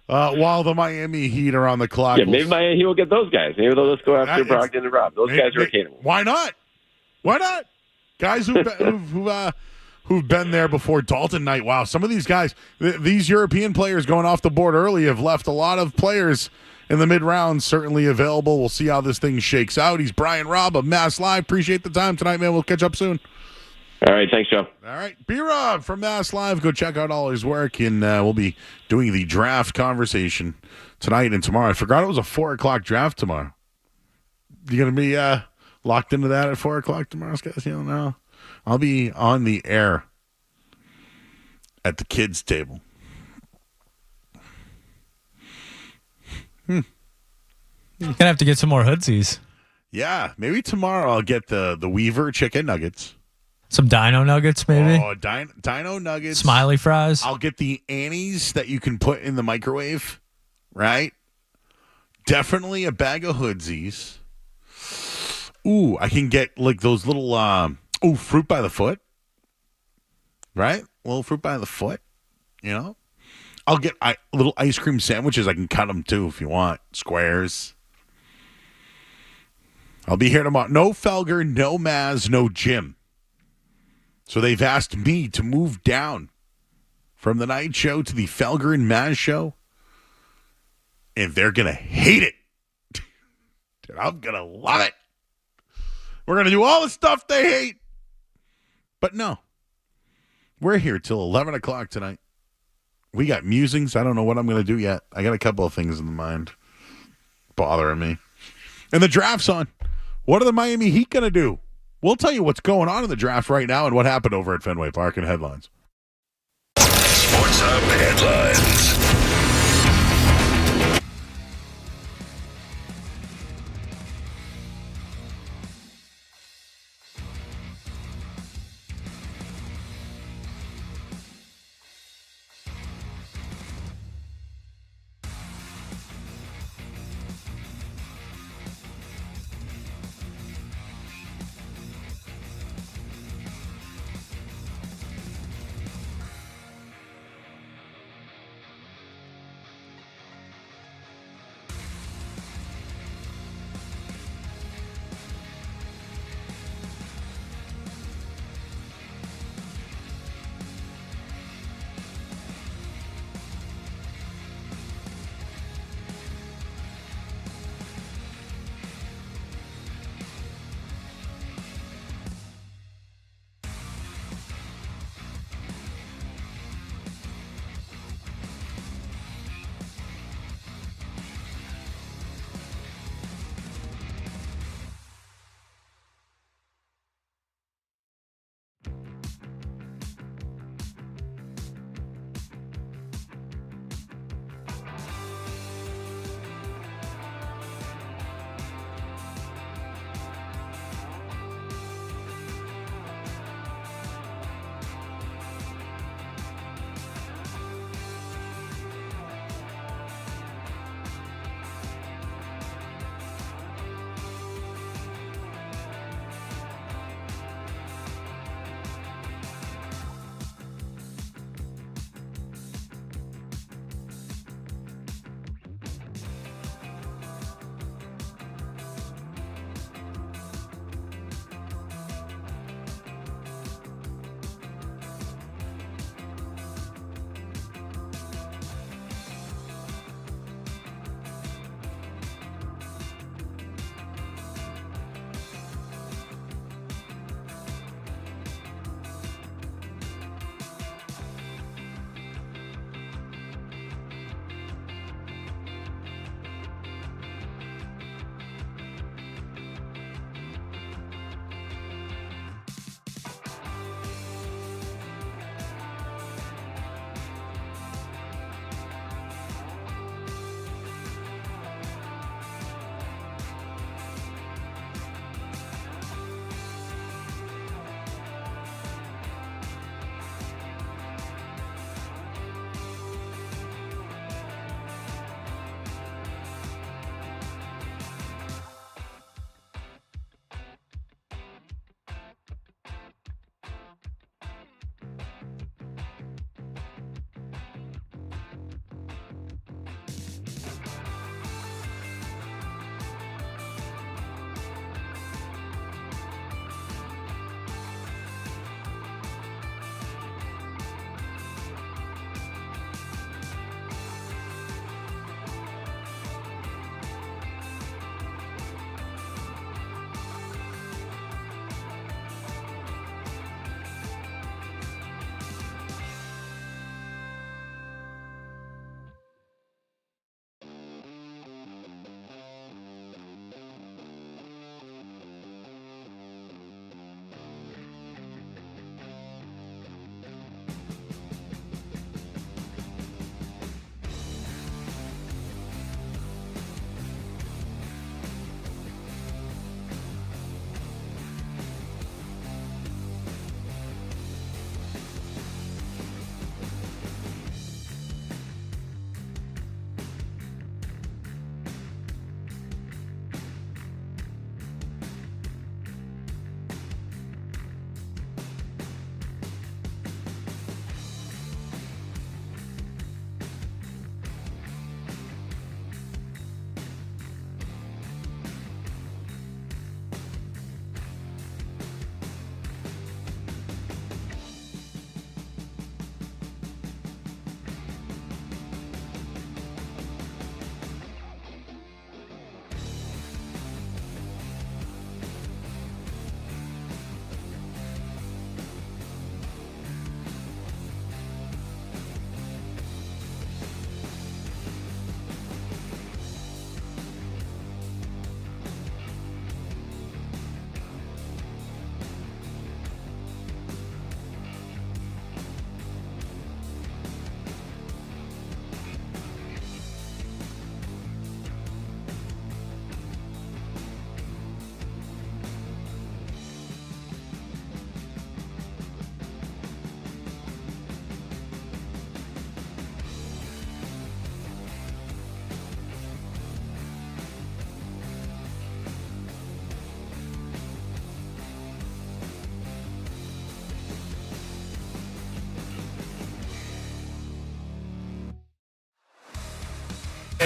While the Miami Heat are on the clock. Yeah, maybe Miami Heat will get those guys. Maybe they'll just go after Brogdon and Rob. Those guys are attainable. Why not? Guys who've been there before. Dalton Knight. Wow, some of these guys, these European players going off the board early have left a lot of players in the mid-round certainly available. We'll see how this thing shakes out. He's Brian Robb of Mass Live. Appreciate the time tonight, man. We'll catch up soon. All right, thanks, Joe. All right, B-Rob from Mass Live. Go check out all his work, and we'll be doing the draft conversation tonight and tomorrow. I forgot it was a 4 o'clock draft tomorrow. You going to be locked into that at 4 o'clock tomorrow, guys? No. I'll be on the air at the kids' table. You're going to have to get some more hoodsies. Yeah, maybe tomorrow I'll get the Weaver chicken nuggets. Some Dino Nuggets, maybe? Oh, Dino Nuggets. Smiley fries. I'll get the Annie's that you can put in the microwave, right? Definitely a bag of hoodsies. Ooh, I can get those little, fruit by the foot, right? A little fruit by the foot, I'll get little ice cream sandwiches. I can cut them, too, if you want. Squares. I'll be here tomorrow. No Felger, no Maz, no Jim. So they've asked me to move down from the night show to the Felger and Maz show. And they're going to hate it. And I'm going to love it. We're going to do all the stuff they hate. But no. We're here till 11 o'clock tonight. We got musings. I don't know what I'm going to do yet. I got a couple of things in mind bothering me. And the draft's on. What are the Miami Heat going to do? We'll tell you what's going on in the draft right now and what happened over at Fenway Park in headlines. Sports Hub headlines.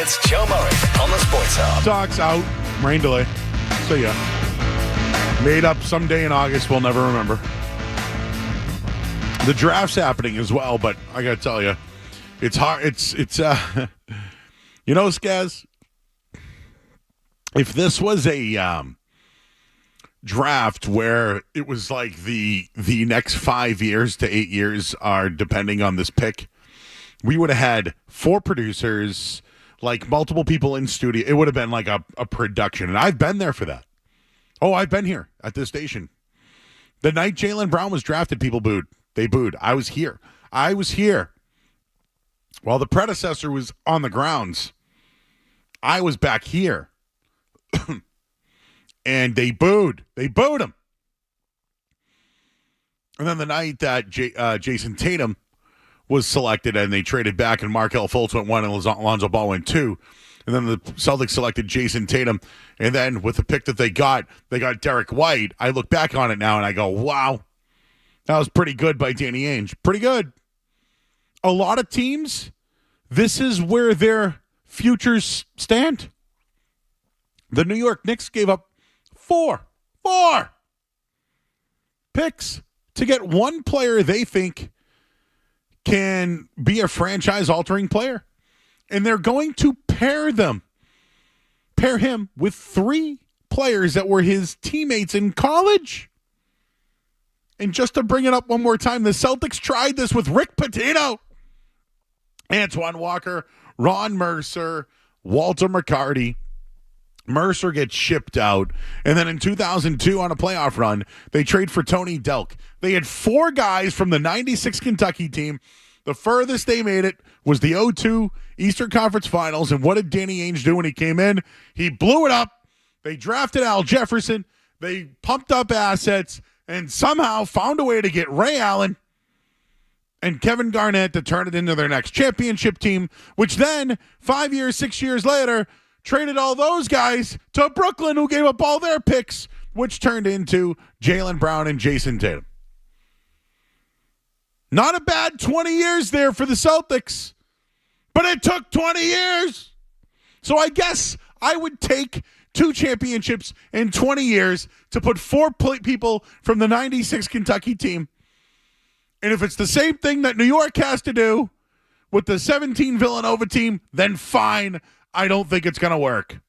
It's Joe Murray on the Sports Hub. Sox out. Rain delay. See ya. Made up someday in August. We'll never remember. The draft's happening as well, but I got to tell you, it's hard. It's you know, Skaz, if this was a draft where it was like the next 5 years to 8 years are depending on this pick, we would have had 4 producers, like multiple people in studio. It would have been like a production, and I've been there for that. Oh, I've been here at this station. The night Jaylen Brown was drafted, people booed. They booed. I was here. While the predecessor was on the grounds, I was back here. And they booed. They booed him. And then the night that Jason Tatum was selected and they traded back and Markelle Fultz went 1 and Lonzo Ball went 2. And then the Celtics selected Jason Tatum. And then with the pick that they got Derek White. I look back on it now and I go, wow, that was pretty good by Danny Ainge. Pretty good. A lot of teams, this is where their futures stand. The New York Knicks gave up four picks to get one player they think can be a franchise-altering player. And they're going to pair him with 3 players that were his teammates in college. And just to bring it up one more time, the Celtics tried this with Rick Pitino, Antoine Walker, Ron Mercer, Walter McCarty. Mercer gets shipped out. And then in 2002 on a playoff run, they trade for Tony Delk. They had 4 guys from the 96 Kentucky team. The furthest they made it was the 0-2 Eastern Conference Finals. And what did Danny Ainge do when he came in? He blew it up. They drafted Al Jefferson. They pumped up assets and somehow found a way to get Ray Allen and Kevin Garnett to turn it into their next championship team, which then 5 years, 6 years later, traded all those guys to Brooklyn, who gave up all their picks, which turned into Jaylen Brown and Jason Tatum. Not a bad 20 years there for the Celtics, but it took 20 years. So I guess I would take 2 championships in 20 years to put 4 people from the 96 Kentucky team. And if it's the same thing that New York has to do with the 17 Villanova team, then fine. I don't think it's going to work.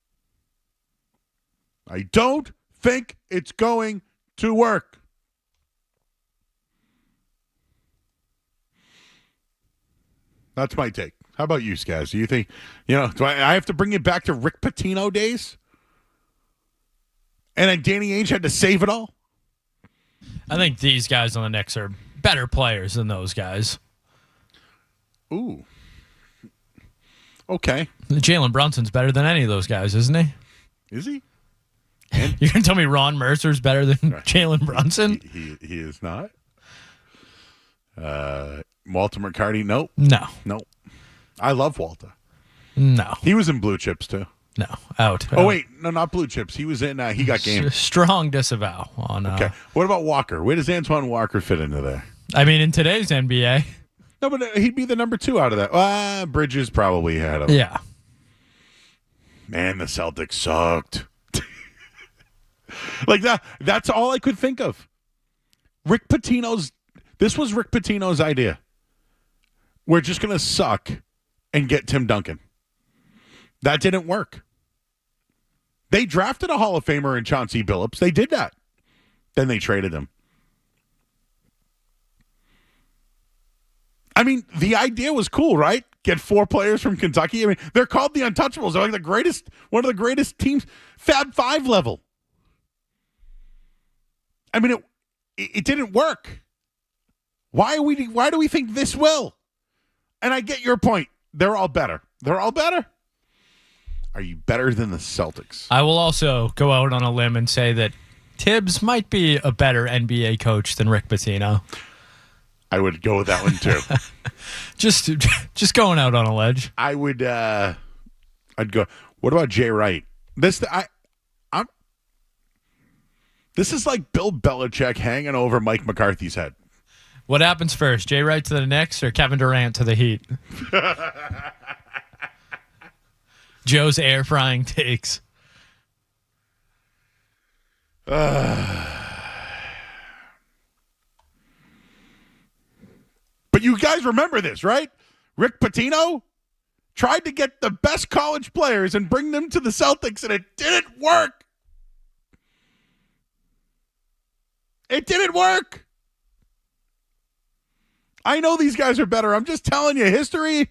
I don't think it's going to work. That's my take. How about you, Skaz? Do you think, do I have to bring it back to Rick Pitino days? And then Danny Ainge had to save it all? I think these guys on the Knicks are better players than those guys. Ooh. Okay. Jalen Brunson's better than any of those guys, isn't he? Is he? You're going to tell me Ron Mercer's better than Jalen Brunson? He is not. Walter McCarty, nope. No. I love Walter. No. He was in Blue Chips, too. No, out. Oh, wait. No, not Blue Chips. He was in, he got game. Strong disavow on. Okay. What about Walker? Where does Antoine Walker fit into there? I mean, in today's NBA. No, but he'd be the number 2 out of that. Bridges probably had him. Yeah. Man, the Celtics sucked. Like that's all I could think of. This was Rick Pitino's idea. We're just going to suck and get Tim Duncan. That didn't work. They drafted a Hall of Famer in Chauncey Billups. They did that. Then they traded him. I mean, the idea was cool, right? Get 4 players from Kentucky. I mean, they're called the Untouchables. They're like one of the greatest teams, Fab 5 level. I mean, it didn't work. Why do we think this will? And I get your point. They're all better. Are you better than the Celtics? I will also go out on a limb and say that Tibbs might be a better NBA coach than Rick Pitino. I would go with that one too. just going out on a ledge. I would. I'd go. What about Jay Wright? This is like Bill Belichick hanging over Mike McCarthy's head. What happens first, Jay Wright to the Knicks or Kevin Durant to the Heat? Joe's air frying takes. But you guys remember this, right? Rick Pitino tried to get the best college players and bring them to the Celtics, and it didn't work. It didn't work. I know these guys are better. I'm just telling you, history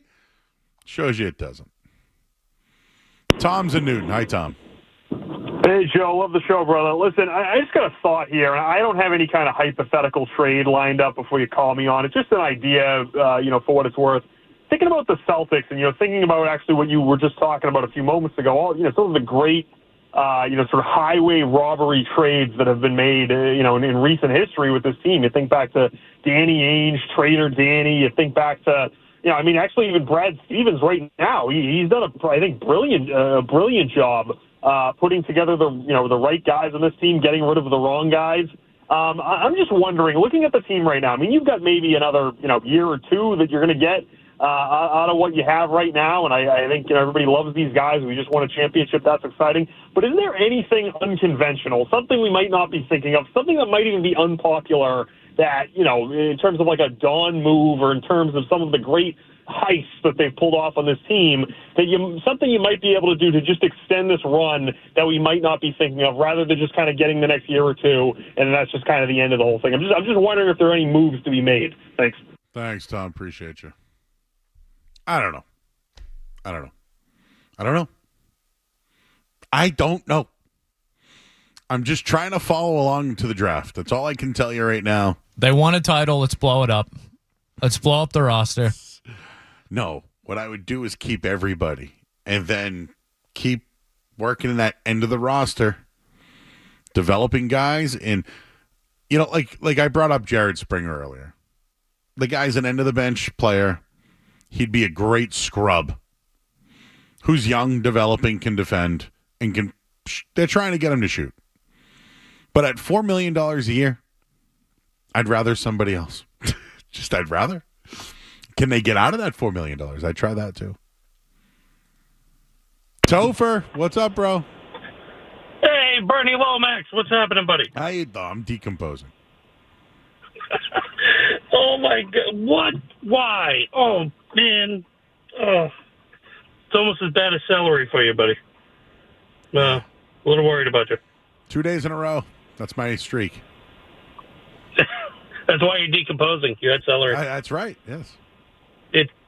shows you it doesn't. Tom's in Newton. Hi, Tom. Hey, Joe. Love the show, brother. Listen, I just got a thought here, and I don't have any kind of hypothetical trade lined up before you call me on. It's just an idea, for what it's worth. Thinking about the Celtics and, thinking about actually what you were just talking about a few moments ago, some of the great, sort of highway robbery trades that have been made, in recent history with this team. You think back to Danny Ainge, Trader Danny. You think back to, actually even Brad Stevens right now. He's done a brilliant job putting together the right guys on this team, getting rid of the wrong guys. I'm just wondering, looking at the team right now, you've got maybe another, year or two that you're going to get out of what you have right now, and I think everybody loves these guys. We just won a championship. That's exciting. But is there anything unconventional, something we might not be thinking of, something that might even be unpopular that, in terms of like a Dawn move or in terms of some of the great heists that they've pulled off on this team, something you might be able to do to just extend this run that we might not be thinking of, rather than just kind of getting the next year or two, and that's just kind of the end of the whole thing. I'm just wondering if there are any moves to be made. Thanks. Thanks, Tom. Appreciate you. I don't know. I don't know. I'm just trying to follow along to the draft. That's all I can tell you right now. They won a title. Let's blow it up. Let's blow up the roster. No, what I would do is keep everybody and then keep working in that end of the roster, developing guys. And, like I brought up Jared Springer earlier. The guy's an end-of-the-bench player. He'd be a great scrub who's young, developing, can defend, and they're trying to get him to shoot. But at $4 million a year, I'd rather somebody else. I'd rather. Can they get out of that $4 million? I'd try that too. Topher, what's up, bro? Hey, Bernie Lomax, what's happening, buddy? How you doing? I'm decomposing. Oh, my God. What? Why? Oh, man. Oh. It's almost as bad as celery for you, buddy. A little worried about you. 2 days in a row. That's my streak. That's why you're decomposing. You had celery. That's right, yes.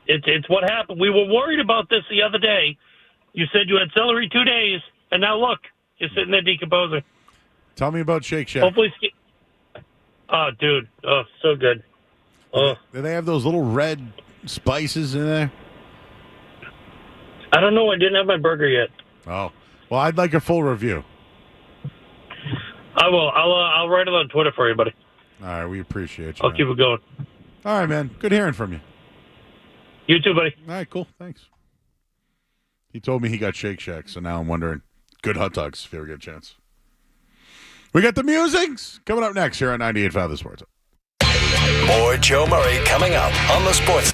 It's what happened. We were worried about this the other day. You said you had celery 2 days, and now look, you're sitting there decomposing. Tell me about Shake Shack. Hopefully, oh, dude. Oh, so good. Oh. Do they have those little red spices in there? I don't know. I didn't have my burger yet. Oh. Well, I'd like a full review. I will. I'll write it on Twitter for you, buddy. All right. We appreciate you. I'll keep it going. All right, man. Good hearing from you. You too, buddy. All right, cool. Thanks. He told me he got Shake Shack, so now I'm wondering. Good hot dogs if you ever get a chance. We got the musings coming up next here on 98.5 The Sports. More Joe Murray coming up on the Sports.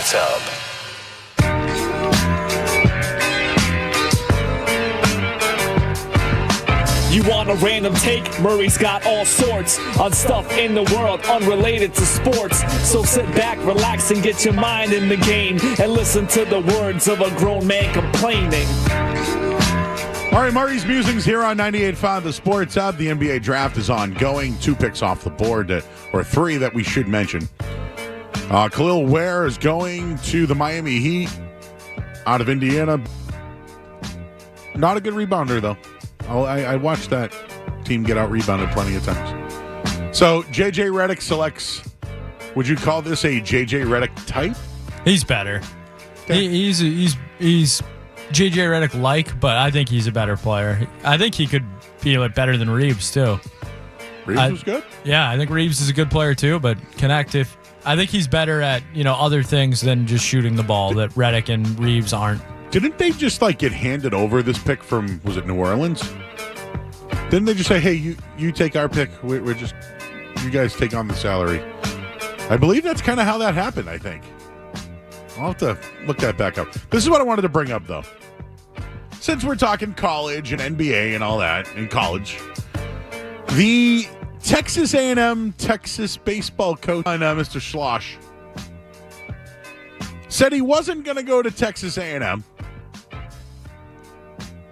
Sports Hub. You want a random take? Murray's got all sorts on stuff in the world unrelated to sports. So sit back, relax, and get your mind in the game and listen to the words of a grown man complaining. All right, Murray's Musings here on 98.5 The Sports Hub. The NBA draft is ongoing. 2 picks off the board, or 3 that we should mention. Khalil Ware is going to the Miami Heat out of Indiana. Not a good rebounder, though. I watched that team get out-rebounded plenty of times. So, J.J. Redick selects, would you call this a J.J. Redick type? He's better. Okay. He's J.J. Redick-like, but I think he's a better player. I think he could be better than Reeves, too. Reeves was good? Yeah, I think Reeves is a good player, too, but I think he's better at, other things than just shooting the ball that Redick and Reeves aren't. Didn't they just get handed over this pick from, was it New Orleans? Didn't they just say, hey, you take our pick, we're just, you guys take on the salary? I believe that's kind of how that happened, I think. I'll have to look that back up. This is what I wanted to bring up, though. Since we're talking college and NBA and all that, in college, the Texas A&M Texas baseball coach, Mr. Schloss, said he wasn't going to go to Texas A&M,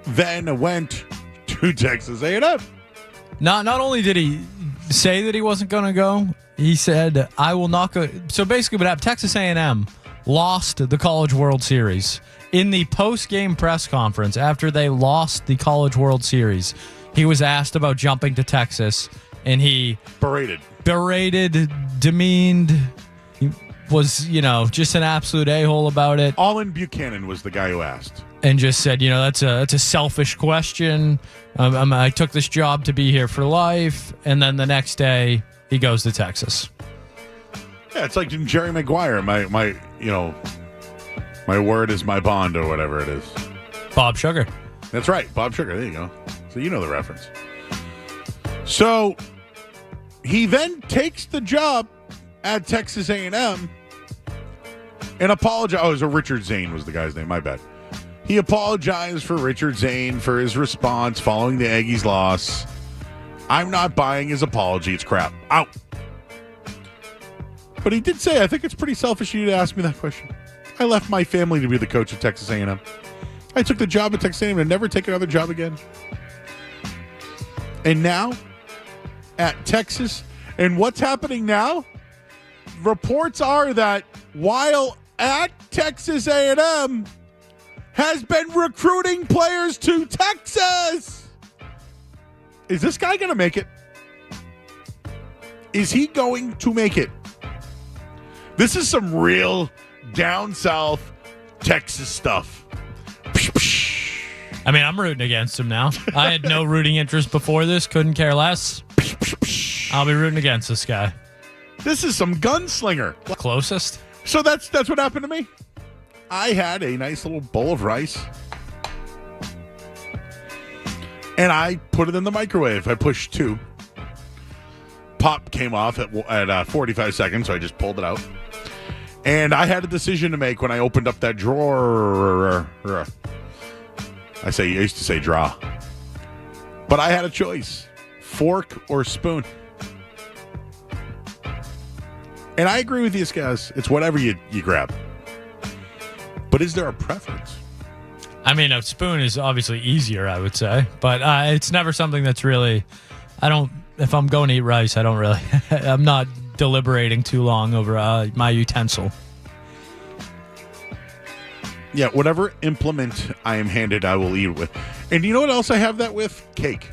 then went to Texas A&M. Not only did he say that he wasn't going to go, he said, I will not go. So basically what happened, Texas A&M lost the College World Series. In the post-game press conference after they lost the College World Series, he was asked about jumping to Texas, and he berated, demeaned. He was, just an absolute a-hole about it. Allen Buchanan was the guy who asked. And just said, that's a selfish question. I took this job to be here for life. And then the next day, he goes to Texas. Yeah, it's like Jerry Maguire. My word is my bond, or whatever it is. Bob Sugar. That's right, Bob Sugar. There you go. So you know the reference. So he then takes the job at Texas A&M and apologized. Oh, it was Richard Zane was the guy's name. My bad. He apologized for Richard Zane for his response following the Aggies' loss. I'm not buying his apology. It's crap. Out. But he did say, I think it's pretty selfish of you to ask me that question. I left my family to be the coach at Texas A&M. I took the job at Texas A&M and never take another job again. And now, at Texas, and what's happening now? Reports are that while at Texas A&M, has been recruiting players to Texas. Is this guy going to make it? Is he going to make it? This is some real down south Texas stuff. I mean, I'm rooting against him now. I had no rooting interest before this. Couldn't care less. I'll be rooting against this guy. This is some gunslinger. Closest. So that's what happened to me. I had a nice little bowl of rice, and I put it in the microwave. I pushed 2. Pop came off at 45 seconds, so I just pulled it out. And I had a decision to make when I opened up that drawer. I used to say draw. But I had a choice, fork or spoon. And I agree with these guys. It's whatever you grab. But is there a preference? I mean, a spoon is obviously easier, I would say. But it's never something that's really... If I'm going to eat rice, I don't really... I'm not deliberating too long over my utensil. Yeah, whatever implement I am handed, I will eat it with. And you know what else I have that with? Cake.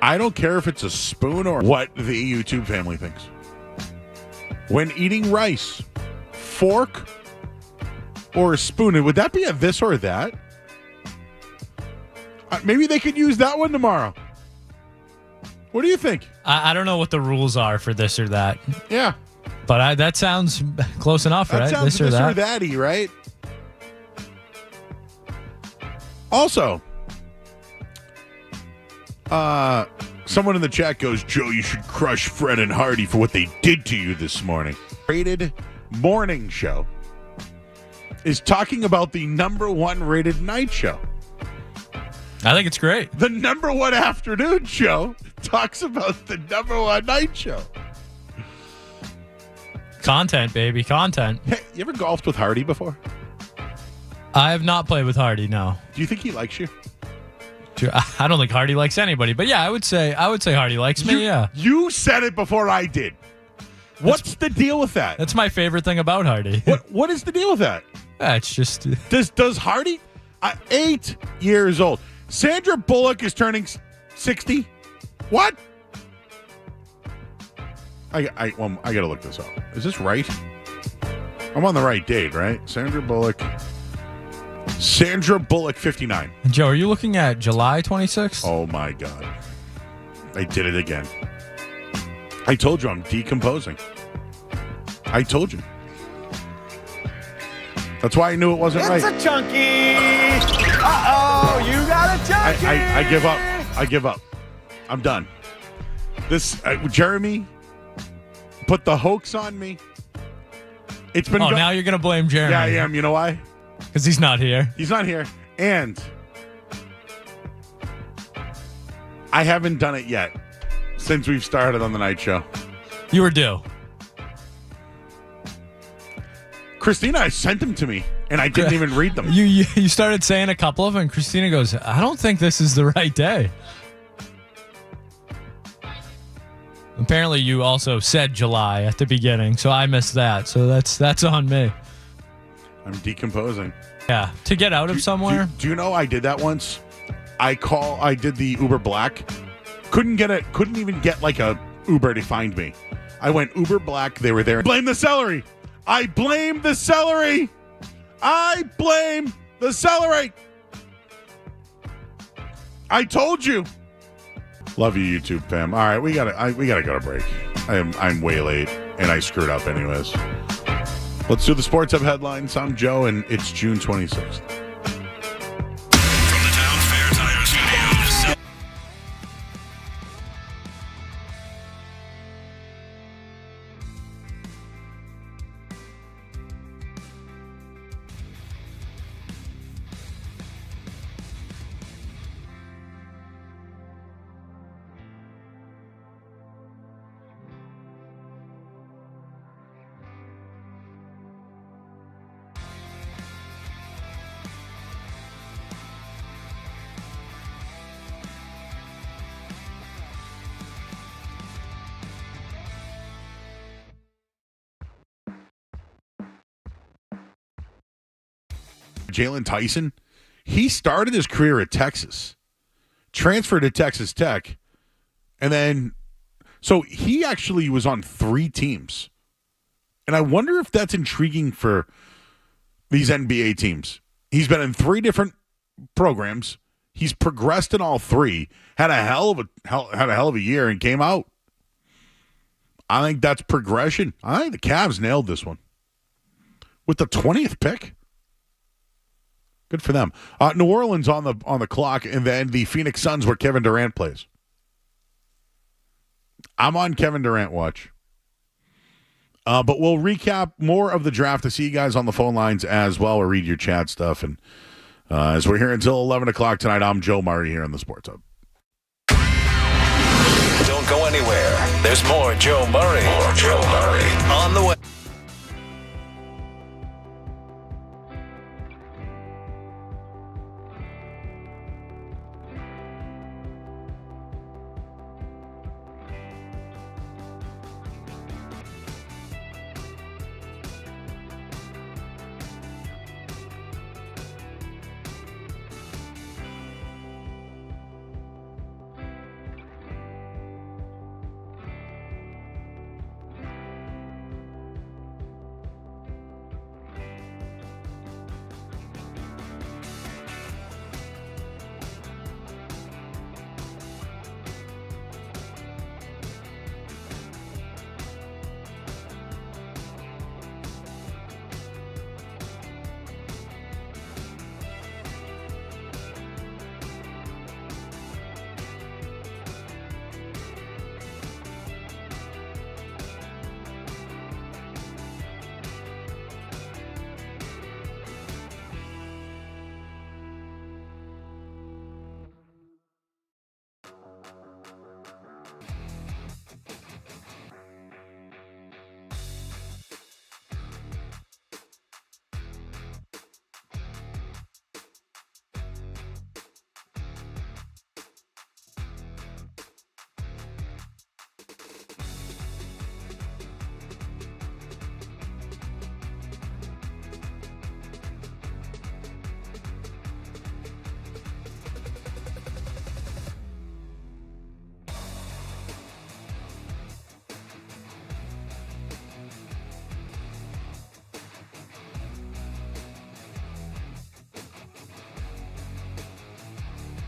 I don't care if it's a spoon or what the YouTube family thinks. When eating rice, fork or a spoon, would that be a this or that? Maybe they could use that one tomorrow. What do you think? I don't know what the rules are for this or that. Yeah. But that sounds close enough, right? That sounds this or that-y, right? Also, someone in the chat goes, Joe, you should crush Fred and Hardy for what they did to you this morning. Traded morning show is talking about the number 1 rated night show. I think it's great. The number 1 afternoon show talks about the number 1 night show. Content, baby, content. Hey, you ever golfed with Hardy before? I have not played with Hardy, no. Do you think he likes you? I don't think Hardy likes anybody, but yeah, I would say Hardy likes me, yeah. You said it before I did. What's the deal with that? That's my favorite thing about Hardy. What is the deal with that? It's just... Does Hardy... 8 years old. Sandra Bullock is turning 60. What? I gotta look this up. Is this right? I'm on the right date, right? Sandra Bullock, 59. Joe, are you looking at July 26th? Oh my God. I did it again. I told you I'm decomposing. I told you. That's why I knew it wasn't right. It's a chunky. Uh-oh, you got a chunky. I give up. I give up. I'm done. This Jeremy put the hoax on me. It's been. Now you're gonna blame Jeremy. Yeah, I am. You know why? Because he's not here. He's not here, and I haven't done it yet since we've started on the night show. You were due. Christina sent them to me, and I didn't even read them. You started saying a couple of them, and Christina goes, I don't think this is the right day. Apparently, you also said July at the beginning, so I missed that. So that's on me. I'm decomposing. Yeah, to get out of somewhere. Do you know I did that once? I did the Uber Black. Couldn't even get like a Uber to find me. I went Uber Black. They were there. Blame the celery. I blame the celery. I blame the celery. I told you. Love you, YouTube fam. All right, we gotta go to break. I'm way late, and I screwed up anyways. Let's do the Sports Hub headlines. I'm Joe, and it's June 26th. From the Town Fair Tire Studios. Jalen Tyson, he started his career at Texas, transferred to Texas Tech, and then, so he actually was on 3 teams. And I wonder if that's intriguing for these NBA teams. He's been in 3 different programs. He's progressed in all 3, had a hell of a year, and came out. I think that's progression. I think the Cavs nailed this one with the 20th pick. Good for them. New Orleans on the clock, and then the Phoenix Suns where Kevin Durant plays. I'm on Kevin Durant watch. But we'll recap more of the draft to see you guys on the phone lines as well, or read your chat stuff. And as we're here until 11 o'clock tonight, I'm Joe Murray here on the Sports Hub. Don't go anywhere. There's more Joe Murray. More Joe Murray on the way.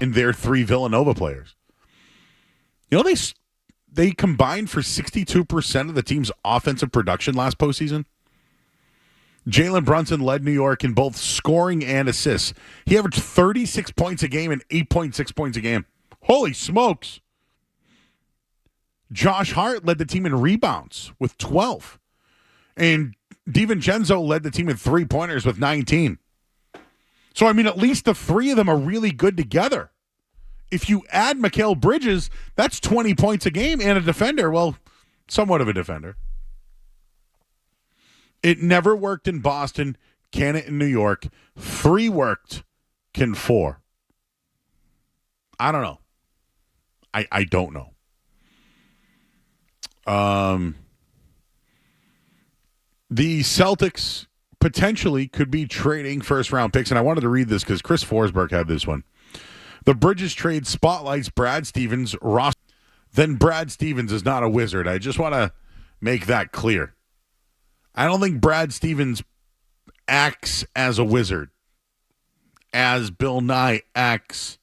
in their 3 Villanova players. You know, they combined for 62% of the team's offensive production last postseason. Jalen Brunson led New York in both scoring and assists. He averaged 36 points a game and 8.6 points a game. Holy smokes. Josh Hart led the team in rebounds with 12. And DiVincenzo led the team in 3-pointers with 19. So, I mean, at least the 3 of them are really good together. If you add Mikal Bridges, that's 20 points a game and a defender. Well, somewhat of a defender. It never worked in Boston. Can it in New York? 3 worked. Can 4? I don't know. I don't know. The Celtics potentially could be trading first-round picks, and I wanted to read this because Chris Forsberg had this one. The Bridges trade spotlights Brad Stevens' roster. Then Brad Stevens is not a wizard. I just want to make that clear. I don't think Brad Stevens acts as a wizard, as Bill Nye acts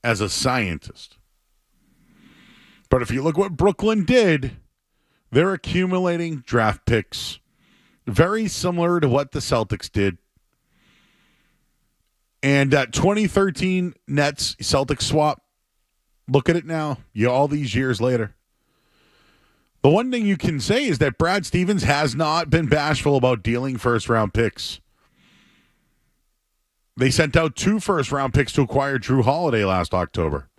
as a scientist. But if you look what Brooklyn did, they're accumulating draft picks, very similar to what the Celtics did. And that 2013 Nets Celtics swap, look at it now, all these years later. The one thing you can say is that Brad Stevens has not been bashful about dealing first-round picks. They sent out 2 first-round picks to acquire Drew Holiday last October.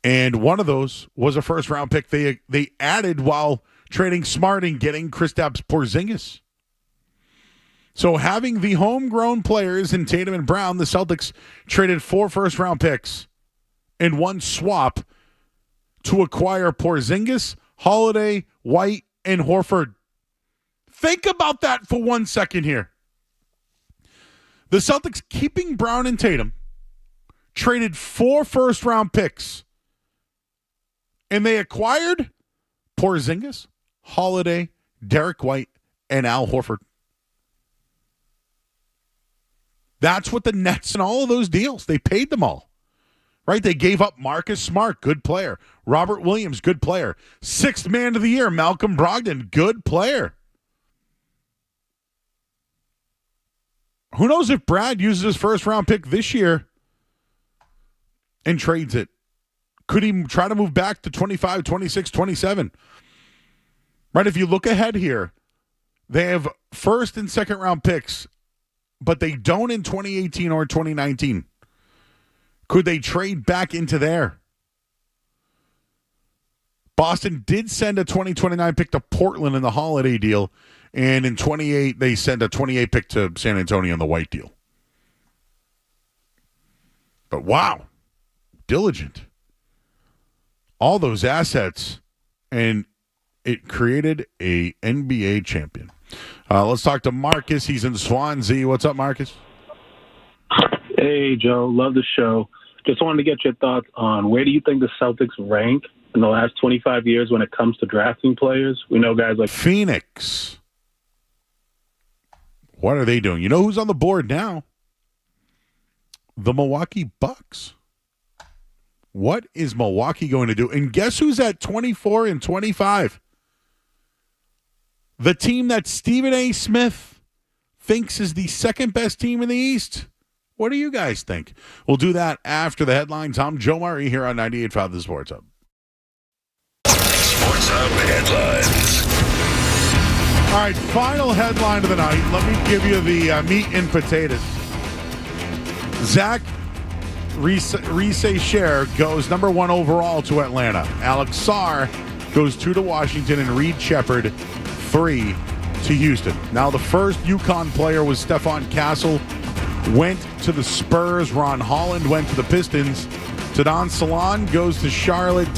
And one of those was a first-round pick they added while trading Smart and getting Kristaps Porzingis. So having the homegrown players in Tatum and Brown, the Celtics traded 4 first-round picks in one swap to acquire Porzingis, Holiday, White, and Horford. Think about that for 1 second here. The Celtics, keeping Brown and Tatum, traded 4 first-round picks, and they acquired Porzingis, Holiday, Derek White, and Al Horford. That's what the Nets and all of those deals, they paid them all. Right? They gave up Marcus Smart, good player. Robert Williams, good player. 6th man of the year, Malcolm Brogdon, good player. Who knows if Brad uses his first-round pick this year and trades it? Could he try to move back to 25, 26, 27? Right? If you look ahead here, they have first and second-round picks, but they don't in 2018 or 2019. Could they trade back into there? Boston did send a 2029 pick to Portland in the Holiday deal, and in 28 they sent a 28 pick to San Antonio in the White deal. But wow, diligent. All those assets, and it created a NBA champion. Let's talk to Marcus. He's in Swansea. What's up, Marcus? Hey, Joe. Love the show. Just wanted to get your thoughts on where do you think the Celtics rank in the last 25 years when it comes to drafting players? We know guys like Phoenix. What are they doing? You know who's on the board now? The Milwaukee Bucks. What is Milwaukee going to do? And guess who's at 24 and 25? The team that Stephen A. Smith thinks is the second best team in the East. What do you guys think? We'll do that after the headlines. I'm Joe Murray here on 98.5 The Sports Hub. Sports Hub headlines. All right, final headline of the night. Let me give you the meat and potatoes. Zach Riese-Share goes number 1 overall to Atlanta. Alex Sarr goes 2 to Washington, and Reed Shepherd 3 to Houston. Now, the first UConn player was Stephon Castle, went to the Spurs. Ron Holland went to the Pistons. Tadon Salon goes to Charlotte.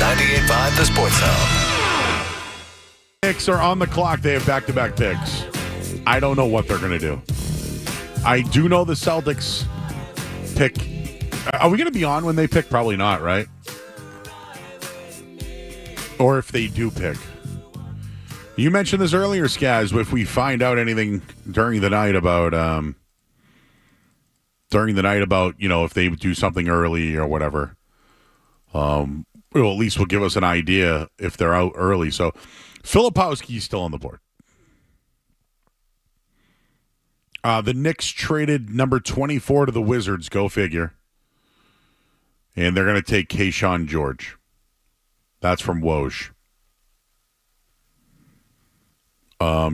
98.5 The Sports Hub. Knicks are on the clock. They have back-to-back picks. I don't know what they're going to do. I do know the Celtics pick. Are we going to be on when they pick? Probably not, right? Or if they do pick. You mentioned this earlier, Skaz, if we find out anything during the night about, if they do something early or whatever, at least will give us an idea if they're out early. So Filipowski's still on the board. The Knicks traded number 24 to the Wizards. Go figure. And they're going to take Keyshawn George. That's from Woj.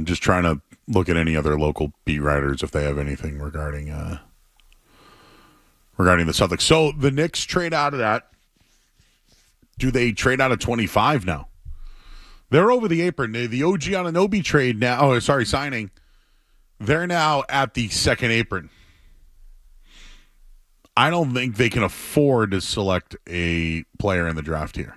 Just trying to look at any other local beat writers if they have anything regarding the Celtics. So the Knicks trade out of that. Do they trade out of 25 now? They're over the apron. The OG Anunoby trade now. Signing. They're now at the second apron. I don't think they can afford to select a player in the draft here.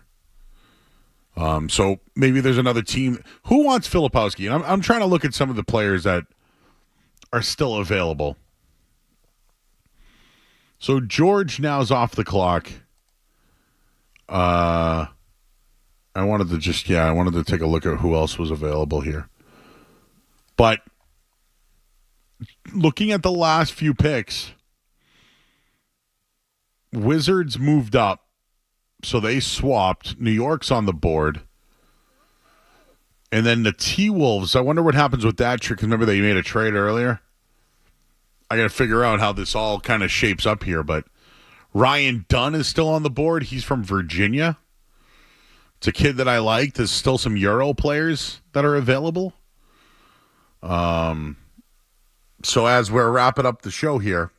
So maybe there's another team. Who wants Filipowski? And I'm trying to look at some of the players that are still available. So George now is off the clock. I wanted to take a look at who else was available here. But looking at the last few picks, Wizards moved up. So they swapped. New York's on the board. And then the T-Wolves, I wonder what happens with that trick. Remember they made a trade earlier? I got to figure out how this all kind of shapes up here. But Ryan Dunn is still on the board. He's from Virginia. It's a kid that I like. There's still some Euro players that are available. So as we're wrapping up the show here,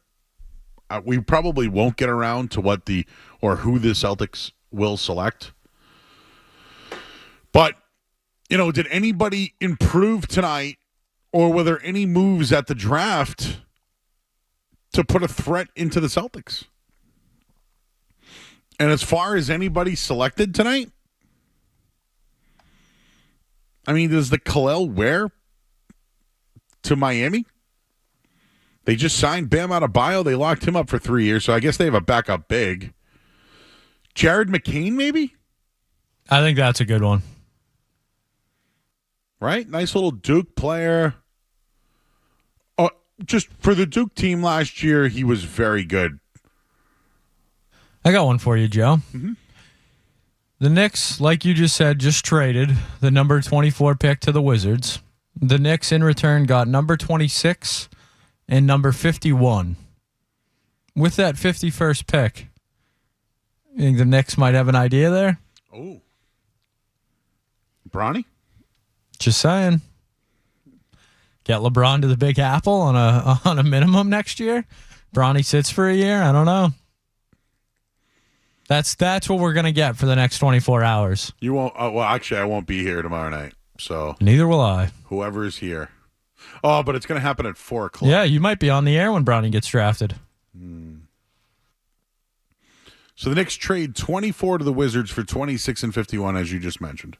we probably won't get around to who the Celtics will select. But, did anybody improve tonight, or were there any moves at the draft to put a threat into the Celtics? And as far as anybody selected tonight, I mean, does the Khalil Ware to Miami? They just signed Bam Adebayo. They locked him up for 3 years, so I guess they have a backup big. Jared McCain, maybe? I think that's a good one. Right? Nice little Duke player. Just for the Duke team last year, he was very good. I got one for you, Joe. Mm-hmm. The Knicks, like you just said, just traded the number 24 pick to the Wizards. The Knicks, in return, got number 26 and number 51. With that 51st pick, you think the Knicks might have an idea there? Oh. Bronny? Just saying. Get LeBron to the Big Apple on a minimum next year? Bronny sits for a year? I don't know. That's what we're going to get for the next 24 hours. You won't. Actually, I won't be here tomorrow night. So neither will I. Whoever is here. Oh, but it's going to happen at 4 o'clock. Yeah, you might be on the air when Bronny gets drafted. So the Knicks trade 24 to the Wizards for 26 and 51, as you just mentioned.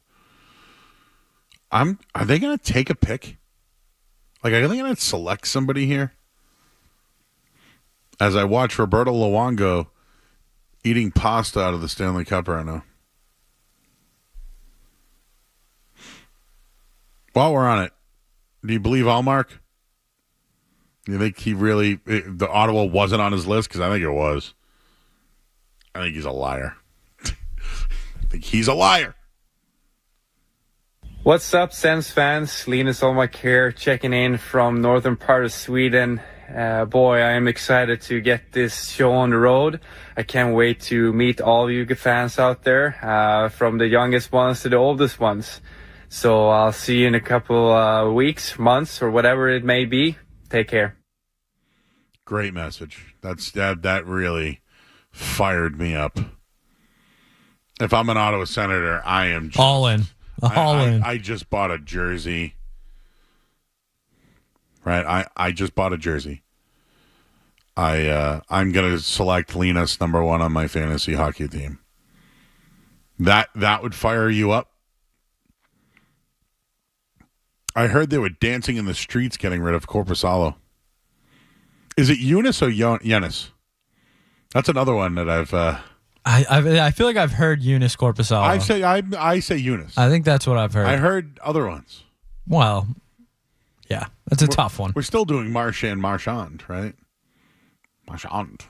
Are they going to take a pick? Like, are they going to select somebody here? As I watch Roberto Luongo eating pasta out of the Stanley Cup right now. While we're on it, do you believe Allmark? Do you think the Ottawa wasn't on his list? Because I think it was. I think he's a liar. I think he's a liar. What's up, Sens fans? Linus Olmark here, checking in from northern part of Sweden. Boy, I am excited to get this show on the road. I can't wait to meet all you fans out there, from the youngest ones to the oldest ones. So I'll see you in a couple weeks, months, or whatever it may be. Take care. Great message. That really fired me up. If I'm an Ottawa Senator, I am just, all in. I just bought a jersey. Right, I just bought a jersey. I'm gonna select Linus number 1 on my fantasy hockey team. That would fire you up. I heard they were dancing in the streets getting rid of Korpisalo. Is it Eunice or Yenis? That's another one that I've. I feel like I've heard Eunice Korpisalo. I say Eunice. I think that's what I've heard. I heard other ones. Well, yeah, that's a tough one. We're still doing Marchand, right? Marchand.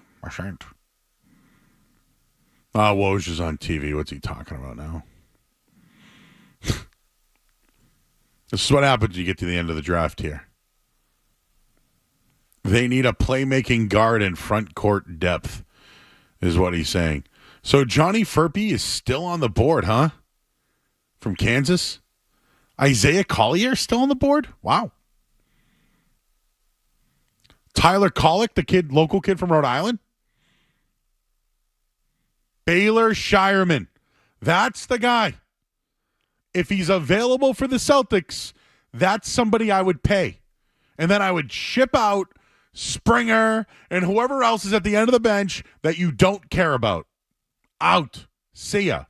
Woj is on TV. What's he talking about now? This is what happens when you get to the end of the draft here. They need a playmaking guard and front court depth, is what he's saying. So Johnny Furpey is still on the board, huh? From Kansas? Isaiah Collier still on the board? Wow. Tyler Kolek, the local kid from Rhode Island? Baylor Shireman. That's the guy. If he's available for the Celtics, that's somebody I would pay. And then I would ship out Springer and whoever else is at the end of the bench that you don't care about. Out. See ya.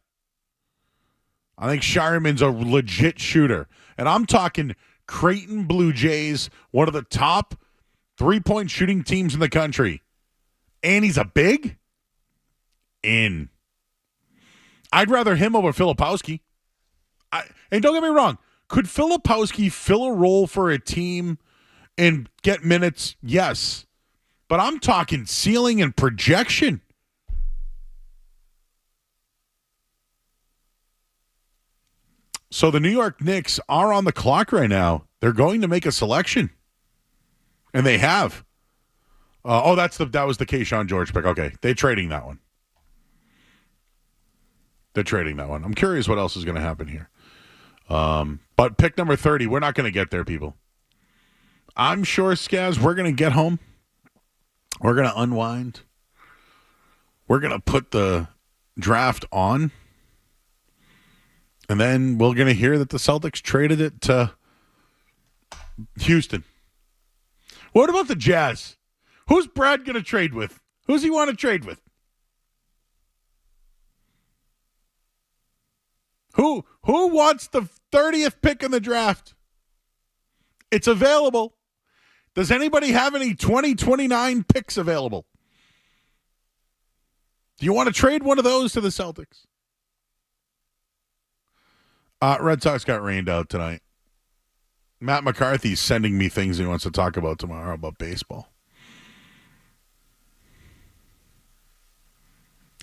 I think Shireman's a legit shooter. And I'm talking Creighton Blue Jays, one of the top three-point shooting teams in the country. And he's a big? In. I'd rather him over Filipowski. And don't get me wrong, could Filipowski fill a role for a team and get minutes? Yes. But I'm talking ceiling and projection. So the New York Knicks are on the clock right now. They're going to make a selection. And they have. That was the Keyshawn George pick. Okay, they're trading that one. I'm curious what else is going to happen here. But pick number 30, we're not going to get there, people. I'm sure, Skaz, we're going to get home. We're going to unwind. We're going to put the draft on. And then we're going to hear that the Celtics traded it to Houston. What about the Jazz? Who's Brad going to trade with? Who's he want to trade with? Who wants the 30th pick in the draft? It's available. Does anybody have any 2029 picks available? Do you want to trade one of those to the Celtics? Red Sox got rained out tonight. Matt McCarthy's sending me things he wants to talk about tomorrow about baseball.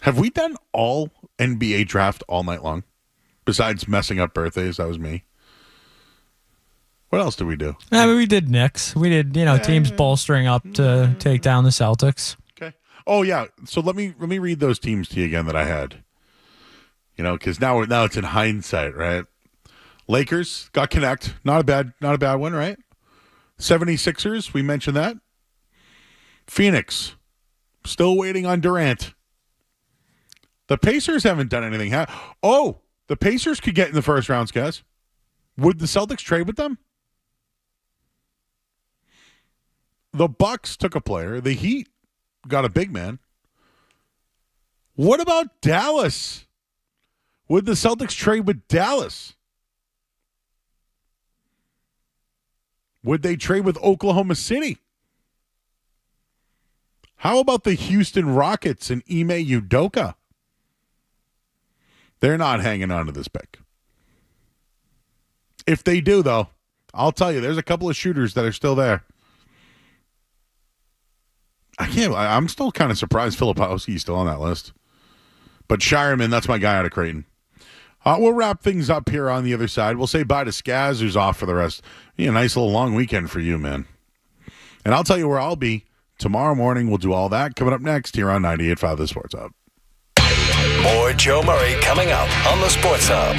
Have we done all NBA draft all night long? Besides messing up birthdays, that was me. What else did we do? We did Knicks. We did, teams bolstering up to take down the Celtics. Okay. Oh yeah. So let me read those teams to you again that I had. Because now it's in hindsight, right? Lakers got Connect. Not a bad one, right? 76ers, we mentioned that. Phoenix, still waiting on Durant. The Pacers haven't done anything. The Pacers could get in the first round, guys. Would the Celtics trade with them? The Bucks took a player. The Heat got a big man. What about Dallas? Would the Celtics trade with Dallas? Would they trade with Oklahoma City? How about the Houston Rockets and Ime Udoka? They're not hanging on to this pick. If they do, though, I'll tell you, there's a couple of shooters that are still there. I'm still kind of surprised Filipowski's still on that list. But Shireman, that's my guy out of Creighton. We'll wrap things up here on the other side. We'll say bye to Skaz, who's off for the rest. A nice little long weekend for you, man. And I'll tell you where I'll be. Tomorrow morning, we'll do all that. Coming up next here on 98.5 The Sports Hub. More Joe Murray coming up on The Sports Hub.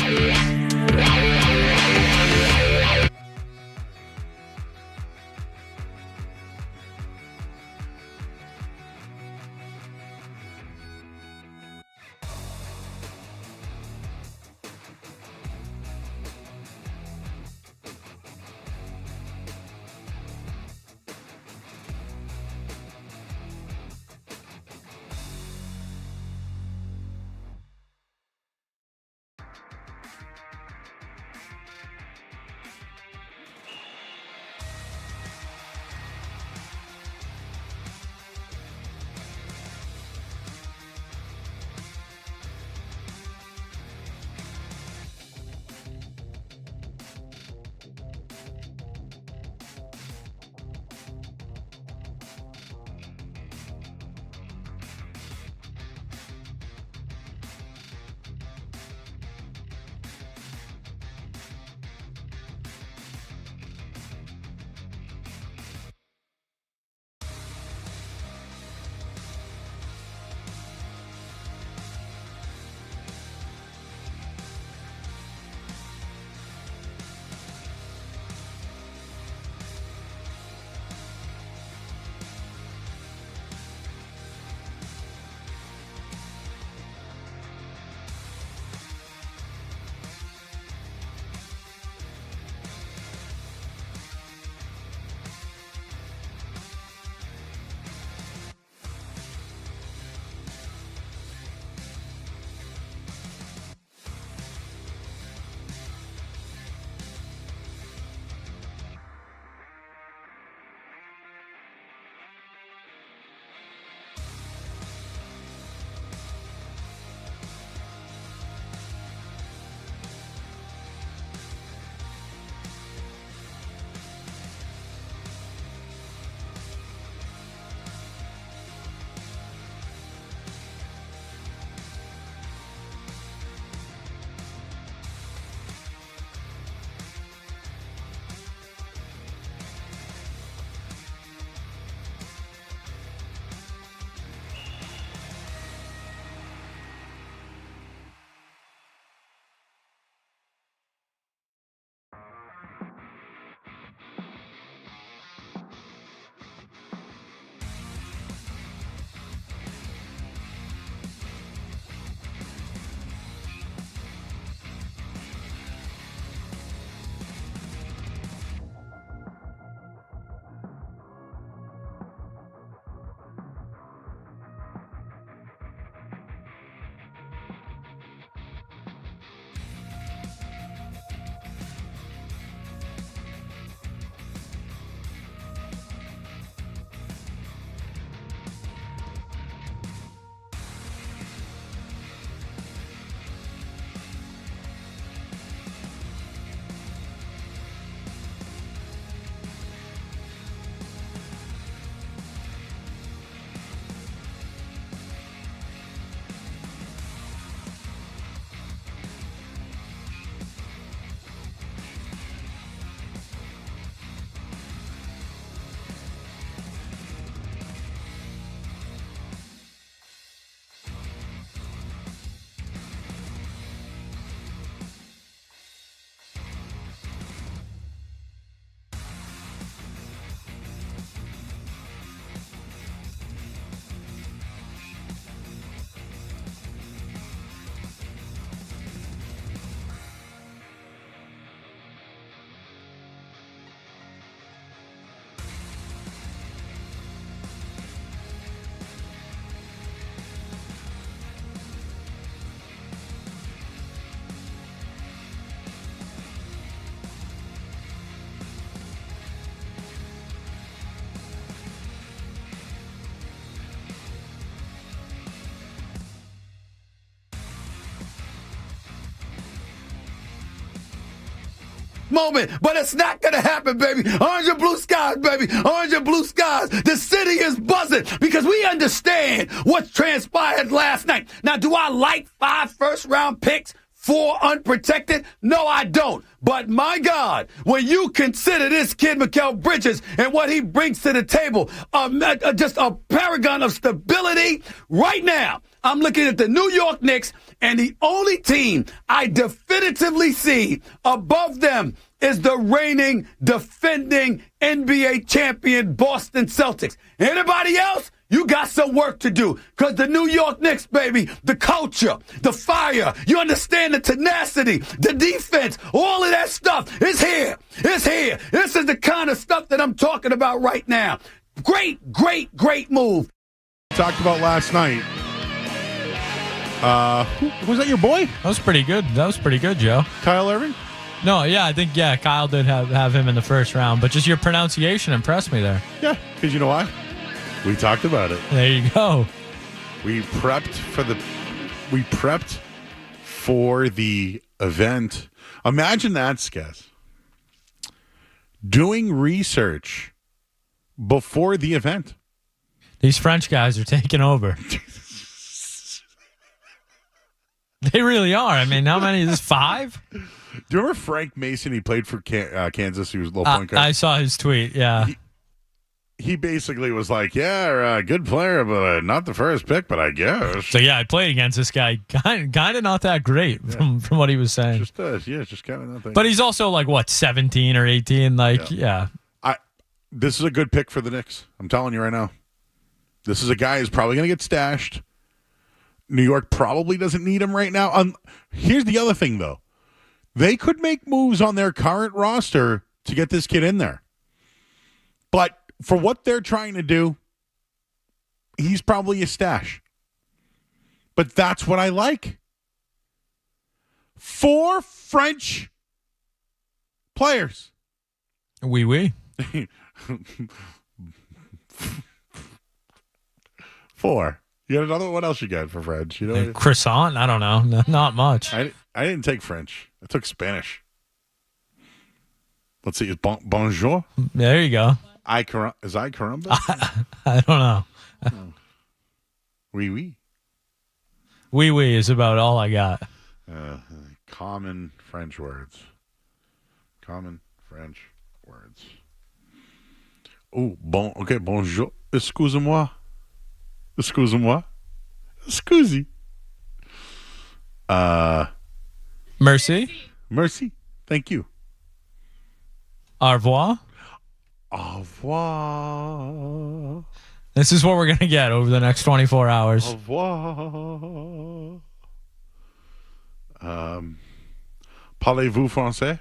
moment, but it's not going to happen, baby. Orange and blue skies, baby. Orange and blue skies. The city is buzzing because we understand what transpired last night. Now, do I like 5 first-round picks? 4 unprotected? No, I don't. But my God, when you consider this kid, Mikal Bridges, and what he brings to the table, just a paragon of stability right now. I'm looking at the New York Knicks, and the only team I definitively see above them is the reigning, defending NBA champion Boston Celtics. Anybody else? You got some work to do because the New York Knicks, baby, the culture, the fire, you understand the tenacity, the defense, all of that stuff is here. It's here. This is the kind of stuff that I'm talking about right now. Great, great, great move. Talked about last night. Was that your boy? That was pretty good. Joe. Kyle Irving? No, yeah, I think, Kyle did have him in the first round, but just your pronunciation impressed me there. Yeah, because you know why? We talked about it. There you go. We prepped for the event. Imagine that, Skez. Doing research before the event. These French guys are taking over. They really are. I mean, how many is this? 5? Do you remember Frank Mason? He played for Kansas. He was a little point guard. I saw his tweet, yeah. He basically was like, good player, but not the first pick, but I guess. So, I played against this guy. Kind of not that great from what he was saying. Just kind of not that. But he's also like, 17 or 18? This is a good pick for the Knicks. I'm telling you right now. This is a guy who's probably going to get stashed. New York probably doesn't need him right now. Here's the other thing, though. They could make moves on their current roster to get this kid in there. But for what they're trying to do, he's probably a stash. But that's what I like. 4 French players. Oui. 4. You got another one? What else you got for French? Croissant? I don't know. Not much. I didn't take French. I took Spanish. Let's see. Is bonjour? There you go. Is I caramba? I don't know. Oui. Oui is about all I got. Common French words. Oh, okay, bonjour. Excusez-moi. Scusi. Merci. Thank you. Au revoir. Au revoir. This is what we're going to get over the next 24 hours. Au revoir. Parlez-vous français?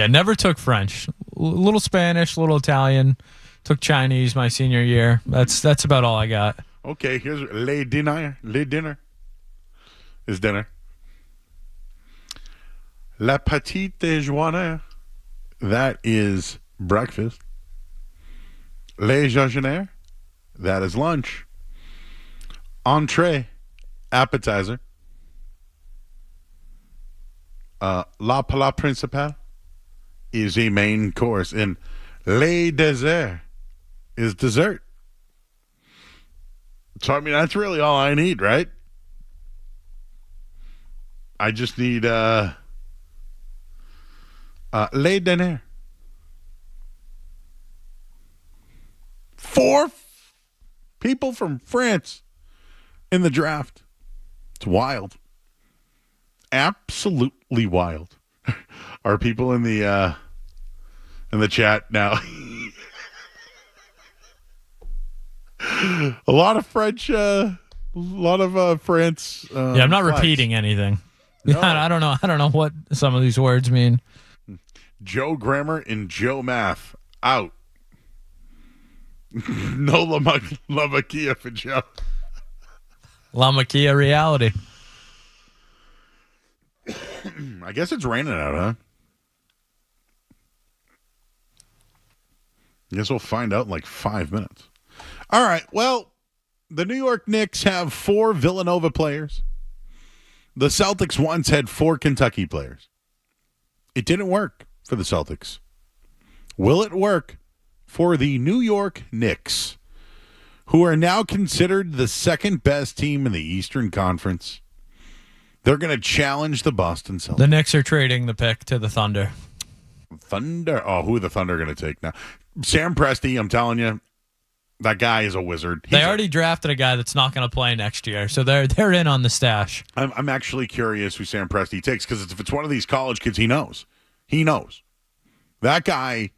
Never took French. Little Spanish, little Italian. Took Chinese my senior year. That's about all I got. Okay, here's le dinner. Le dinner is dinner. La petite déjeuner, that is breakfast. Le déjeuner, that is lunch. Entrée, appetizer. La plat principal is a main course, and le dessert is dessert. So, I mean, that's really all I need, right? I just need le diner. 4 people from France in the draft. It's wild. Absolutely wild. Are people in the chat now? A lot of French, France. I'm not repeating anything. No. I don't know what some of these words mean. Joe Grammar and Joe Math out. No La Maquia for Joe. La Maquia reality. I guess it's raining out, huh? I guess we'll find out in like 5 minutes. All right. Well, The New York Knicks have 4 Villanova players. The Celtics once had 4 Kentucky players. It didn't work for the Celtics. Will it work for the New York Knicks, who are now considered the second best team in the Eastern Conference? They're going to challenge the Boston Celtics. The Knicks are trading the pick to the Thunder. Thunder? Oh, who are the Thunder going to take now? Sam Presti, I'm telling you, that guy is a wizard. They already drafted a guy that's not going to play next year, so they're in on the stash. I'm actually curious who Sam Presti takes, because if it's one of these college kids, he knows. He knows. That guy,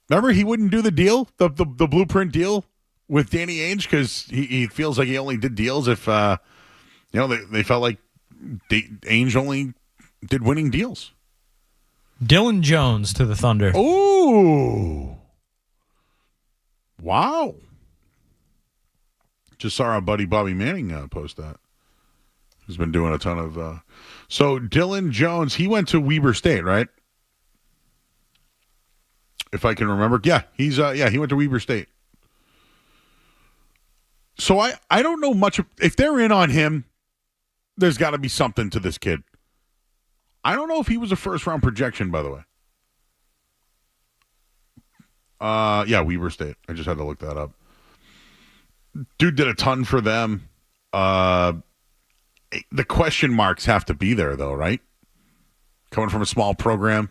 remember he wouldn't do the deal, the blueprint deal with Danny Ainge, because he feels like he only did deals if, they felt like Ainge only did winning deals. Dylan Jones to the Thunder. Ooh. Wow. Just saw our buddy Bobby Manning post that. He's been doing a ton of... So Dylan Jones, he went to Weber State, right? If I can remember. Yeah, he went to Weber State. So I don't know much. If they're in on him, there's got to be something to this kid. I don't know if he was a first-round projection, by the way. Yeah, Weber State. I just had to look that up. Dude did a ton for them. The question marks have to be there, though, right? Coming from a small program.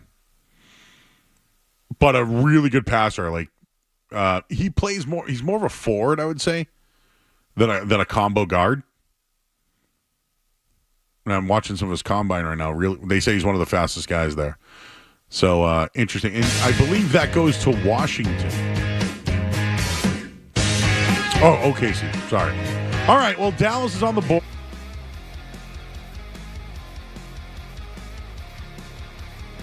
But a really good passer. Like, he plays more. He's more of a forward, I would say, than a combo guard. And I'm watching some of his combine right now. Really, they say he's one of the fastest guys there. So, interesting. And I believe that goes to Washington. Oh, OKC. Sorry. All right, well, Dallas is on the board.